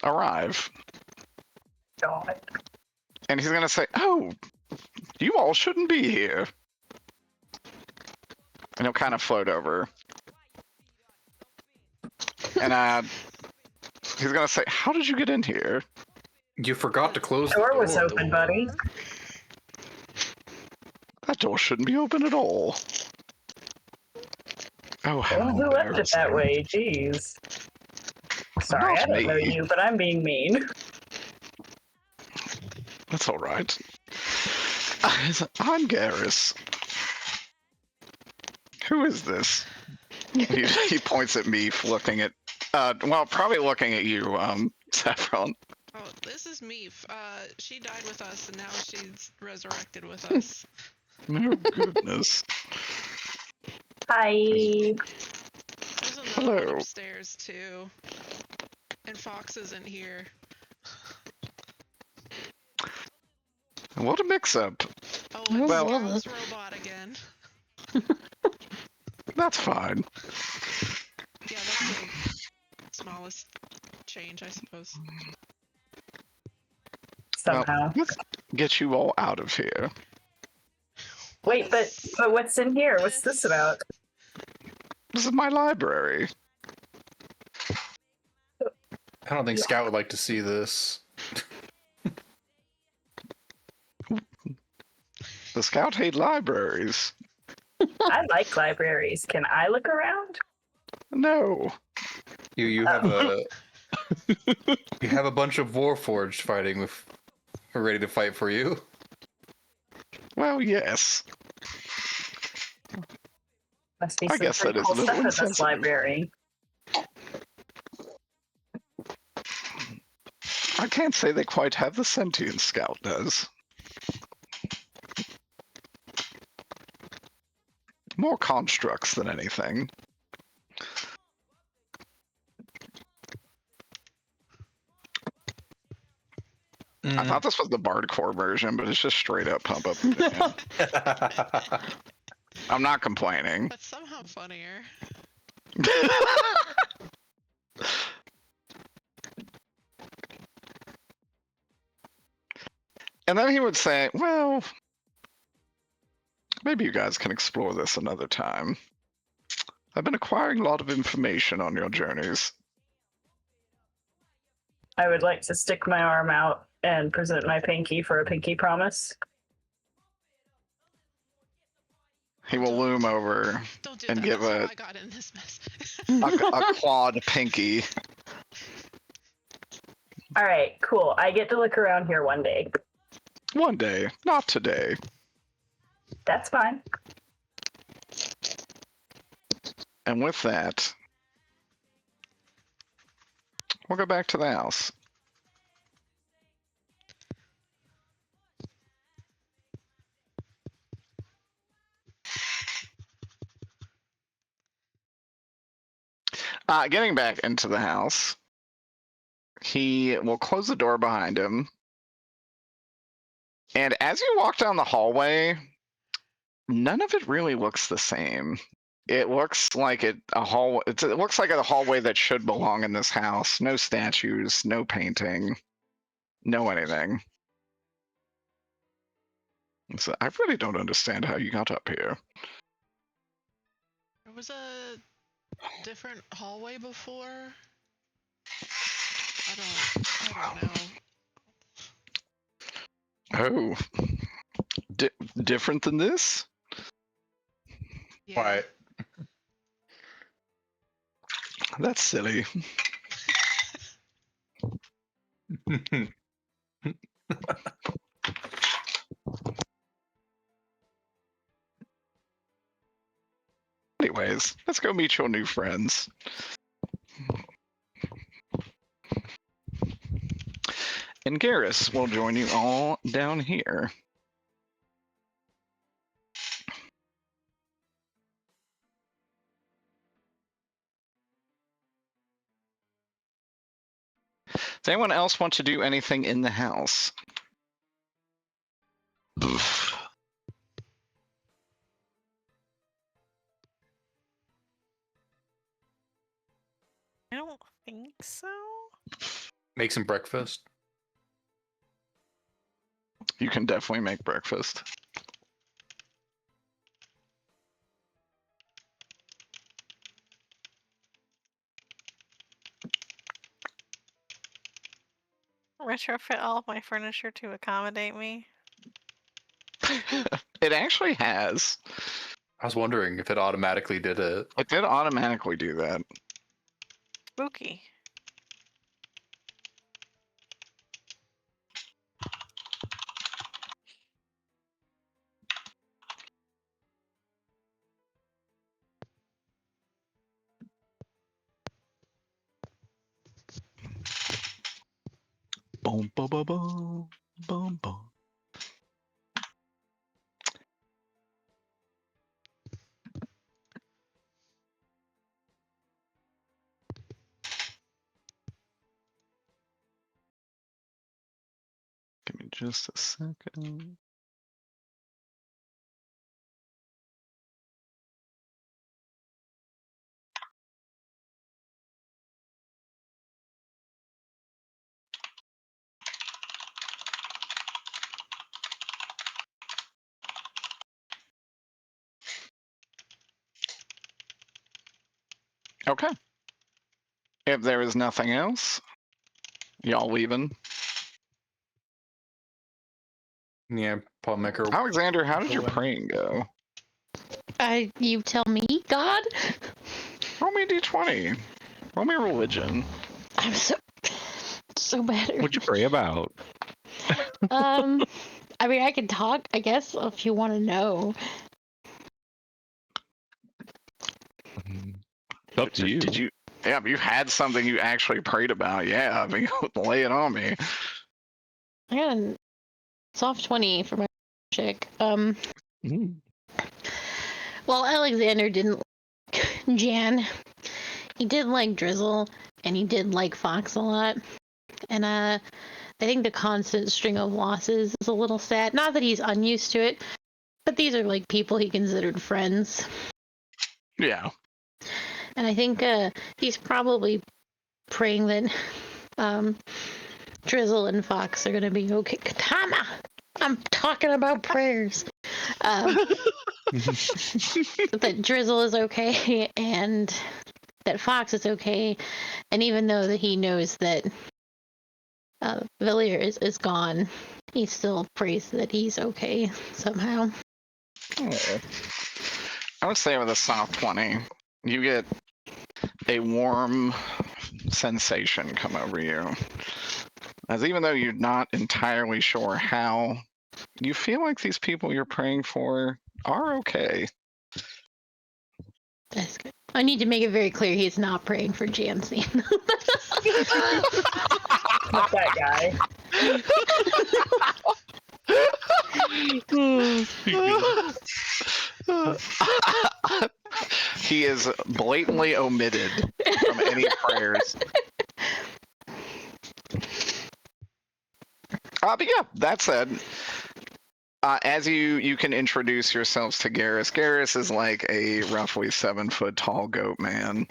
arrive. God. And he's going to say, "Oh, you all shouldn't be here." And he'll kind of float over. And he's going to say, "How did you get in here?" You forgot to close the Door door. was open, buddy. That door shouldn't be open at all. Oh, how Well, who left it that embarrassing. way? Jeez. Sorry, Not I don't know me. you, but I'm being mean. That's all right. I'm Garrus. Who is this? He points at me, looking at, well, probably looking at you, Saffron. Oh, this is Meef. She died with us, and now she's resurrected with us. Oh, goodness. Hi. There's another Hello. one upstairs, too. And Fox isn't here. What a mix-up. Oh, and Well- Scout's robot again. That's fine. Yeah, that's the smallest change, I suppose. Somehow. Let's get you all out of here. Wait, but what's in here? What's this about? This is my library. I don't think Scout would like to see this. The Scout hate libraries. I like libraries. Can I look around? No. You have a you have a bunch of Warforged fighting with ready to fight for you. Well, yes. Must be I some guess that pretty is cool a little stuff in this insensitive. library. I can't say they quite have the sentience Scout does. More constructs than anything. I thought this was the Bardcore version, but it's just straight up pump up. I'm not complaining. That's somehow funnier. And then he would say, well, maybe you guys can explore this another time. I've been acquiring a lot of information on your journeys. I would like to stick my arm out and present my pinky for a pinky promise. He will loom over Don't do and that. give That's how a, I got in this mess. a clawed pinky. All right, cool. I get to look around here one day. One day, not today. That's fine. And with that, we'll go back to the house. Getting back into the house, he will close the door behind him. And as you walk down the hallway, none of it really looks the same. It looks like it looks like a hallway that should belong in this house. No statues, no painting, no anything. So I really don't understand how you got up here. There was a different hallway before. I don't know. Oh, different than this? Yeah. Why? That's silly. Anyways, let's go meet your new friends. And Garrus will join you all down here. Does anyone else want to do anything in the house? I don't think so. Make some breakfast. You can definitely make breakfast. Retrofit all of my furniture to accommodate me. It actually has. I was wondering if it automatically did it. It did automatically do that. Spooky. Boom, boom, boom, boom, boom, boom. Give me just a second. Okay. If there is nothing else, y'all leaving? Yeah, Paul Maker. Alexander, how did your praying go? You tell me, God? Roll me a d20. Roll me religion. I'm so bad. What'd you pray about? I mean, I can talk, I guess, if you want to know. It's up to you. Did you? Yeah, but you had something you actually prayed about. Yeah, I mean, lay it on me. I got a soft 20 for my chick. Well, Alexander didn't like Jan. He did like Drizzle, and he did like Fox a lot. And I think the constant string of losses is a little sad. Not that he's unused to it, but these are like people he considered friends. Yeah. And I think he's probably praying that Drizzle and Fox are gonna be okay. Katana! I'm talking about prayers. That Drizzle is okay and that Fox is okay. And even though that he knows that Villiers is gone, he still prays that he's okay somehow. Oh. I would say with a soft 20, you get a warm sensation come over you. As even though you're not entirely sure how, you feel like these people you're praying for are okay. That's good. I need to make it very clear he's not praying for Jancy. Not that guy. He is blatantly omitted from any prayers. But yeah, that said, as you can introduce yourselves to Garrus. Garrus is like a roughly 7-foot tall goat man.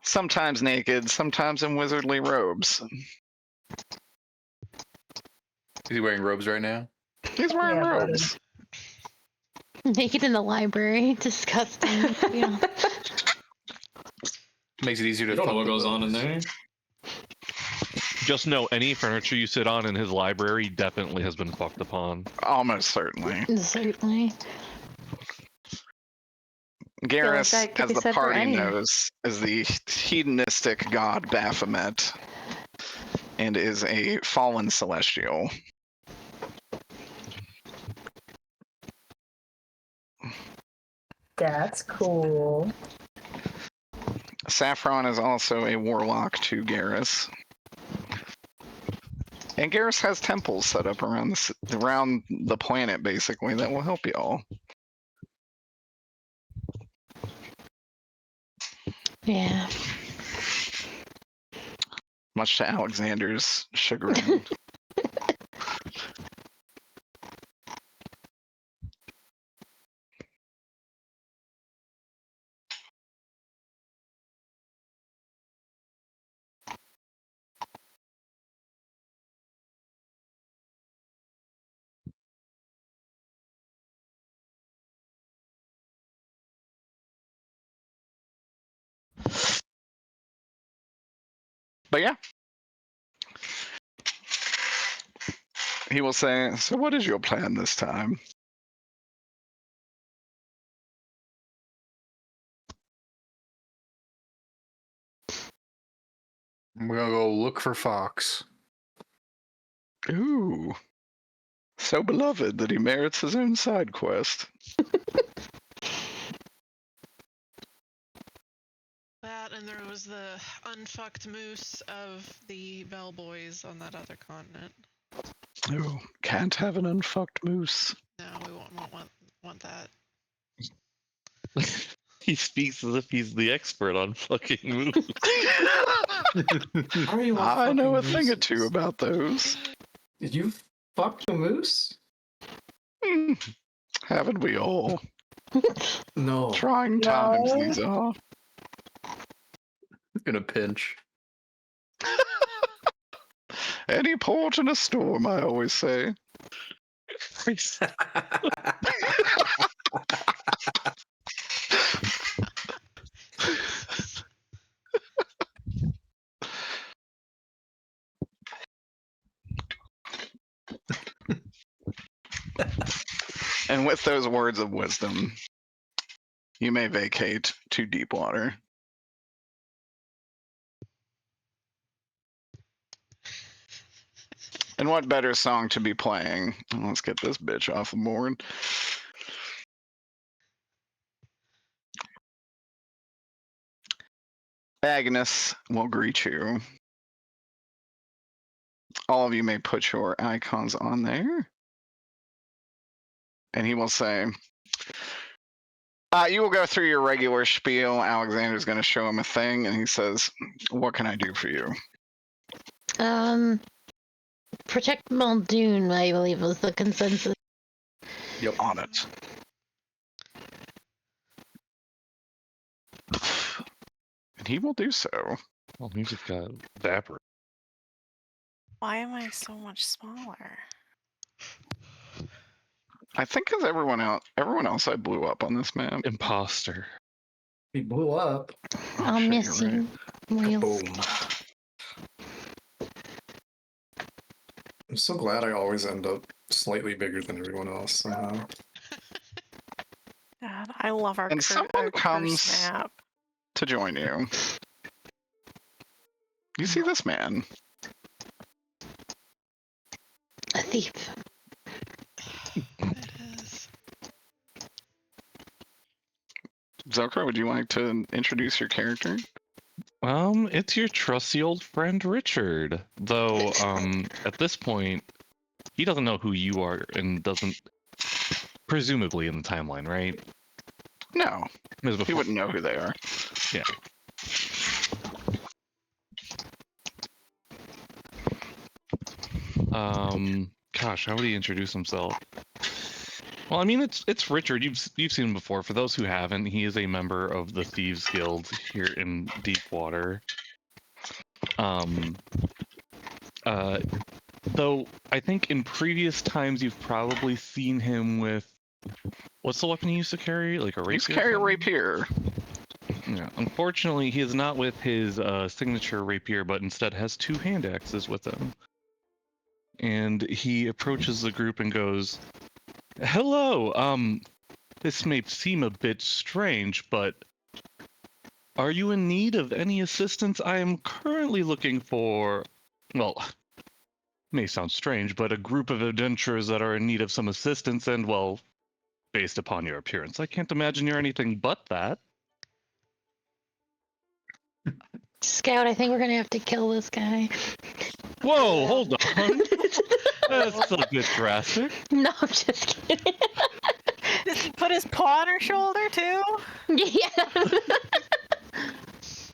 Sometimes naked, sometimes in wizardly robes. Is he wearing robes right now? He's wearing Yeah, buddy. robes. Naked in the library. Disgusting. Yeah. Makes it easier to You don't know fuck what the goes on in robes. there. Just know any furniture you sit on in his library definitely has been fucked upon. Almost certainly. Certainly. Garrus, that could as be the said for party any. knows, is the hedonistic god Baphomet and is a fallen celestial. That's cool. Saffron is also a warlock to Garrus. And Garrus has temples set up around the planet, basically, that will help y'all. Yeah. Much to Alexander's chagrin. But yeah. He will say, so what is your plan this time? We're gonna go look for Fox. Ooh. So beloved that he merits his own side quest. That, and there was the unfucked moose of the bellboys on that other continent. Ooh, can't have an unfucked moose. No, we won't want that. He speaks as if he's the expert on fucking movies. How are you all I know a fucking thing or mooses? two about those. Did you fuck the moose? Hmm, haven't we all? No. Trying times these are. Gonna pinch. Any port in a storm, I always say. And with those words of wisdom, you may vacate to deep water. And what better song to be playing? Let's get this bitch off the board. Agnes will greet you. All of you may put your icons on there. And he will say, you will go through your regular spiel. Alexander's going to show him a thing, and he says, what can I do for you? Protect Muldoon, I believe, was the consensus. Yep. On it. And he will do so. Well, he just got evaporated. Why am I so much smaller? I think because everyone else I blew up on this map. Imposter. He blew up. I'll shit, miss you're right. you. Real. Boom. I'm so glad I always end up slightly bigger than everyone else somehow. God, I love our And someone comes map. to join you. You see this man? A thief. It is. Zokra, would you like to introduce your character? It's your trusty old friend Richard. Though, at this point, he doesn't know who you are and doesn't, presumably in the timeline, right? No, As he before- wouldn't know who they are. Yeah. Gosh, how would he introduce himself? Well, I mean, it's Richard. You've seen him before. For those who haven't, he is a member of the Thieves Guild here in Deepwater. Though I think in previous times you've probably seen him with what's the weapon he used to carry? Like a rapier? He used to carry a rapier. Yeah. Unfortunately, he is not with his signature rapier, but instead has 2 hand axes with him. And he approaches the group and goes, "Hello. This may seem a bit strange, but are you in need of any assistance? I am currently looking for, well, may sound strange, but a group of adventurers that are in need of some assistance, and, well, based upon your appearance, I can't imagine you're anything but that." Scout, I think we're gonna have to kill this guy. Whoa, hold on. That's a bit drastic. No, I'm just kidding. Does he put his paw on her shoulder too? Yeah.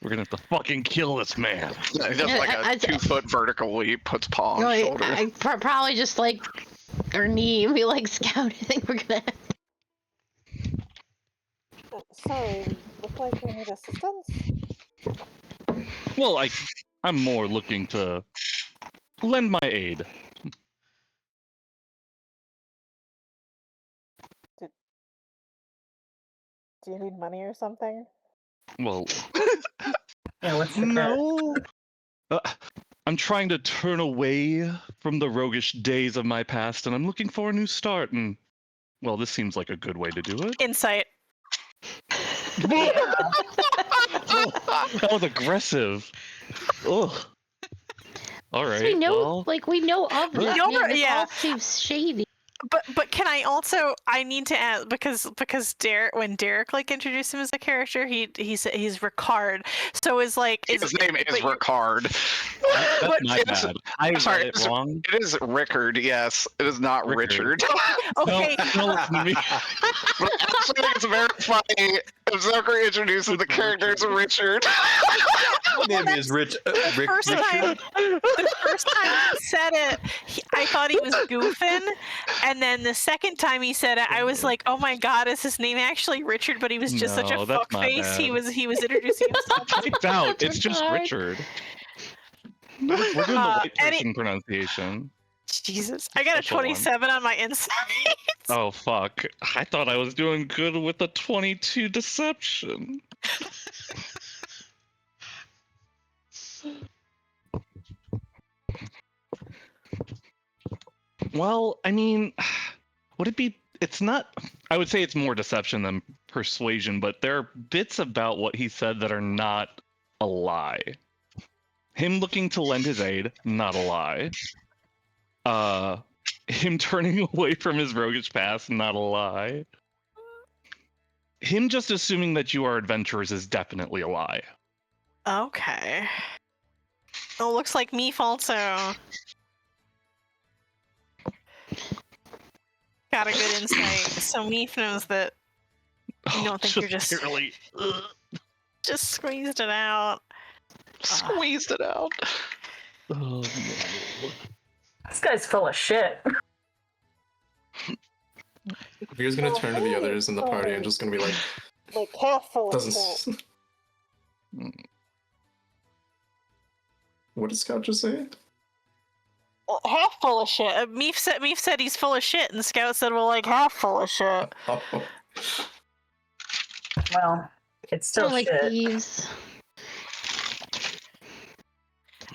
We're gonna have to fucking kill this man. He does like a 2-foot vertical leap, puts paw on No, shoulder. I probably just like our knee and be like, Scout, I think we're gonna. Sorry, look like we need assistance? Well, I'm more looking to lend my aid. Do you need money or something? Well, Yeah, what's the no. I'm trying to turn away from the roguish days of my past, and I'm looking for a new start, and, well, this seems like a good way to do it. Insight. That was aggressive. Ugh. All right. We know, well, we know of this. No, man. This yeah. all seems shady. But can I also need to ask because when Derek introduced him as a character, he's Ricard. So his name is Ricard. That's my bad. I Sorry, read it wrong. It is Rickard, yes. It is not Rickard. Richard. Okay. No, listen to me. But actually, it's very funny. If Zachary introduces the character as Richard. My name is Rick. The first time he said it, I thought he was goofing, and then the second time he said it, I was like, "Oh my god, is his name actually Richard?" But he was just such a No, that's my fuckface. bad. He was introducing himself. It's out. It's just Ricard. Richard. We're doing the white person pronunciation. Jesus, I got a Special one. 27 on my insight. Oh fuck! I thought I was doing good with the 22 deception. Well, I mean, would it be? It's not. I would say it's more deception than persuasion, but there are bits about what he said that are not a lie. Him looking to lend his aid, not a lie. Him turning away from his roguish past, not a lie. Him just assuming that you are adventurers is definitely a lie. Okay. Oh, looks like Meef also got a good insight. So Meef knows that you don't think you're just really just squeezed it out. Squeezed it out. Oh, no. This guy's full of shit. Veer's gonna turn to the others in the party and just gonna be like, Like half full of shit. doesn't. What did Scott just say? Half full of shit. Meef said he's full of shit, and Scout said, "Well, like half full of shit." Oh. Well, it's still Like shit. thieves.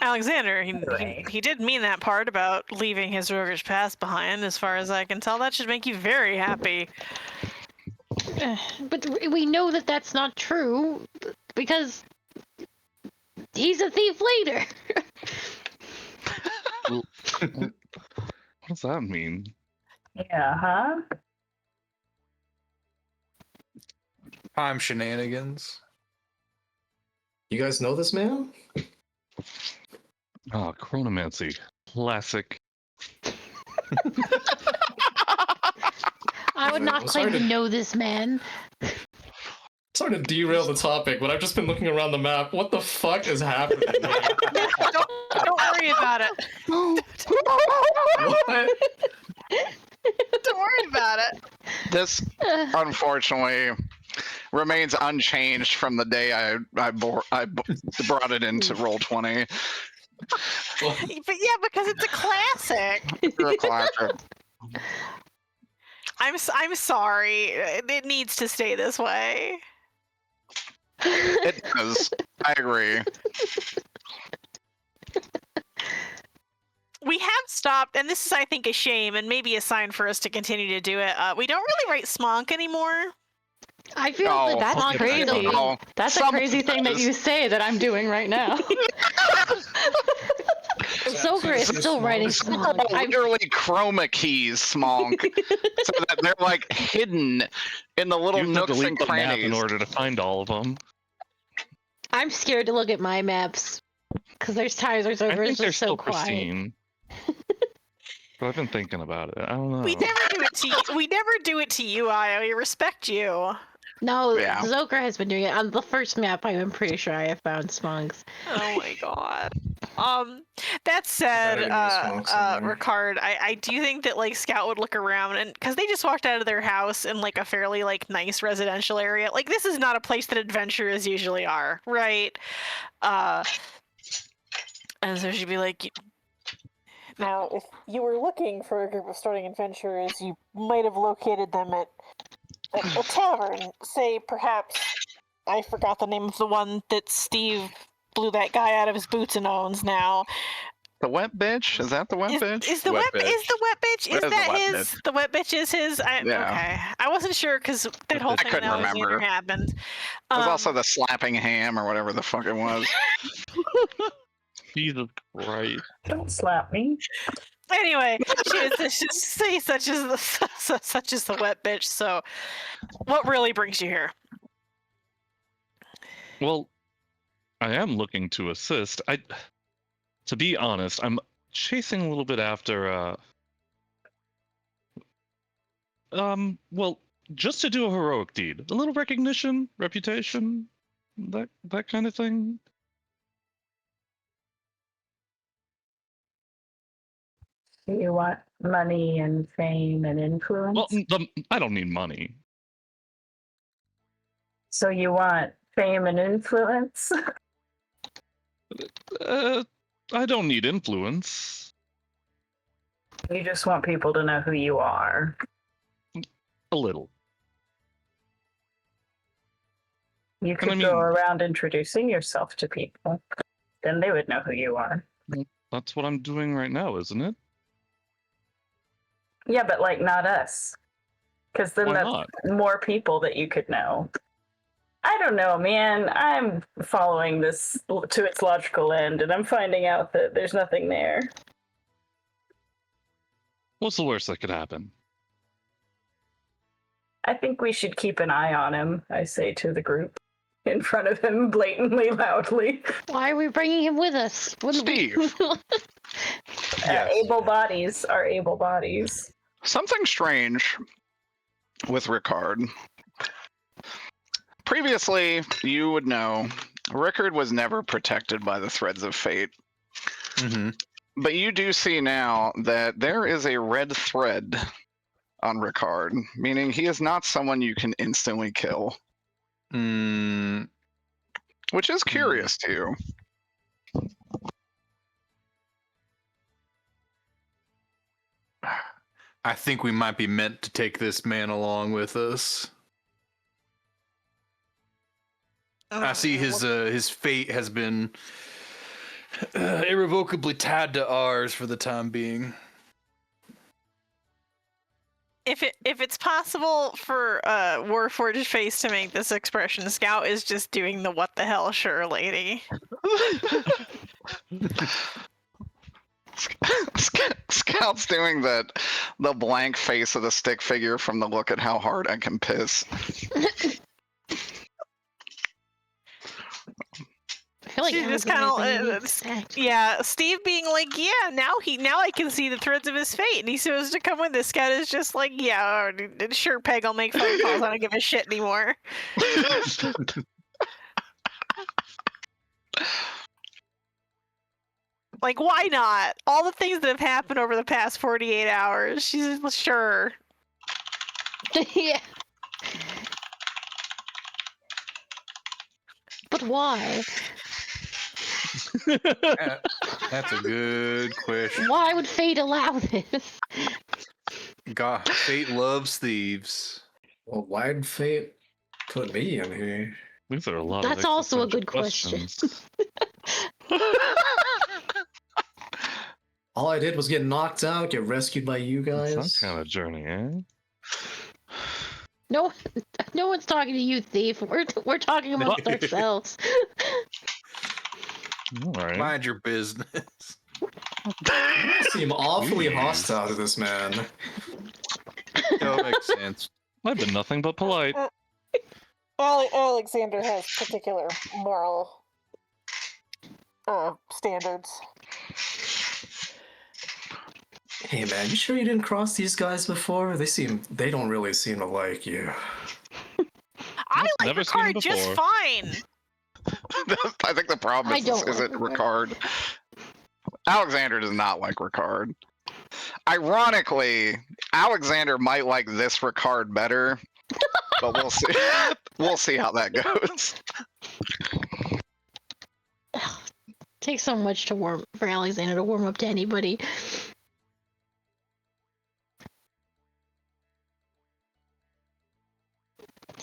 Alexander, Right. he did mean that part about leaving his roguish past behind. As far as I can tell, that should make you very happy. But we know that that's not true because he's a thief later. What does that mean? Yeah, huh? Time shenanigans. You guys know this man? Ah, chronomancy. Classic. I would not I'm claim sorry to to- know this man. Sorry to derail the topic, but I've just been looking around the map. What the fuck is happening? Don't worry about it. What? Don't worry about it. This, unfortunately, remains unchanged from the day I brought it into Roll20. But yeah, because it's a classic. The classic. I'm sorry. It needs to stay this way. It does. I agree. We have stopped, and this is, I think, a shame, and maybe a sign for us to continue to do it. We don't really write smonk anymore. I feel Oh, that That's Smonk crazy. is a- Oh, That's a someone crazy thing that does. you say that I'm doing right now. Soaker is still writing Smonk Smonk. I'm literally chroma keys Smonk, so that they're like hidden in the little You have to nooks and delete the map crannies. in order to find all of them. I'm scared to look at my maps because there's times where I Soaker is think they're just so still quiet. pristine. But I've been thinking about it. I don't know. We never do it to you. We never do it to you, Io. We respect you. No, Yeah. Zoker has been doing it. On the first map, I'm pretty sure I have found Smonks. Oh my god. That said, Gotta give me a smoke somewhere. Ricard, I do think that like Scout would look around, and because they just walked out of their house in like a fairly like nice residential area. Like this is not a place that adventurers usually are, right? And so she'd be like, Now, if you were looking for a group of starting adventurers, you might have located them at a tavern. Say, perhaps, I forgot the name of the one that Steve blew that guy out of his boots and owns now. The wet bitch? Is that the wet bitch? Is the Wet wet bitch. is the wet bitch? Is That is the that wet his? bitch. The wet bitch is his. Yeah. Okay, I wasn't sure because that whole I thing with couldn't Alexander remember. happened. There's Um, also the slapping ham or whatever the fuck it was. Jesus Christ. Don't slap me. Anyway, such as the wet bitch. So, what really brings you here? Well, I am looking to assist. To be honest, I'm chasing a little bit after well, just to do a heroic deed. A little recognition, reputation, that kind of thing. You want money and fame and influence? Well, I don't need money. So you want fame and influence? I don't need influence. You just want people to know who you are. A little. You could I go mean- around introducing yourself to people. Then they would know who you are. That's what I'm doing right now, isn't it? Yeah, but like not us. Because then Why that's not? more people that you could know. I don't know, man. I'm following this to its logical end, and I'm finding out that there's nothing there. What's the worst that could happen? I think we should keep an eye on him, I say to the group, in front of him blatantly loudly. Why are we bringing him with us? Wouldn't we- Steve. Yes. Able bodies are able bodies. Something strange with Ricard. Previously, you would know, Ricard was never protected by the threads of fate. Mm-hmm. But you do see now that there is a red thread on Ricard, meaning he is not someone you can instantly kill, Mm, which is curious to you. I think we might be meant to take this man along with us. I see his fate has been irrevocably tied to ours for the time being. If it's possible for Warforged Face to make this expression, Scout is just doing the what the hell sure lady. Scout's doing the blank face of the stick figure from the look at how hard I can piss. I feel like She I was just kinda, amazing in uh, this act. Yeah, Steve being like, yeah, now I can see the threads of his fate, and he's supposed to come with this. Scout is just like, yeah, sure, Peg, I'll make phone calls. I don't give a shit anymore. Like, why not? All the things that have happened over the past 48 hours. She's sure. Yeah. But why? That's a good question. Why would fate allow this? God, fate loves thieves. Well, why'd fate put me in here? These are a lot That's of also a existential good question. questions. All I did was get knocked out, get rescued by you It's guys. some kind of journey, eh? No, no one's talking to you, thief. We're talking amongst ourselves. All right. Mind your business. You seem awfully Jeez. hostile to this man. That makes sense. I've been nothing but polite. Alexander has particular moral standards. Hey man, you sure you didn't cross these guys before? They don't really seem to like you. I like never seen him Ricard just before. fine. I think the problem I is, don't is like it Ricard? Alexander does not like Ricard. Ironically, Alexander might like this Ricard better, but we'll see. We'll see how that goes. Takes so much for Alexander to warm up to anybody.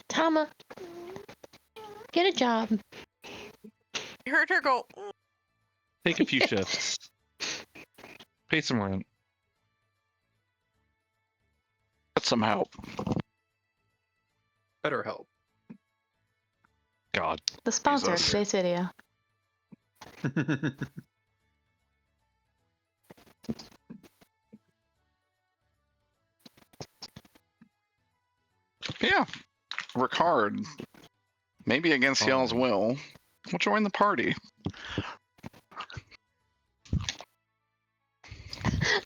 Tama, get a job. You heard her go. Take a few shifts. Pay some rent. Get some help. Better help. God. The sponsor of Jesus. today's video. Yeah, Ricard. Maybe against y'all's will, we'll join the party.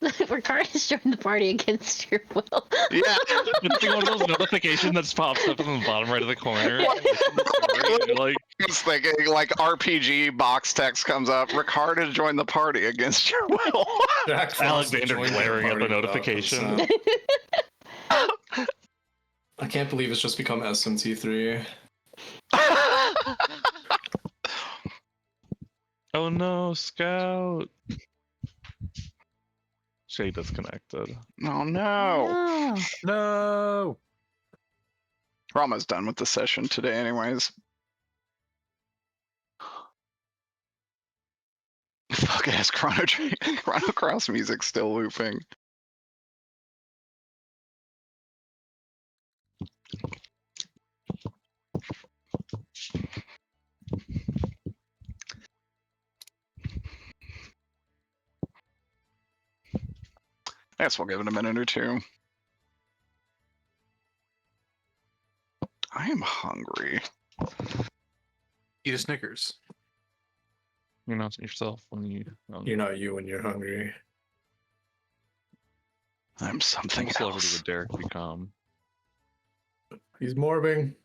Ricard has joined the party against your will. Yeah. It's like one of those notifications that pops up in the bottom right of the corner. Like, I was thinking, like RPG box text comes up. Ricard has joined the party against your will. Jack Frost Alexander joined their glaring at the party without notification. consent. I can't believe it's just become SMT3. oh no, Scout. Shay disconnected. Oh no. No. No. We're almost done with the session today, anyways. Fuck ass Chrono Cross music still looping. I guess we'll give it a minute or two. I am hungry. Eat a Snickers. You're not yourself when you. You're not you when you're hungry. I'm something What celebrity else. would Derek become? He's morbing.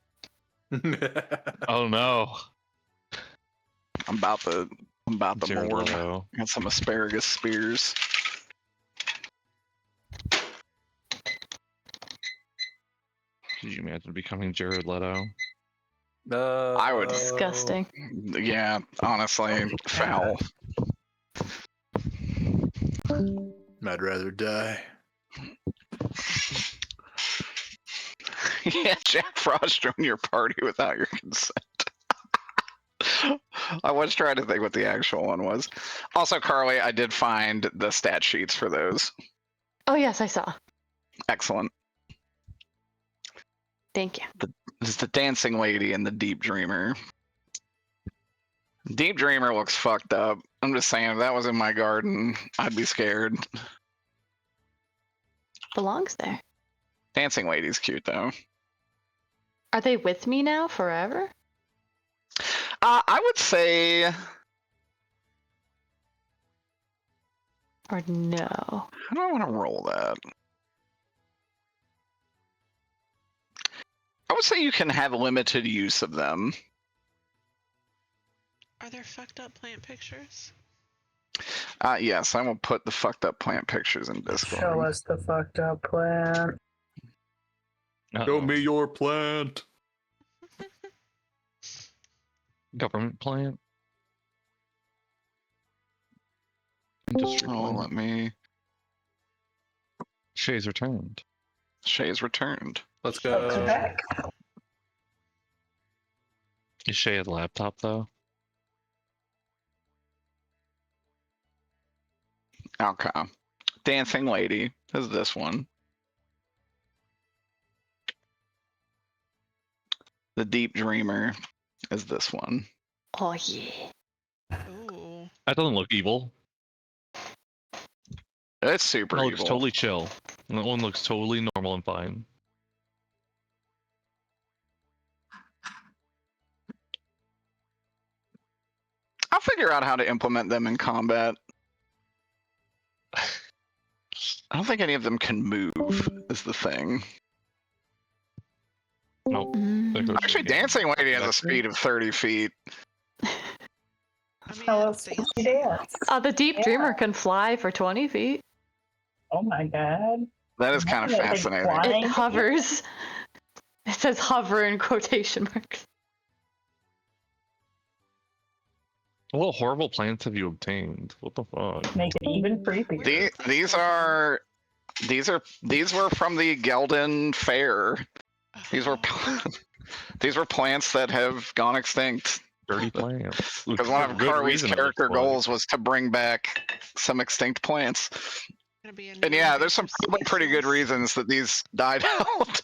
Oh no. I'm about the Jared morgue. Leto. Got some asparagus spears. Could you imagine becoming Jared Leto? I would. Disgusting. Yeah, honestly, foul. I'd rather die. Yeah, Jack Frost joined your party without your consent. I was trying to think what the actual one was. Also, Carly, I did find the stat sheets for those. Oh yes, I saw. Excellent. Thank you. This is the Dancing Lady and the Deep Dreamer. Deep Dreamer looks fucked up. I'm just saying, if that was in my garden, I'd be scared. Belongs there. Dancing Lady's cute, though. Are they with me now forever? I would say... Or no? How do I want to roll that? I would say you can have limited use of them. Are there fucked up plant pictures? Yes, I will put the fucked up plant pictures in Discord. Show us the fucked up plant. Show me your plant. Government plant. Industry Oh, plant. let me. Shay's returned. Shay's returned. Let's Welcome go. back. Is Shay at the laptop though? Okay. Dancing Lady is this one. The Deep Dreamer is this one. Oh yeah. Ooh. That doesn't look evil. It's super That evil. looks totally chill. And that one looks totally normal and fine. I'll figure out how to implement them in combat. I don't think any of them can move, is the thing. Nope. There goes Actually, the game. Dancing Lady has a That's speed of 30 feet. I mean, How that's else the- can she dance? The Deep Yeah. Dreamer can fly for 20 feet. Oh my god. That is kind of That thing fascinating. flying. It hovers. It says hover in quotation marks. What horrible plants have you obtained? What the fuck? Make it even creepier. These were from the Gelden Fair. These were these were plants that have gone extinct. Dirty plants. Because one of Good Carly's reason, it character looks like. goals was to bring back some extinct plants. Gonna be a And new yeah, there's some invasive probably pretty good species. reasons that these died out.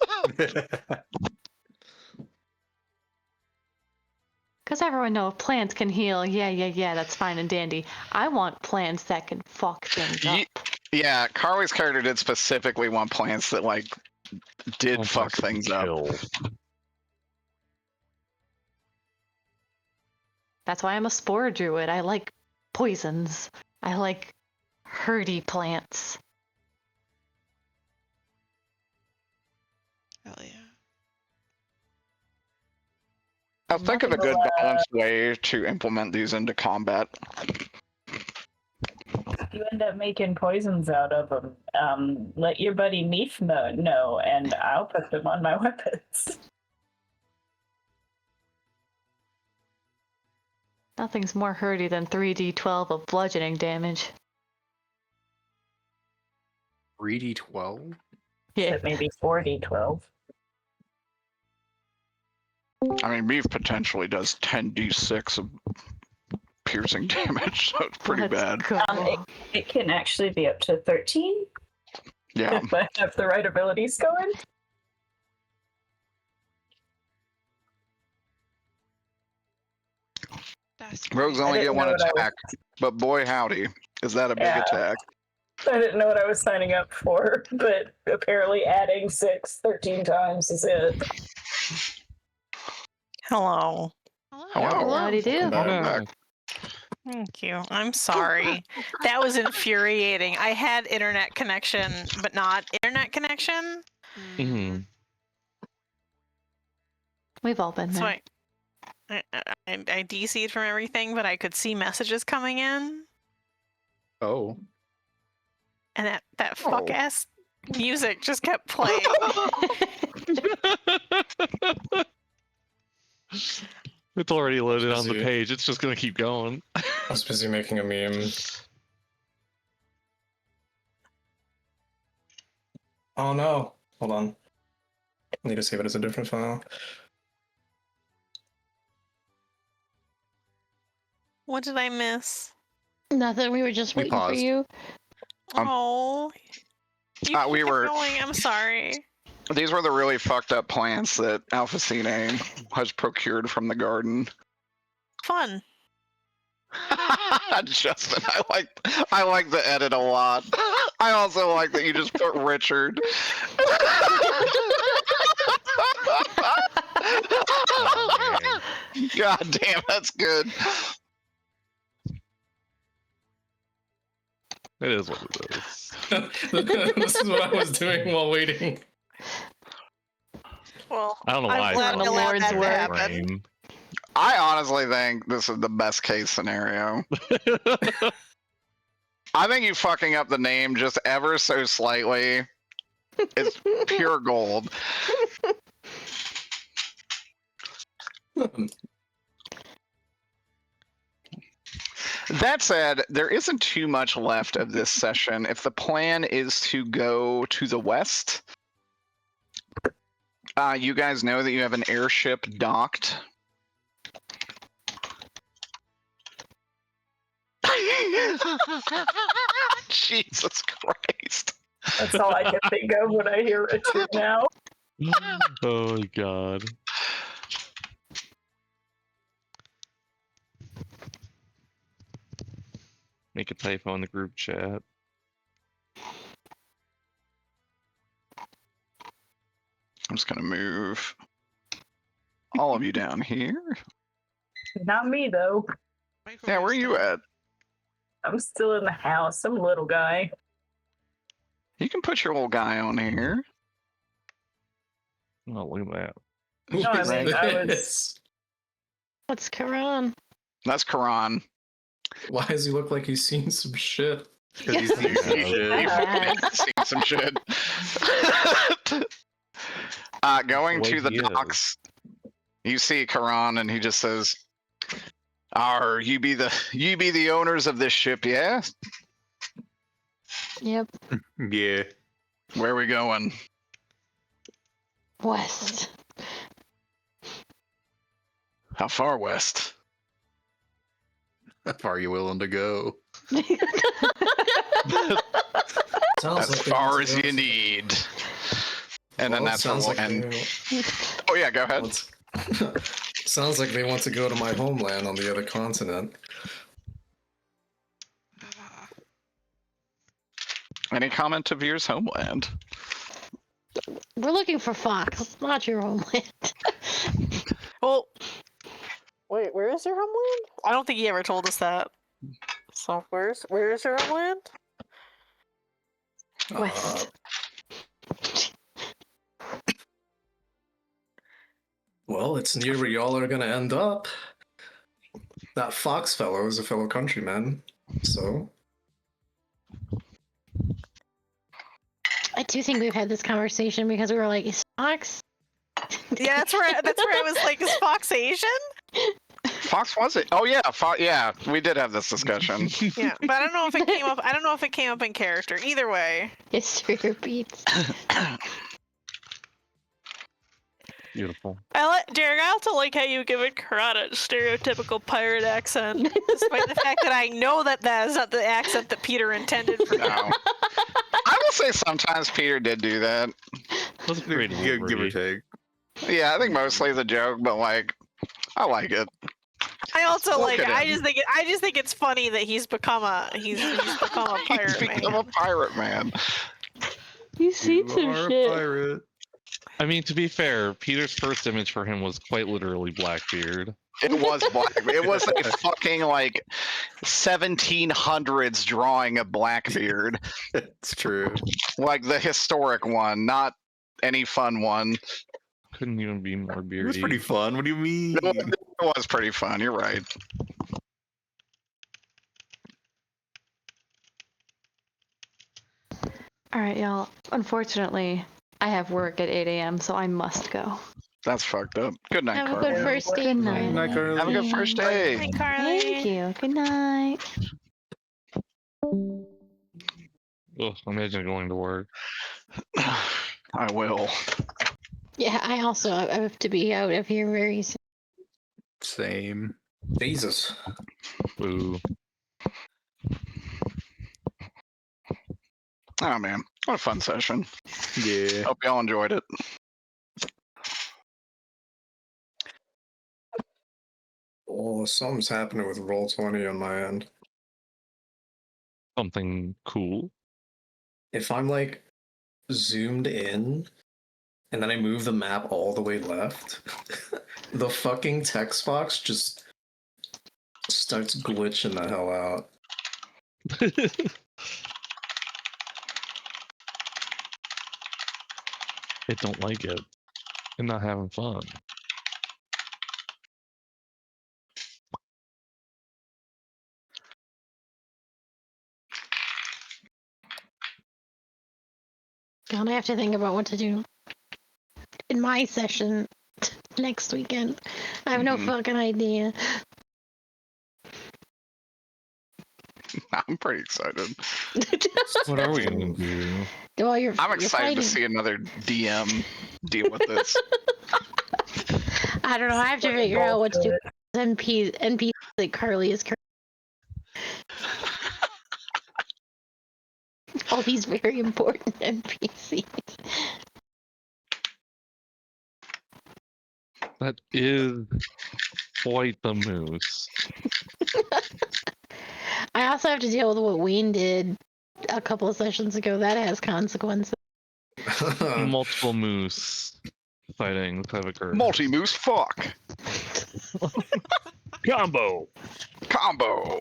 Because everyone knows plants can heal. Yeah, that's fine and dandy. I want plants that can fuck things up. Yeah, Carly's character did specifically want plants that like did Don't fuck possibly things up. kill. That's why I'm a spore druid. I like poisons. I like herdy plants. Hell yeah. I'll think of a good balanced way to implement these into combat. You end up making poisons out of them. Let your buddy Neef know, and I'll put them on my weapons. Nothing's more herdy than 3d12 of bludgeoning damage. 3d12? Yeah. Except maybe 4d12. I mean, beef potentially does 10d6 of piercing damage, so it's pretty Let's bad. go. It can actually be up to 13 Yeah. if I have the right abilities going. That's Rogues great. only get didn't one know what I was- attack, but boy howdy, is that a big Yeah. attack. I didn't know what I was signing up for, but apparently adding 13 times is it. Hello. Hello. Howdy do. Welcome back. Thank you. I'm sorry. That was infuriating. I had internet connection, but not internet connection. Mm-hmm. We've all been So there. I DC'd from everything, but I could see messages coming in. Oh. And that fuck ass music just kept playing. It's already loaded on the Busy. page. It's just gonna keep going. I was busy making a meme. Oh no. Hold on. I need to save it as a different file. What did I miss? Nothing. We were just We waiting for paused. you. Oh, you we kept were- going. I'm sorry. These were the really fucked up plants that Alpha Cine has procured from the garden. Fun. Justin, I like the edit a lot. I also like that you just put Richard. God damn, that's good. It is what it is. This is what I was doing while waiting. Well, I don't know I'm why. glad it's you allowed not that in to my happen. brain. I honestly think this is the best case scenario. I think you fucking up the name just ever so slightly. It's pure gold. That said, there isn't too much left of this session. If the plan is to go to the west, you guys know that you have an airship docked. Jesus Christ. That's all I can think of when I hear Richard now. Oh my god. Make a typo in the group chat. I'm just gonna move all of you down here. Not me, though. Yeah, where are you at? I'm still in the house. I'm a little guy. You can put your little guy on here. Oh, look at that. No, I Who is mean, I was. this? What's Karan? That's Karan. Why does he look like he's seen some shit? Because he's seen some shit. Seen some shit. Going The way to the he is. docks, you see Karan, and he just says, "Are you be the owners of this ship, yeah? Yep. Yeah. Where are we going?" West. How far west? How far are you willing to go? Sounds As like they far want as to go you to- need. And then Well, that's where sounds we'll like end. they Oh yeah, go ahead. want- Sounds like they want to go to my homeland on the other continent. Any comment to Veer's homeland? We're looking for Fox, not your homeland. Well, Wait, where is your homeland? I don't think he ever told us that. So where is your homeland? West. Well, it's near where y'all are gonna end up. That Fox fellow is a fellow countryman, so I do think we've had this conversation because we were like, is Fox? Yeah, that's where I was like, is Fox Asian? Fox was it? Oh yeah, yeah, we did have this discussion. Yeah, but I don't know if it came up. I don't know if it came up in character. Either way, History repeats. Beautiful. Derek. I also like how you give it Karada stereotypical pirate accent, despite the fact that I know that that is not the accent that Peter intended for. No. I will say sometimes Peter did do that. That's a great Give or delivery. take. Yeah, I think mostly the joke, but like, I like it. I also Look like. at I him. just think it's funny that he's become a pirate He's become man. a pirate man. You've seen some are shit. a pirate. I mean, to be fair, Peter's first image for him was quite literally Blackbeard. It was black. It was a fucking like 1700s drawing of Blackbeard, It's true. like the historic one, not any fun one. Couldn't even be more It beardy. was pretty fun. What do you mean? It was pretty fun. You're right. All right, y'all. Unfortunately, I have work at 8 a.m., so I must go. That's fucked up. Good night, Have a Carly. good first day, Good night. Carly. Night, Carly. Have a good first day. Hey, Carly. Thank you. Good night. Ugh, imagine going to work. I will. Yeah, I have to be out of here very soon. Same. Jesus. Boo. Oh man, what a fun session. Yeah. Hope y'all enjoyed it. Oh, something's happening with Roll20 on my end. Something cool. If I'm like zoomed in and then I move the map all the way left, the fucking text box just starts glitching the hell out. They don't like it. They're not having fun. God, I have to think about what to do in my session next weekend. I have no fucking idea. I'm pretty excited. What are we gonna do? Well, I'm you're excited fighting. to see another DM deal with this. I don't know. I have to figure out what to do. NP like Carly is. All these very important NPCs. That is quite the moose. I also have to deal with what Wayne did a couple of sessions ago. That has consequences. Multiple moose sightings have occurred. Multi-moose fuck. Combo. Combo.